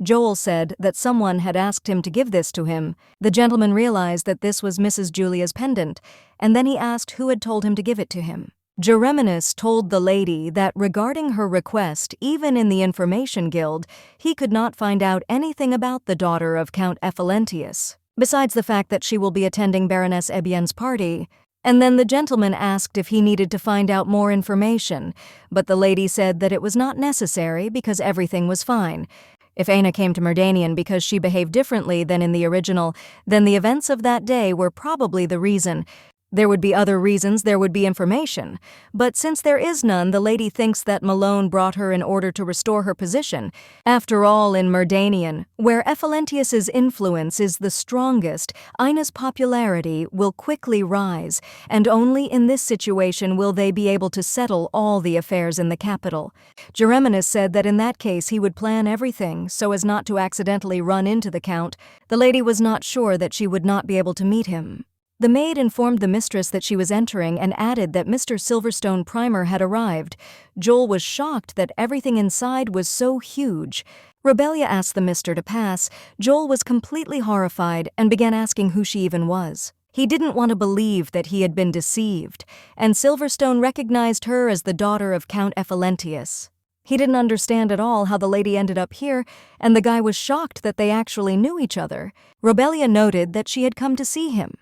Joel said that someone had asked him to give this to him. The gentleman realized that this was Mrs. Julia's pendant, and then he asked who had told him to give it to him. Gereminus told the lady that regarding her request, even in the Information Guild, he could not find out anything about the daughter of Count Effalentius, besides the fact that she will be attending Baroness Ebien's party. And then the gentleman asked if he needed to find out more information, but the lady said that it was not necessary because everything was fine. If Aina came to Merdanian because she behaved differently than in the original, then the events of that day were probably the reason. There would be other reasons, there would be information. But since there is none, the lady thinks that Malone brought her in order to restore her position. After all, in Merdanian, where Ephalentius's influence is the strongest, Ina's popularity will quickly rise, and only in this situation will they be able to settle all the affairs in the capital. Gereminus said that in that case he would plan everything so as not to accidentally run into the Count. The lady was not sure that she would not be able to meet him. The maid informed the mistress that she was entering and added that Mr. Silverstone Primer had arrived. Joel was shocked that everything inside was so huge. Rebelia asked the mister to pass. Joel was completely horrified and began asking who she even was. He didn't want to believe that he had been deceived, and Silverstone recognized her as the daughter of Count Ephalentius. He didn't understand at all how the lady ended up here, and the guy was shocked that they actually knew each other. Rebelia noted that she had come to see him.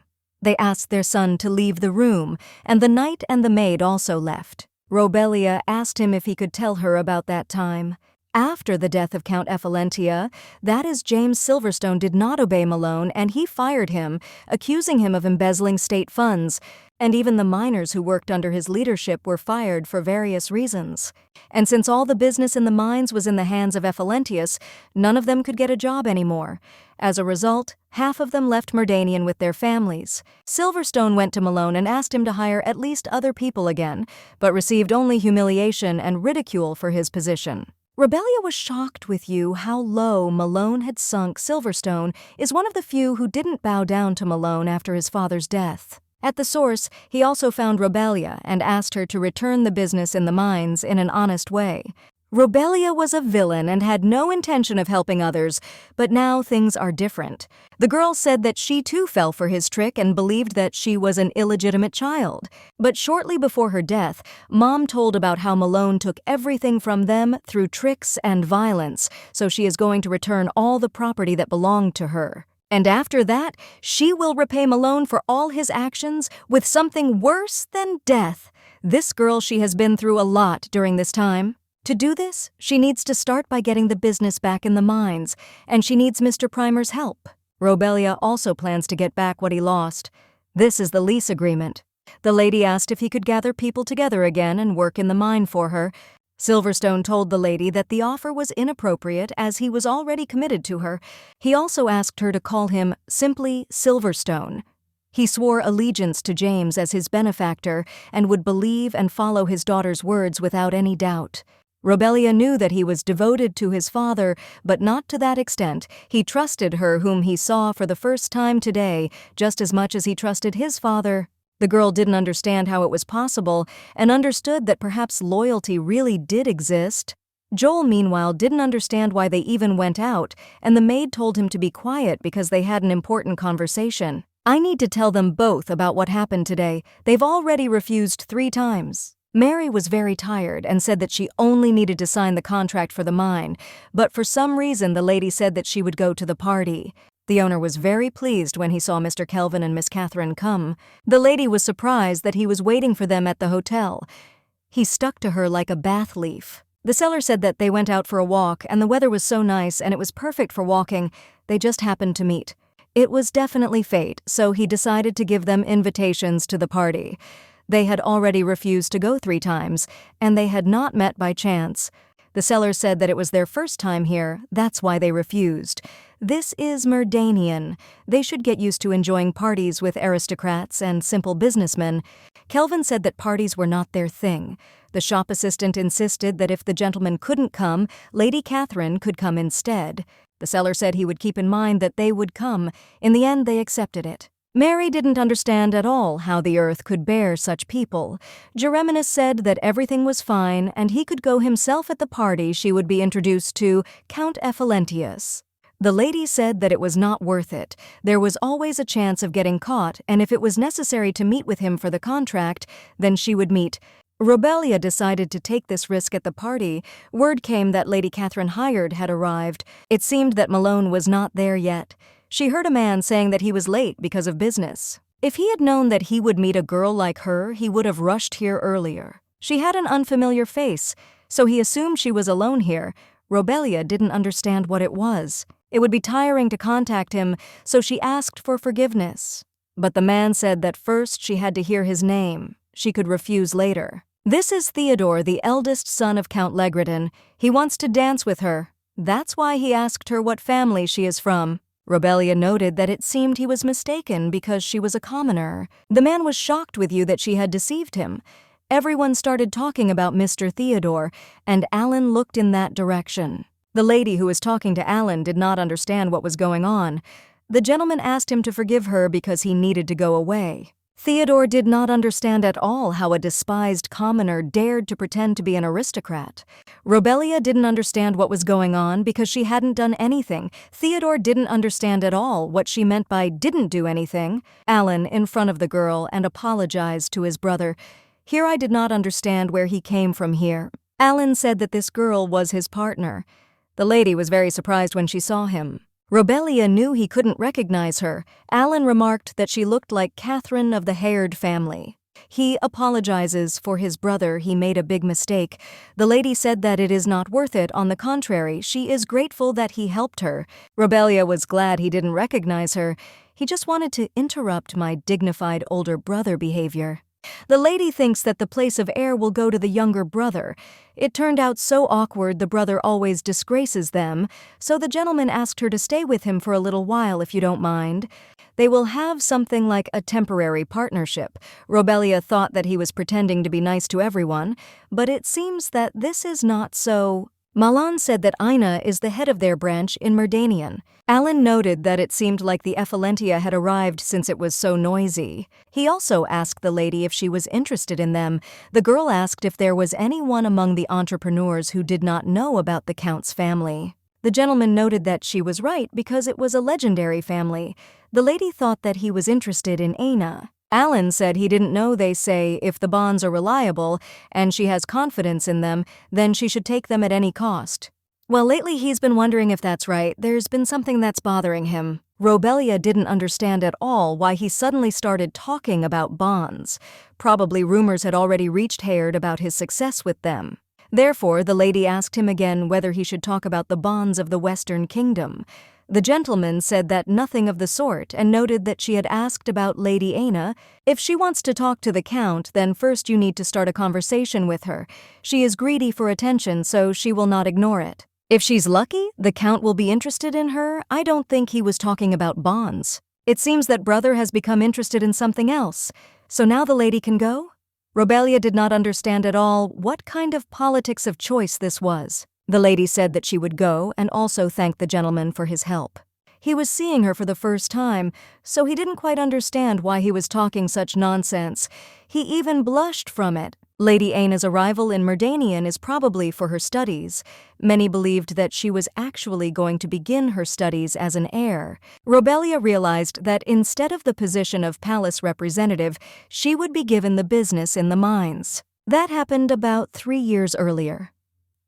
They asked their son to leave the room, and the knight and the maid also left. Rebelia asked him if he could tell her about that time. After the death of Count Ephalentia, that is, James Silverstone did not obey Malone, and he fired him, accusing him of embezzling state funds, and even the miners who worked under his leadership were fired for various reasons. And since all the business in the mines was in the hands of Ephalentius, none of them could get a job anymore. As a result, half of them left Merdanian with their families. Silverstone went to Malone and asked him to hire at least other people again, but received only humiliation and ridicule for his position. Rebelia was shocked with you how low Malone had sunk. Silverstone is one of the few who didn't bow down to Malone after his father's death. At the source, he also found Rebelia and asked her to return the business in the mines in an honest way. Rebelia was a villain and had no intention of helping others, but now things are different. The girl said that she too fell for his trick and believed that she was an illegitimate child. But shortly before her death, Mom told about how Malone took everything from them through tricks and violence, so she is going to return all the property that belonged to her. And after that, she will repay Malone for all his actions with something worse than death. This girl, she has been through a lot during this time. To do this, she needs to start by getting the business back in the mines, and she needs Mr. Primer's help. Rebelia also plans to get back what he lost. This is the lease agreement. The lady asked if he could gather people together again and work in the mine for her. Silverstone told the lady that the offer was inappropriate as he was already committed to her. He also asked her to call him simply Silverstone. He swore allegiance to James as his benefactor and would believe and follow his daughter's words without any doubt. Rebelia knew that he was devoted to his father, but not to that extent. He trusted her, whom he saw for the first time today, just as much as he trusted his father. The girl didn't understand how it was possible and understood that perhaps loyalty really did exist. Joel, meanwhile, didn't understand why they even went out, and the maid told him to be quiet because they had an important conversation. I need to tell them both about what happened today. They've already refused 3 times. Mary was very tired and said that she only needed to sign the contract for the mine, but for some reason the lady said that she would go to the party. The owner was very pleased when he saw Mr. Kelvin and Miss Catherine come. The lady was surprised that he was waiting for them at the hotel. He stuck to her like a bath leaf. The seller said that they went out for a walk and the weather was so nice and it was perfect for walking. They just happened to meet. It was definitely fate, so he decided to give them invitations to the party. They had already refused to go 3 times, and they had not met by chance. The seller said that it was their first time here, that's why they refused. This is Merdanian. They should get used to enjoying parties with aristocrats and simple businessmen. Kelvin said that parties were not their thing. The shop assistant insisted that if the gentleman couldn't come, Lady Catherine could come instead. The seller said he would keep in mind that they would come. In the end, they accepted it. Mary didn't understand at all how the earth could bear such people. Gereminus said that everything was fine and he could go himself at the party she would be introduced to, Count Ephalentius. The lady said that it was not worth it. There was always a chance of getting caught, and if it was necessary to meet with him for the contract, then she would meet. Rebelia decided to take this risk at the party. Word came that Lady Catherine Hired had arrived. It seemed that Malone was not there yet. She heard a man saying that he was late because of business. If he had known that he would meet a girl like her, he would have rushed here earlier. She had an unfamiliar face, so he assumed she was alone here. Rebelia didn't understand what it was. It would be tiring to contact him, so she asked for forgiveness. But the man said that first she had to hear his name. She could refuse later. This is Theodore, the eldest son of Count Legredin. He wants to dance with her. That's why he asked her what family she is from. Robelia noted that it seemed he was mistaken because she was a commoner. The man was shocked with you that she had deceived him. Everyone started talking about Mr. Theodore, and Alan looked in that direction. The lady who was talking to Alan did not understand what was going on. The gentleman asked him to forgive her because he needed to go away. Theodore did not understand at all how a despised commoner dared to pretend to be an aristocrat. Robelia didn't understand what was going on because she hadn't done anything. Theodore didn't understand at all what she meant by didn't do anything. Alan, in front of the girl, and apologized to his brother. Here I did not understand where he came from here. Alan said that this girl was his partner. The lady was very surprised when she saw him. Robelia knew he couldn't recognize her. Alan remarked that she looked like Catherine of the Hayard family. He apologizes for his brother. He made a big mistake. The lady said that it is not worth it. On the contrary, she is grateful that he helped her. Robelia was glad he didn't recognize her. He just wanted to interrupt my dignified older brother behavior. The lady thinks that the place of heir will go to the younger brother. It turned out so awkward the brother always disgraces them, so the gentleman asked her to stay with him for a little while if you don't mind. They will have something like a temporary partnership. Robelia thought that he was pretending to be nice to everyone, but it seems that this is not so. Malan said that Ina is the head of their branch in Merdanian. Alan noted that it seemed like the Ephelentia had arrived since it was so noisy. He also asked the lady if she was interested in them. The girl asked if there was anyone among the entrepreneurs who did not know about the Count's family. The gentleman noted that she was right because it was a legendary family. The lady thought that he was interested in Aina. Alan said he didn't know. They say if the bonds are reliable and she has confidence in them, then she should take them at any cost. Well, lately he's been wondering if that's right. There's been something that's bothering him. Robelia didn't understand at all why he suddenly started talking about bonds. Probably rumors had already reached Hayard about his success with them. Therefore, the lady asked him again whether he should talk about the bonds of the Western Kingdom. The gentleman said that nothing of the sort and noted that she had asked about Lady Aina. If she wants to talk to the Count, then first you need to start a conversation with her. She is greedy for attention, so she will not ignore it. If she's lucky, the Count will be interested in her. I don't think he was talking about bonds. It seems that brother has become interested in something else. So now the lady can go? Robelia did not understand at all what kind of politics of choice this was. The lady said that she would go and also thanked the gentleman for his help. He was seeing her for the first time, so he didn't quite understand why he was talking such nonsense. He even blushed from it. Lady Aina's arrival in Merdanian is probably for her studies. Many believed that she was actually going to begin her studies as an heir. Robelia realized that instead of the position of palace representative, she would be given the business in the mines. That happened about 3 years earlier.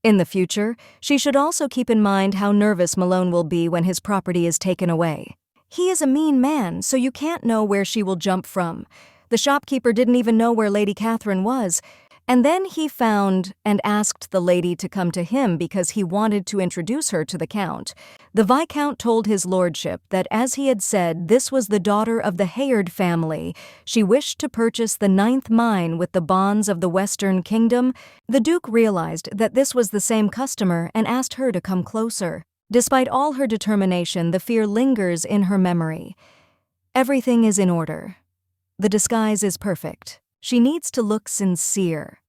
In the future, she should also keep in mind how nervous Malone will be when his property is taken away. He is a mean man, so you can't know where she will jump from. The shopkeeper didn't even know where Lady Catherine was. And then he found and asked the lady to come to him because he wanted to introduce her to the Count. The Viscount told his lordship that, as he had said, this was the daughter of the Hayard family. She wished to purchase the 9th mine with the bonds of the Western Kingdom. The Duke realized that this was the same customer and asked her to come closer. Despite all her determination, the fear lingers in her memory. Everything is in order. The disguise is perfect. She needs to look sincere.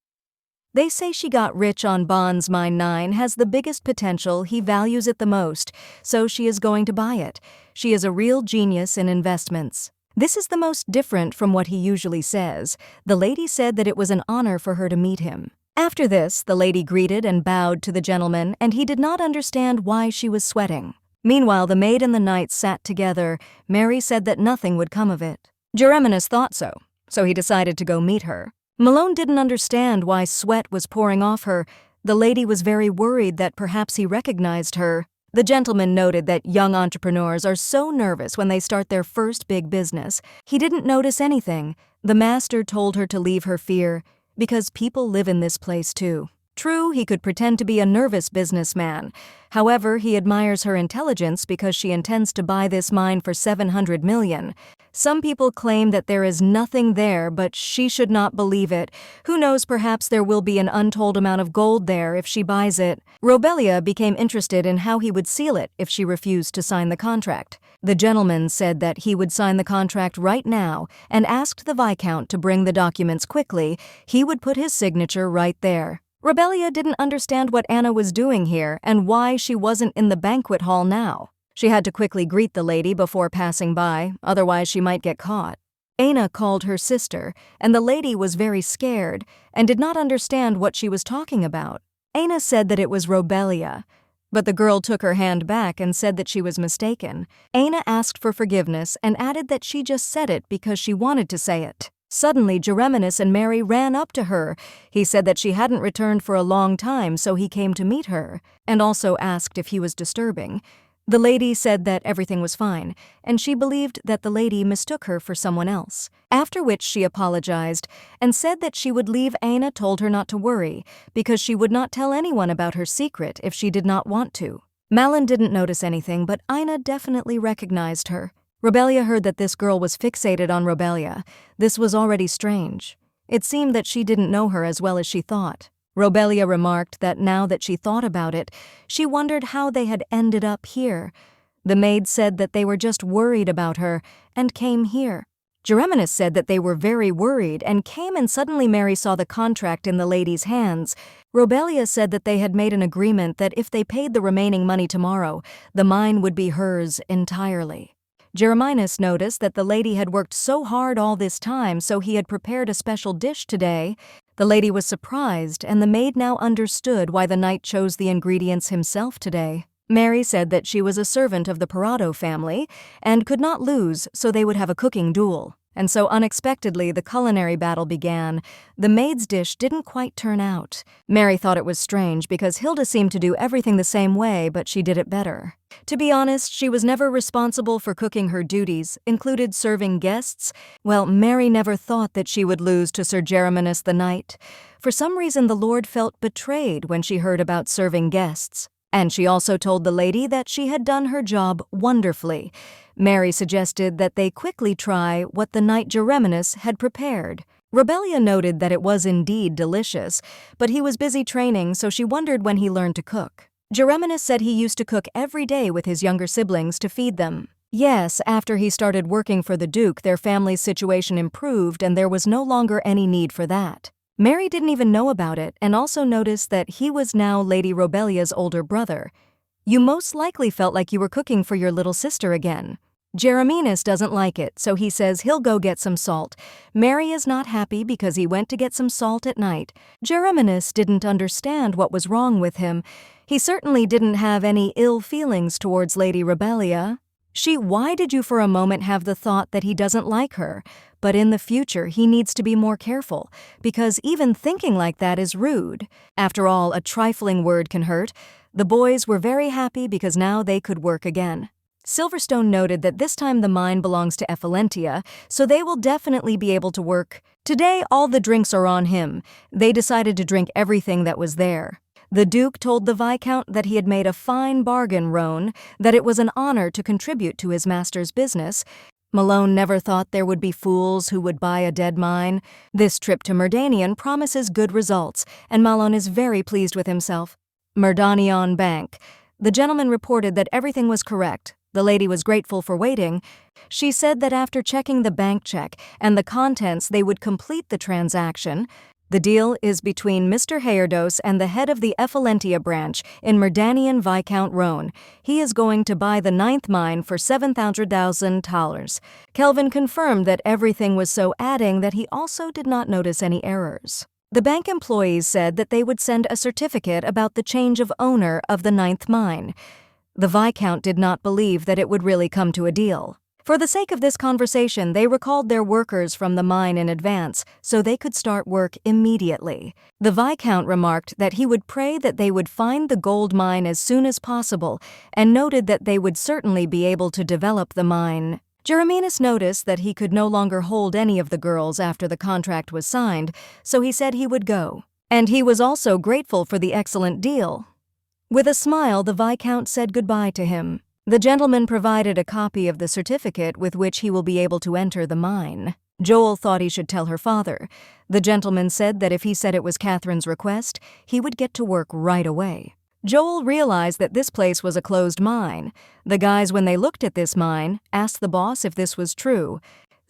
They say she got rich on bonds. Mine 9 has the biggest potential. He values it the most, so she is going to buy it. She is a real genius in investments. This is the most different from what he usually says. The lady said that it was an honor for her to meet him. After this, the lady greeted and bowed to the gentleman, and he did not understand why she was sweating. Meanwhile, the maid and the knight sat together. Mary said that nothing would come of it. Gereminus thought so he decided to go meet her. Malone didn't understand why sweat was pouring off her. The lady was very worried that perhaps he recognized her. The gentleman noted that young entrepreneurs are so nervous when they start their first big business. He didn't notice anything. The master told her to leave her fear, because people live in this place too. True, he could pretend to be a nervous businessman. However, he admires her intelligence because she intends to buy this mine for 700 million. Some people claim that there is nothing there, but she should not believe it. Who knows, perhaps there will be an untold amount of gold there if she buys it. Robelia became interested in how he would seal it if she refused to sign the contract. The gentleman said that he would sign the contract right now and asked the Viscount to bring the documents quickly. He would put his signature right there. Robelia didn't understand what Anna was doing here and why she wasn't in the banquet hall now. She had to quickly greet the lady before passing by, otherwise she might get caught. Anna called her sister, and the lady was very scared and did not understand what she was talking about. Anna said that it was Robelia, but the girl took her hand back and said that she was mistaken. Anna asked for forgiveness and added that she just said it because she wanted to say it. Suddenly, Gereminus and Mary ran up to her. He said that she hadn't returned for a long time, so he came to meet her, and also asked if he was disturbing. The lady said that everything was fine, and she believed that the lady mistook her for someone else, after which she apologized and said that she would leave. Anna told her not to worry, because she would not tell anyone about her secret if she did not want to. Malin didn't notice anything, but Ina definitely recognized her. Robelia heard that this girl was fixated on Robelia. This was already strange. It seemed that she didn't know her as well as she thought. Robelia remarked that now that she thought about it, she wondered how they had ended up here. The maid said that they were just worried about her and came here. Gereminus said that they were very worried and came, and suddenly Mary saw the contract in the lady's hands. Robelia said that they had made an agreement that if they paid the remaining money tomorrow, the mine would be hers entirely. Gereminus noticed that the lady had worked so hard all this time, so he had prepared a special dish today. The lady was surprised, and the maid now understood why the knight chose the ingredients himself today. Mary said that she was a servant of the Parado family and could not lose, so they would have a cooking duel. And so unexpectedly the culinary battle began. The maid's dish didn't quite turn out. Mary thought it was strange because Hilda seemed to do everything the same way, but she did it better. To be honest, she was never responsible for cooking. Her duties included serving guests. Well, Mary never thought that she would lose to Sir Gereminus the knight. For some reason, the Lord felt betrayed when she heard about serving guests. And she also told the lady that she had done her job wonderfully. Mary suggested that they quickly try what the knight Gereminus had prepared. Robelia noted that it was indeed delicious, but he was busy training, so she wondered when he learned to cook. Gereminus said he used to cook every day with his younger siblings to feed them. Yes, after he started working for the Duke, their family's situation improved and there was no longer any need for that. Mary didn't even know about it and also noticed that he was now Lady Robelia's older brother. You most likely felt like you were cooking for your little sister again. Gereminus doesn't like it, so he says he'll go get some salt. Mary is not happy because he went to get some salt at night. Gereminus didn't understand what was wrong with him. He certainly didn't have any ill feelings towards Lady Robelia. Why did you for a moment have the thought that he doesn't like her? But in the future, he needs to be more careful, because even thinking like that is rude. After all, a trifling word can hurt. The boys were very happy because now they could work again. Silverstone noted that this time the mine belongs to Ephelentia, so they will definitely be able to work. Today, all the drinks are on him. They decided to drink everything that was there. The Duke told the Viscount that he had made a fine bargain, Roan, that it was an honor to contribute to his master's business. Malone never thought there would be fools who would buy a dead mine. This trip to Merdanian promises good results, and Malone is very pleased with himself. Merdanian Bank. The gentleman reported that everything was correct. The lady was grateful for waiting. She said that after checking the bank check and the contents, they would complete the transaction. The deal is between Mr. Hayerdos and the head of the Ephelentia branch in Merdanian Viscount Roan. He is going to buy the 9th mine for $700,000. Kelvin confirmed that everything was so, adding that he also did not notice any errors. The bank employees said that they would send a certificate about the change of owner of the 9th mine. The Viscount did not believe that it would really come to a deal. For the sake of this conversation, they recalled their workers from the mine in advance so they could start work immediately. The Viscount remarked that he would pray that they would find the gold mine as soon as possible and noted that they would certainly be able to develop the mine. Gereminus noticed that he could no longer hold any of the girls after the contract was signed, so he said he would go. And he was also grateful for the excellent deal. With a smile, the Viscount said goodbye to him. The gentleman provided a copy of the certificate with which he will be able to enter the mine. Joel thought he should tell her father. The gentleman said that if he said it was Catherine's request, he would get to work right away. Joel realized that this place was a closed mine. The guys, when they looked at this mine, asked the boss if this was true.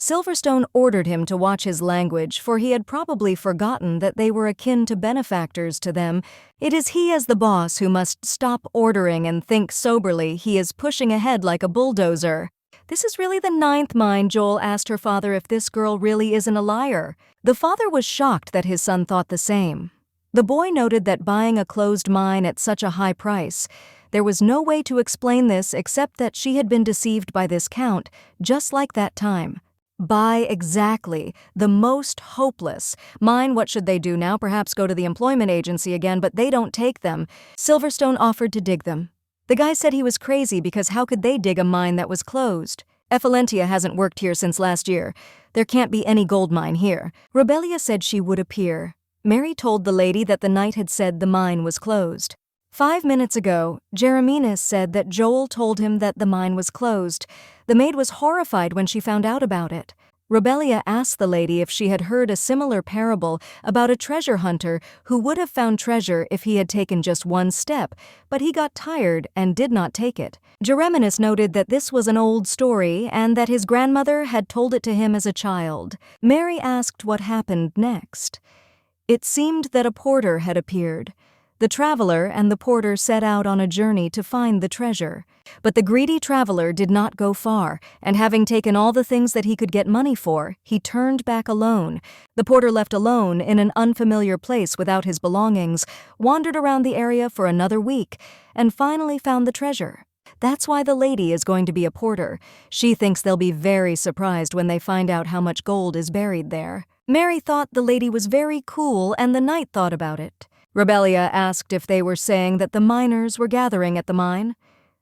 Silverstone ordered him to watch his language, for he had probably forgotten that they were akin to benefactors to them. It is he as the boss who must stop ordering and think soberly. He is pushing ahead like a bulldozer. This is really the 9th mine. Joel asked her father if this girl really isn't a liar. The father was shocked that his son thought the same. The boy noted that buying a closed mine at such a high price, there was no way to explain this except that she had been deceived by this count, just like that time. Buy exactly. The most hopeless. Mine, what should they do now? Perhaps go to the employment agency again, but they don't take them. Silverstone offered to dig them. The guy said he was crazy because how could they dig a mine that was closed? Ephelentia hasn't worked here since last year. There can't be any gold mine here. Rebelia said she would appear. Mary told the lady that the knight had said the mine was closed. 5 minutes ago, Jereminas said that Joel told him that the mine was closed. The maid was horrified when she found out about it. Rebelia asked the lady if she had heard a similar parable about a treasure hunter who would have found treasure if he had taken just one step, but he got tired and did not take it. Jereminas noted that this was an old story and that his grandmother had told it to him as a child. Mary asked what happened next. It seemed that a porter had appeared. The traveler and the porter set out on a journey to find the treasure. But the greedy traveler did not go far, and having taken all the things that he could get money for, he turned back alone. The porter, left alone in an unfamiliar place without his belongings, wandered around the area for another week, and finally found the treasure. That's why the lady is going to be a porter. She thinks they'll be very surprised when they find out how much gold is buried there. Mary thought the lady was very cool, and the knight thought about it. Rebelia asked if they were saying that the miners were gathering at the mine.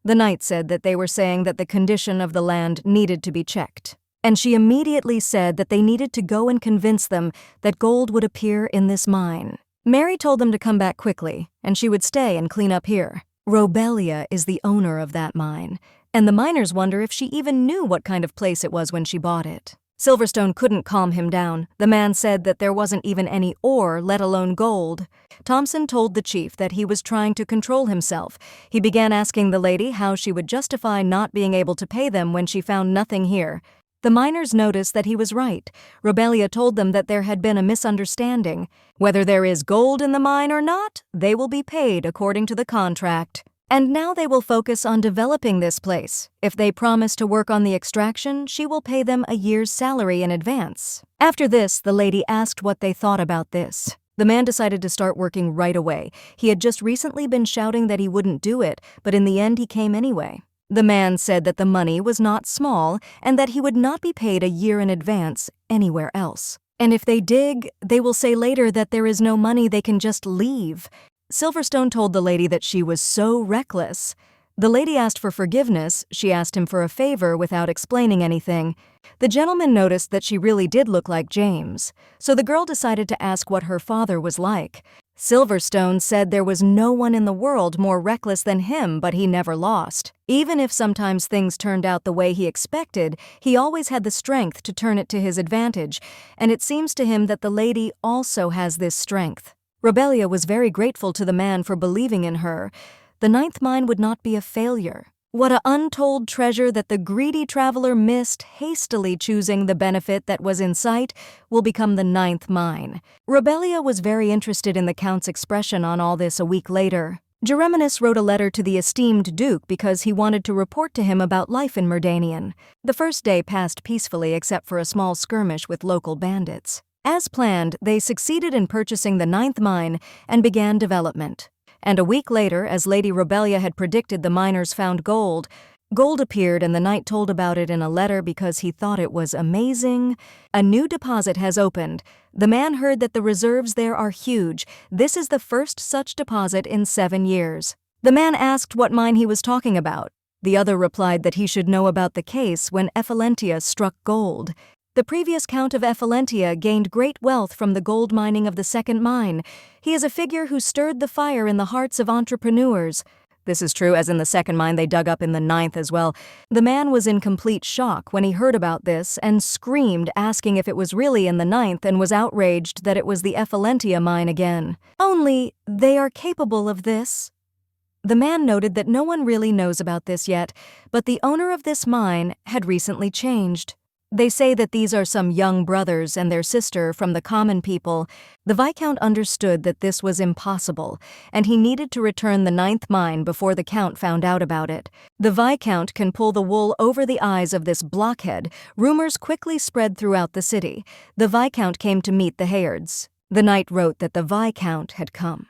The knight said that they were saying that the condition of the land needed to be checked. And she immediately said that they needed to go and convince them that gold would appear in this mine. Mary told them to come back quickly, and she would stay and clean up here. Rebelia is the owner of that mine, and the miners wonder if she even knew what kind of place it was when she bought it. Silverstone couldn't calm him down. The man said that there wasn't even any ore, let alone gold. Thompson told the chief that he was trying to control himself. He began asking the lady how she would justify not being able to pay them when she found nothing here. The miners noticed that he was right. Rebelia told them that there had been a misunderstanding. Whether there is gold in the mine or not, they will be paid according to the contract. And now they will focus on developing this place. If they promise to work on the extraction, she will pay them a year's salary in advance. After this, the lady asked what they thought about this. The man decided to start working right away. He had just recently been shouting that he wouldn't do it, but in the end he came anyway. The man said that the money was not small and that he would not be paid a year in advance anywhere else. And if they dig, they will say later that there is no money, they can just leave. Silverstone told the lady that she was so reckless. The lady asked for forgiveness. She asked him for a favor without explaining anything. The gentleman noticed that she really did look like James, so the girl decided to ask what her father was like. Silverstone said there was no one in the world more reckless than him, but he never lost. Even if sometimes things turned out the way he expected, he always had the strength to turn it to his advantage, and it seems to him that the lady also has this strength. Rebelia was very grateful to the man for believing in her. The 9th mine would not be a failure. What an untold treasure that the greedy traveler missed, hastily choosing the benefit that was in sight, will become the 9th mine. Rebelia was very interested in the Count's expression on all this a week later. Jereminas wrote a letter to the esteemed Duke because he wanted to report to him about life in Merdanian. The first day passed peacefully except for a small skirmish with local bandits. As planned, they succeeded in purchasing the 9th mine and began development. And a week later, as Lady Rebelia had predicted, the miners found gold. Gold appeared, and the knight told about it in a letter because he thought it was amazing. A new deposit has opened. The man heard that the reserves there are huge. This is the first such deposit in 7 years. The man asked what mine he was talking about. The other replied that he should know about the case when Ephelentia struck gold. The previous Count of Ephelentia gained great wealth from the gold mining of the second mine. He is a figure who stirred the fire in the hearts of entrepreneurs. This is true, as in the second mine they dug up in the 9th as well. The man was in complete shock when he heard about this and screamed, asking if it was really in the 9th, and was outraged that it was the Ephelentia mine again. Only, they are capable of this. The man noted that no one really knows about this yet, but the owner of this mine had recently changed. They say that these are some young brothers and their sister from the common people. The Viscount understood that this was impossible, and he needed to return the 9th mine before the Count found out about it. The Viscount can pull the wool over the eyes of this blockhead. Rumors quickly spread throughout the city. The Viscount came to meet the Hayards. The knight wrote that the Viscount had come.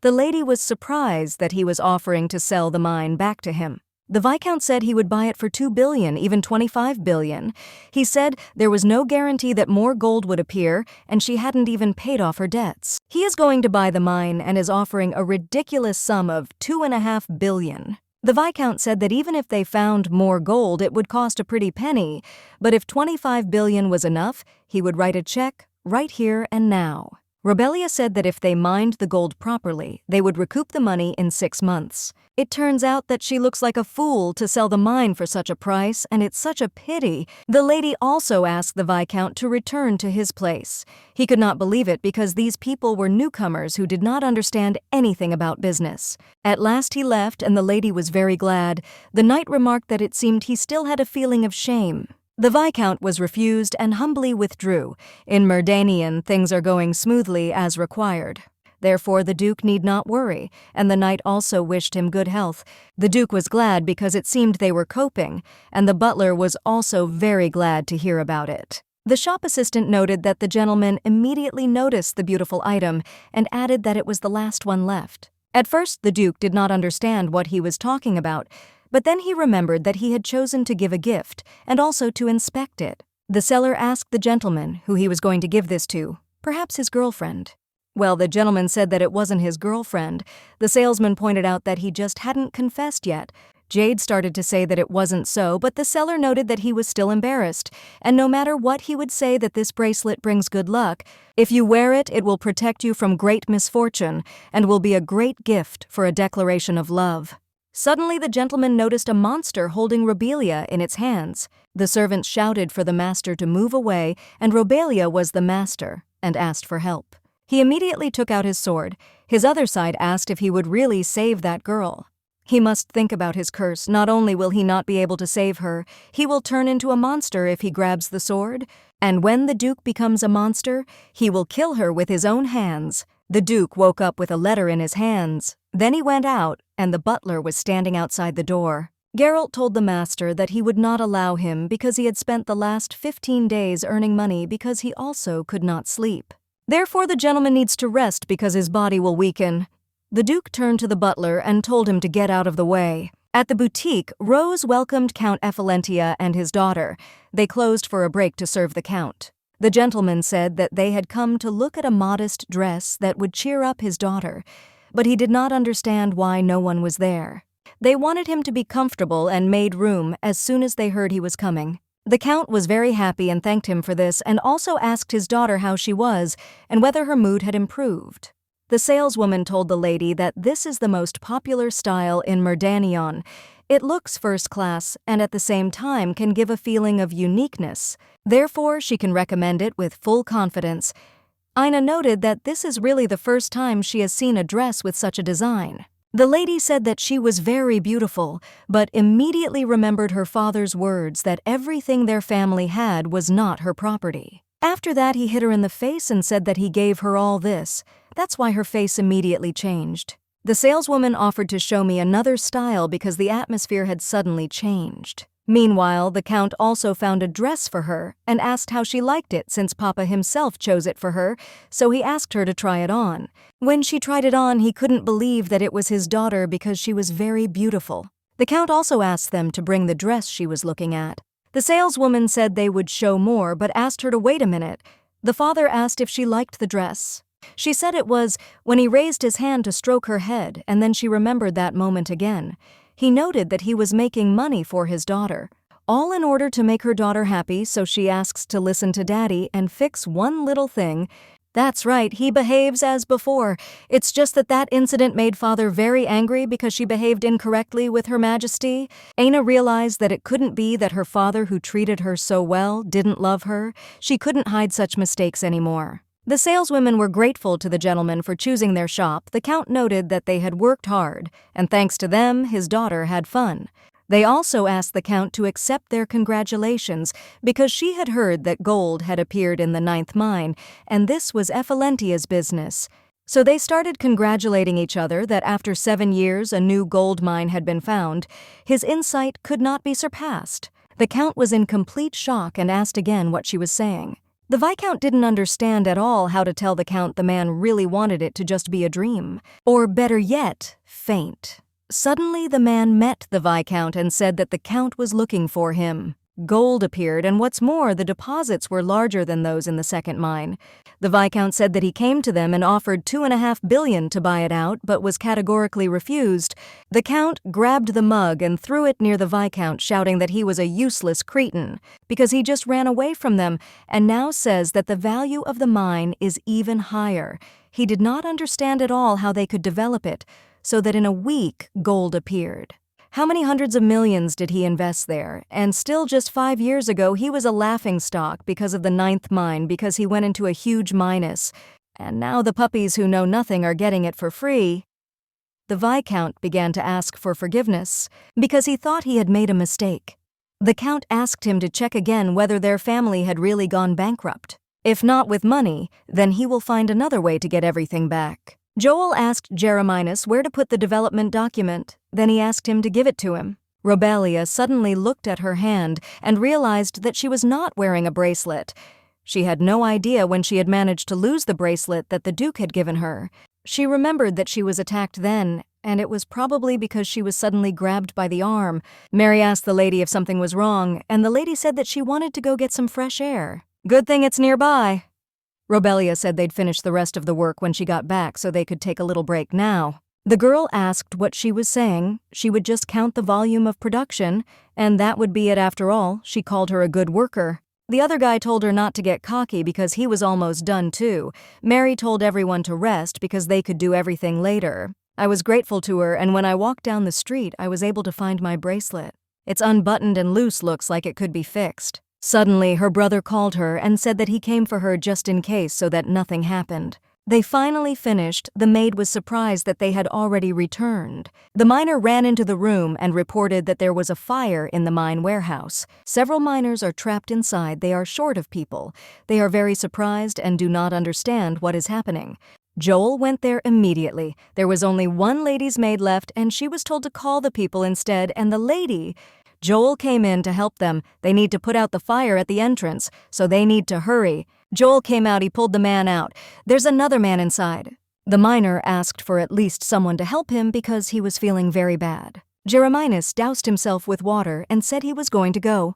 The lady was surprised that he was offering to sell the mine back to him. The Viscount said he would buy it for $2 billion, even $25 billion. He said there was no guarantee that more gold would appear, and she hadn't even paid off her debts. He is going to buy the mine and is offering a ridiculous sum of $2.5 billion. The Viscount said that even if they found more gold, it would cost a pretty penny, but if $25 billion was enough, he would write a check right here and now. Robelia said that if they mined the gold properly, they would recoup the money in 6 months. It turns out that she looks like a fool to sell the mine for such a price, and it's such a pity. The lady also asked the Viscount to return to his place. He could not believe it because these people were newcomers who did not understand anything about business. At last he left, and the lady was very glad. The knight remarked that it seemed he still had a feeling of shame. The Viscount was refused and humbly withdrew. In Merdanian, things are going smoothly as required. Therefore, the Duke need not worry, and the knight also wished him good health. The Duke was glad because it seemed they were coping, and the butler was also very glad to hear about it. The shop assistant noted that the gentleman immediately noticed the beautiful item and added that it was the last one left. At first, the Duke did not understand what he was talking about, but then he remembered that he had chosen to give a gift and also to inspect it. The seller asked the gentleman who he was going to give this to, perhaps his girlfriend. Well, the gentleman said that it wasn't his girlfriend. The salesman pointed out that he just hadn't confessed yet. Jade started to say that it wasn't so, but the seller noted that he was still embarrassed, and no matter what he would say that this bracelet brings good luck. If you wear it, it will protect you from great misfortune and will be a great gift for a declaration of love. Suddenly the gentleman noticed a monster holding Robelia in its hands. The servants shouted for the master to move away, and Robelia was the master and asked for help. He immediately took out his sword. His other side asked if he would really save that girl. He must think about his curse. Not only will he not be able to save her, he will turn into a monster if he grabs the sword. And when the Duke becomes a monster, he will kill her with his own hands. The Duke woke up with a letter in his hands. Then he went out, and the butler was standing outside the door. Geralt told the master that he would not allow him because he had spent the last 15 days earning money because he also could not sleep. Therefore, the gentleman needs to rest because his body will weaken. The Duke turned to the butler and told him to get out of the way. At the boutique, Rose welcomed Count Ephelentia and his daughter. They closed for a break to serve the Count. The gentleman said that they had come to look at a modest dress that would cheer up his daughter, but he did not understand why no one was there. They wanted him to be comfortable and made room as soon as they heard he was coming. The Count was very happy and thanked him for this, and also asked his daughter how she was and whether her mood had improved. The saleswoman told the lady that this is the most popular style in Merdanion. It looks first class and at the same time can give a feeling of uniqueness. Therefore, she can recommend it with full confidence. Ina noted that this is really the first time she has seen a dress with such a design. The lady said that she was very beautiful, but immediately remembered her father's words that everything their family had was not her property. After that, he hit her in the face and said that he gave her all this. That's why her face immediately changed. The saleswoman offered to show me another style because the atmosphere had suddenly changed. Meanwhile, the Count also found a dress for her and asked how she liked it since Papa himself chose it for her, so he asked her to try it on. When she tried it on, he couldn't believe that it was his daughter because she was very beautiful. The Count also asked them to bring the dress she was looking at. The saleswoman said they would show more, but asked her to wait a minute. The father asked if she liked the dress. She said it was when he raised his hand to stroke her head, and then she remembered that moment again. He noted that he was making money for his daughter, all in order to make her daughter happy, so she asks to listen to Daddy and fix one little thing. That's right, he behaves as before. It's just that that incident made Father very angry because she behaved incorrectly with Her Majesty. Aina realized that it couldn't be that her father, who treated her so well, didn't love her. She couldn't hide such mistakes anymore. The saleswomen were grateful to the gentleman for choosing their shop. The Count noted that they had worked hard, and thanks to them, his daughter had fun. They also asked the Count to accept their congratulations because she had heard that gold had appeared in the 9th mine, and this was Effalentia's business. So they started congratulating each other that after 7 years a new gold mine had been found. His insight could not be surpassed. The Count was in complete shock and asked again what she was saying. The Viscount didn't understand at all how to tell the Count the man really wanted it to just be a dream. Or better yet, faint. Suddenly the man met the Viscount and said that the Count was looking for him. Gold appeared, and what's more, the deposits were larger than those in the 2nd mine. The Viscount said that he came to them and offered $2.5 billion to buy it out, but was categorically refused. The Count grabbed the mug and threw it near the Viscount, shouting that he was a useless cretin, because he just ran away from them, and now says that the value of the mine is even higher. He did not understand at all how they could develop it, so that in a week gold appeared. How many hundreds of millions did he invest there? And still just 5 years ago he was a laughingstock because of the 9th mine, because he went into a huge minus. And now the puppies who know nothing are getting it for free. The Viscount began to ask for forgiveness because he thought he had made a mistake. The Count asked him to check again whether their family had really gone bankrupt. If not with money, then he will find another way to get everything back. Joel asked Jeremias where to put the development document. Then he asked him to give it to him. Robelia suddenly looked at her hand and realized that she was not wearing a bracelet. She had no idea when she had managed to lose the bracelet that the Duke had given her. She remembered that she was attacked then, and it was probably because she was suddenly grabbed by the arm. Mary asked the lady if something was wrong, and the lady said that she wanted to go get some fresh air. Good thing it's nearby. Robelia said they'd finish the rest of the work when she got back so they could take a little break now. The girl asked what she was saying. She would just count the volume of production, and that would be it after all. She called her a good worker. The other guy told her not to get cocky because he was almost done too. Mary told everyone to rest because they could do everything later. I was grateful to her, and when I walked down the street, I was able to find my bracelet. It's unbuttoned and loose, looks like it could be fixed. Suddenly, her brother called her and said that he came for her just in case so that nothing happened. They finally finished. The maid was surprised that they had already returned. The miner ran into the room and reported that there was a fire in the mine warehouse. Several miners are trapped inside. They are short of people. They are very surprised and do not understand what is happening. Joel went there immediately. There was only one lady's maid left, and she was told to call the people instead, and the lady... Joel came in to help them. They need to put out the fire at the entrance, so they need to hurry. Joel came out. He pulled the man out. There's another man inside. The miner asked for at least someone to help him because he was feeling very bad. Jeremias doused himself with water and said he was going to go.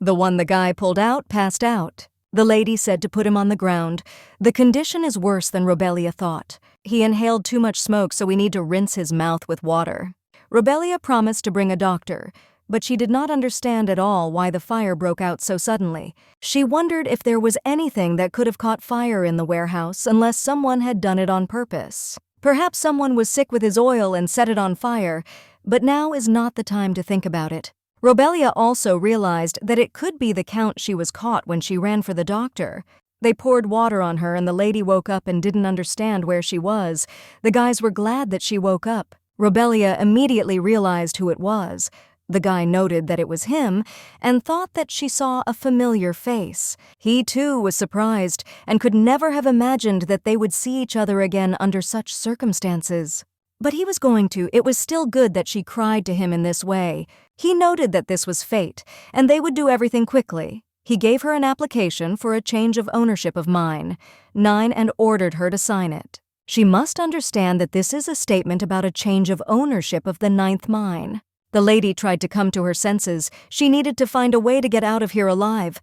The one the guy pulled out passed out. The lady said to put him on the ground. The condition is worse than Robelia thought. He inhaled too much smoke, so we need to rinse his mouth with water. Robelia promised to bring a doctor, but she did not understand at all why the fire broke out so suddenly. She wondered if there was anything that could have caught fire in the warehouse unless someone had done it on purpose. Perhaps someone was sick with his oil and set it on fire, but now is not the time to think about it. Robelia also realized that it could be the Count. She was caught when she ran for the doctor. They poured water on her and the lady woke up and didn't understand where she was. The guys were glad that she woke up. Robelia immediately realized who it was. The guy noted that it was him and thought that she saw a familiar face. He too was surprised and could never have imagined that they would see each other again under such circumstances. But he was going to. It was still good that she cried to him in this way. He noted that this was fate, and they would do everything quickly. He gave her an application for a change of ownership of mine, 9, and ordered her to sign it. She must understand that this is a statement about a change of ownership of the 9th mine. The lady tried to come to her senses. She needed to find a way to get out of here alive.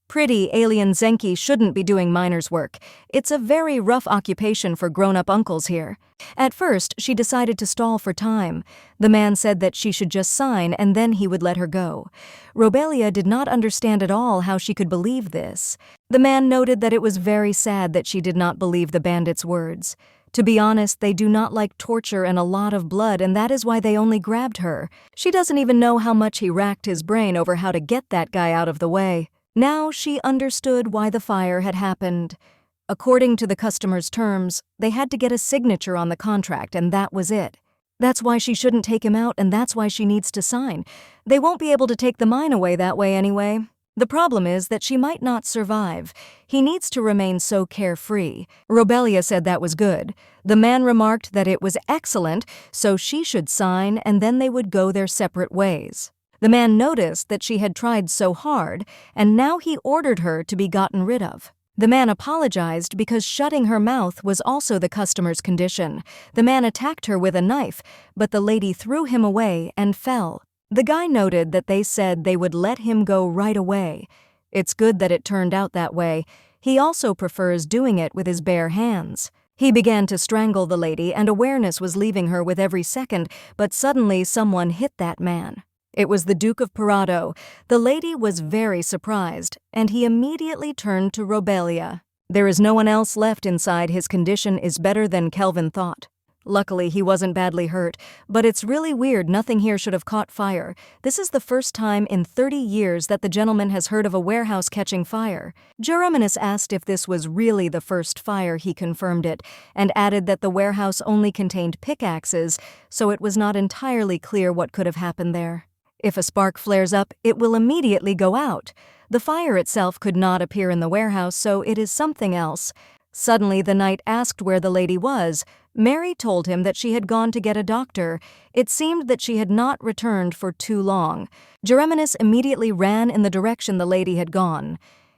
Pretty alien Zenki shouldn't be doing miner's work. It's a very rough occupation for grown-up uncles here. At first, she decided to stall for time. The man said that she should just sign and then he would let her go. Robelia did not understand at all how she could believe this. The man noted that it was very sad that she did not believe the bandits' words. To be honest, they do not like torture and a lot of blood, and that is why they only grabbed her. She doesn't even know how much he racked his brain over how to get that guy out of the way. Now she understood why the fire had happened. According to the customer's terms, they had to get a signature on the contract, and that was it. That's why she shouldn't take him out, and that's why she needs to sign. They won't be able to take the mine away that way anyway. The problem is that she might not survive. He needs to remain so carefree. Robelia said that was good. The man remarked that it was excellent, so she should sign and then they would go their separate ways. The man noticed that she had tried so hard, and now he ordered her to be gotten rid of. The man apologized because shutting her mouth was also the customer's condition. The man attacked her with a knife, but the lady threw him away and fell. The guy noted that they said they would let him go right away. It's good that it turned out that way. He also prefers doing it with his bare hands. He began to strangle the lady, and awareness was leaving her with every second, but suddenly someone hit that man. It was the Duke of Parado. The lady was very surprised, and he immediately turned to Robelia. There is no one else left inside. His condition is better than Kelvin thought. Luckily, he wasn't badly hurt, but it's really weird nothing here should have caught fire. This is the first time in 30 years that the gentleman has heard of a warehouse catching fire. Geraminis asked if this was really the first fire. He confirmed it, and added that the warehouse only contained pickaxes, so it was not entirely clear what could have happened there. If a spark flares up, it will immediately go out. The fire itself could not appear in the warehouse, so it is something else. Suddenly, the knight asked where the lady was. Mary told him that she had gone to get a doctor. It seemed that she had not returned for too long. Geraminis immediately ran in the direction the lady had gone.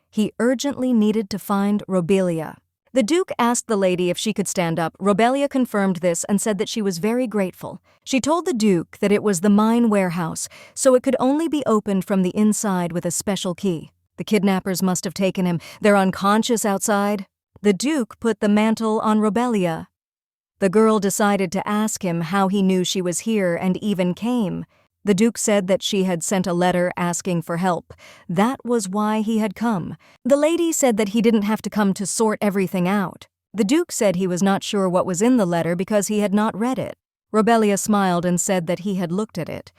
He urgently needed to find Robelia. The Duke asked the lady if she could stand up. Robelia confirmed this and said that she was very grateful. She told the Duke that it was the mine warehouse, so it could only be opened from the inside with a special key. The kidnappers must have taken him. They're unconscious outside. The Duke put the mantle on Robelia. The girl decided to ask him how he knew she was here and even came. The Duke said that she had sent a letter asking for help. That was why he had come. The lady said that he didn't have to come to sort everything out. The Duke said he was not sure what was in the letter because he had not read it. Robelia smiled and said that he had looked at it.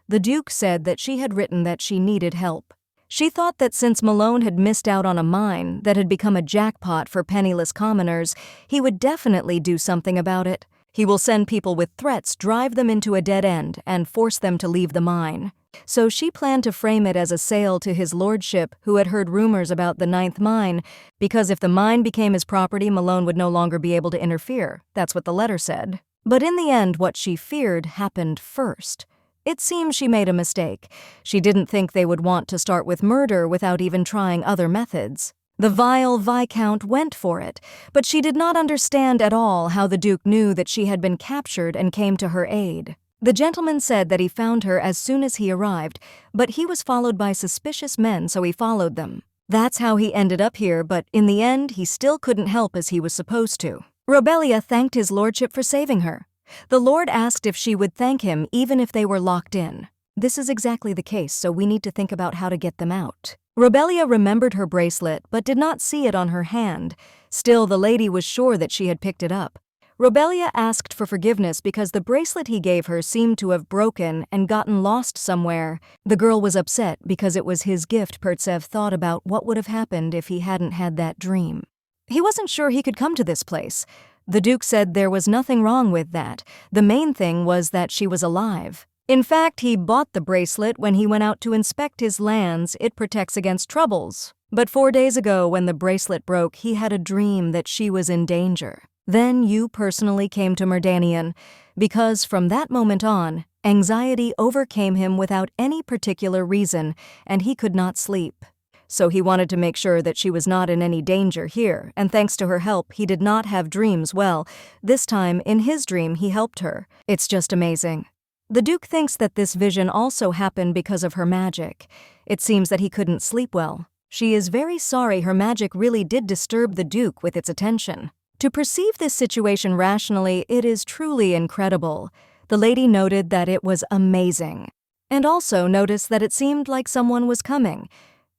The Duke said that she had written that she needed help. She thought that since Malone had missed out on a mine that had become a jackpot for penniless commoners, he would definitely do something about it. He will send people with threats, drive them into a dead end, and force them to leave the mine. So she planned to frame it as a sale to his lordship, who had heard rumors about the 9th mine, because if the mine became his property, Malone would no longer be able to interfere. That's what the letter said. But in the end, what she feared happened first. It seems she made a mistake. She didn't think they would want to start with murder without even trying other methods. The vile Viscount went for it, but she did not understand at all how the Duke knew that she had been captured and came to her aid. The gentleman said that he found her as soon as he arrived, but he was followed by suspicious men, so he followed them. That's how he ended up here, but in the end, he still couldn't help as he was supposed to. Robelia thanked his lordship for saving her. The Lord asked if she would thank him even if they were locked in. This is exactly the case, so we need to think about how to get them out. Robelia remembered her bracelet, but did not see it on her hand. Still, the lady was sure that she had picked it up. Robelia asked for forgiveness because the bracelet he gave her seemed to have broken and gotten lost somewhere. The girl was upset because it was his gift. Pertsev thought about what would have happened if he hadn't had that dream. He wasn't sure he could come to this place. The Duke said there was nothing wrong with that. The main thing was that she was alive. In fact, he bought the bracelet when he went out to inspect his lands. It protects against troubles. But 4 days ago, when the bracelet broke, he had a dream that she was in danger. Then you personally came to Merdanian, because from that moment on, anxiety overcame him without any particular reason, and he could not sleep. So he wanted to make sure that she was not in any danger here, and thanks to her help, he did not have dreams. Well, this time, in his dream, he helped her. It's just amazing. The Duke thinks that this vision also happened because of her magic. It seems that he couldn't sleep well. She is very sorry. Her magic really did disturb the Duke with its attention. To perceive this situation rationally, it is truly incredible. The lady noted that it was amazing, and also noticed that it seemed like someone was coming.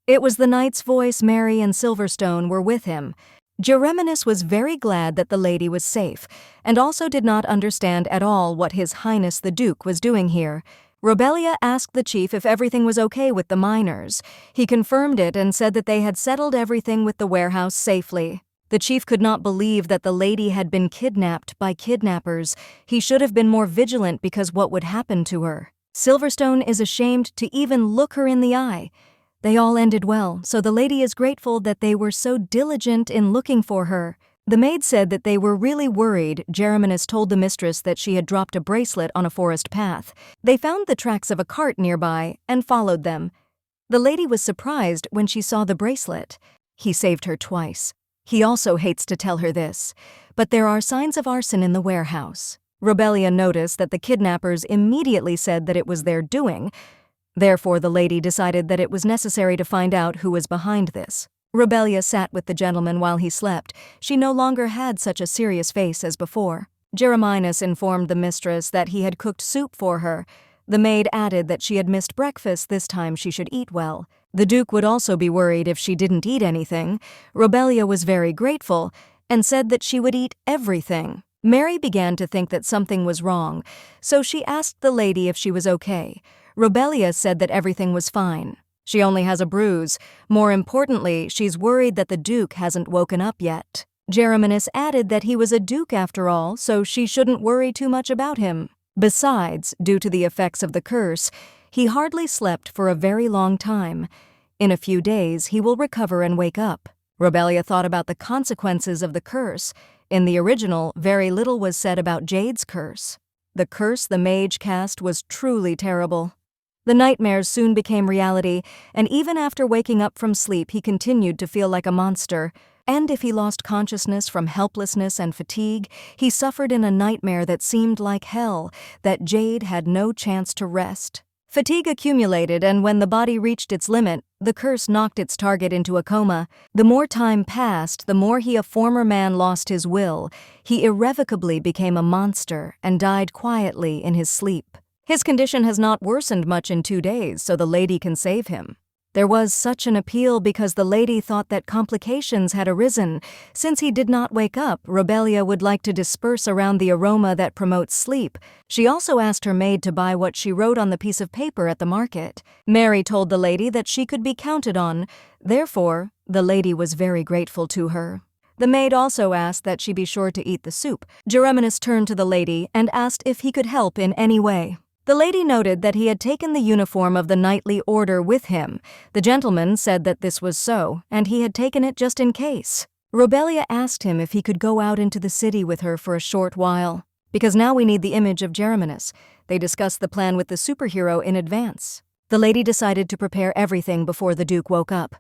It was the knight's voice. Mary and Silverstone were with him. Gereminus was very glad that the lady was safe, and also did not understand at all what His Highness the Duke was doing here. Robelia asked the chief if everything was okay with the miners. He confirmed it and said that they had settled everything with the warehouse safely. The chief could not believe that the lady had been kidnapped by kidnappers. He should have been more vigilant because what would happen to her? Silverstone is ashamed to even look her in the eye. They all ended well, so the lady is grateful that they were so diligent in looking for her. The maid said that they were really worried. Gereminus told the mistress that she had dropped a bracelet on a forest path. They found the tracks of a cart nearby and followed them. The lady was surprised when she saw the bracelet. He saved her twice. He also hates to tell her this, but there are signs of arson in the warehouse. Robelia noticed that the kidnappers immediately said that it was their doing. Therefore, the lady decided that it was necessary to find out who was behind this. Robelia sat with the gentleman while he slept. She no longer had such a serious face as before. Gereminus informed the mistress that he had cooked soup for her. The maid added that she had missed breakfast. This time she should eat well. The Duke would also be worried if she didn't eat anything. Robelia was very grateful and said that she would eat everything. Mary began to think that something was wrong, so she asked the lady if she was okay. Robelia said that everything was fine. She only has a bruise. More importantly, she's worried that the Duke hasn't woken up yet. Gereminus added that he was a duke after all, so she shouldn't worry too much about him. Besides, due to the effects of the curse, he hardly slept for a very long time. In a few days, he will recover and wake up. Robelia thought about the consequences of the curse. In the original, very little was said about Jade's curse. The curse the mage cast was truly terrible. The nightmares soon became reality, and even after waking up from sleep, he continued to feel like a monster. And if he lost consciousness from helplessness and fatigue, he suffered in a nightmare that seemed like hell, that Jade had no chance to rest. Fatigue accumulated, and when the body reached its limit, the curse knocked its target into a coma. The more time passed, the more a former man lost his will. He irrevocably became a monster and died quietly in his sleep. His condition has not worsened much in 2 days, so the lady can save him. There was such an appeal because the lady thought that complications had arisen. Since he did not wake up, Robelia would like to disperse around the aroma that promotes sleep. She also asked her maid to buy what she wrote on the piece of paper at the market. Mary told the lady that she could be counted on. Therefore, the lady was very grateful to her. The maid also asked that she be sure to eat the soup. Gereminus turned to the lady and asked if he could help in any way. The lady noted that he had taken the uniform of the knightly order with him. The gentleman said that this was so, and he had taken it just in case. Robelia asked him if he could go out into the city with her for a short while. Because now we need the image of Gereminus. They discussed the plan with the superhero in advance. The lady decided to prepare everything before the Duke woke up.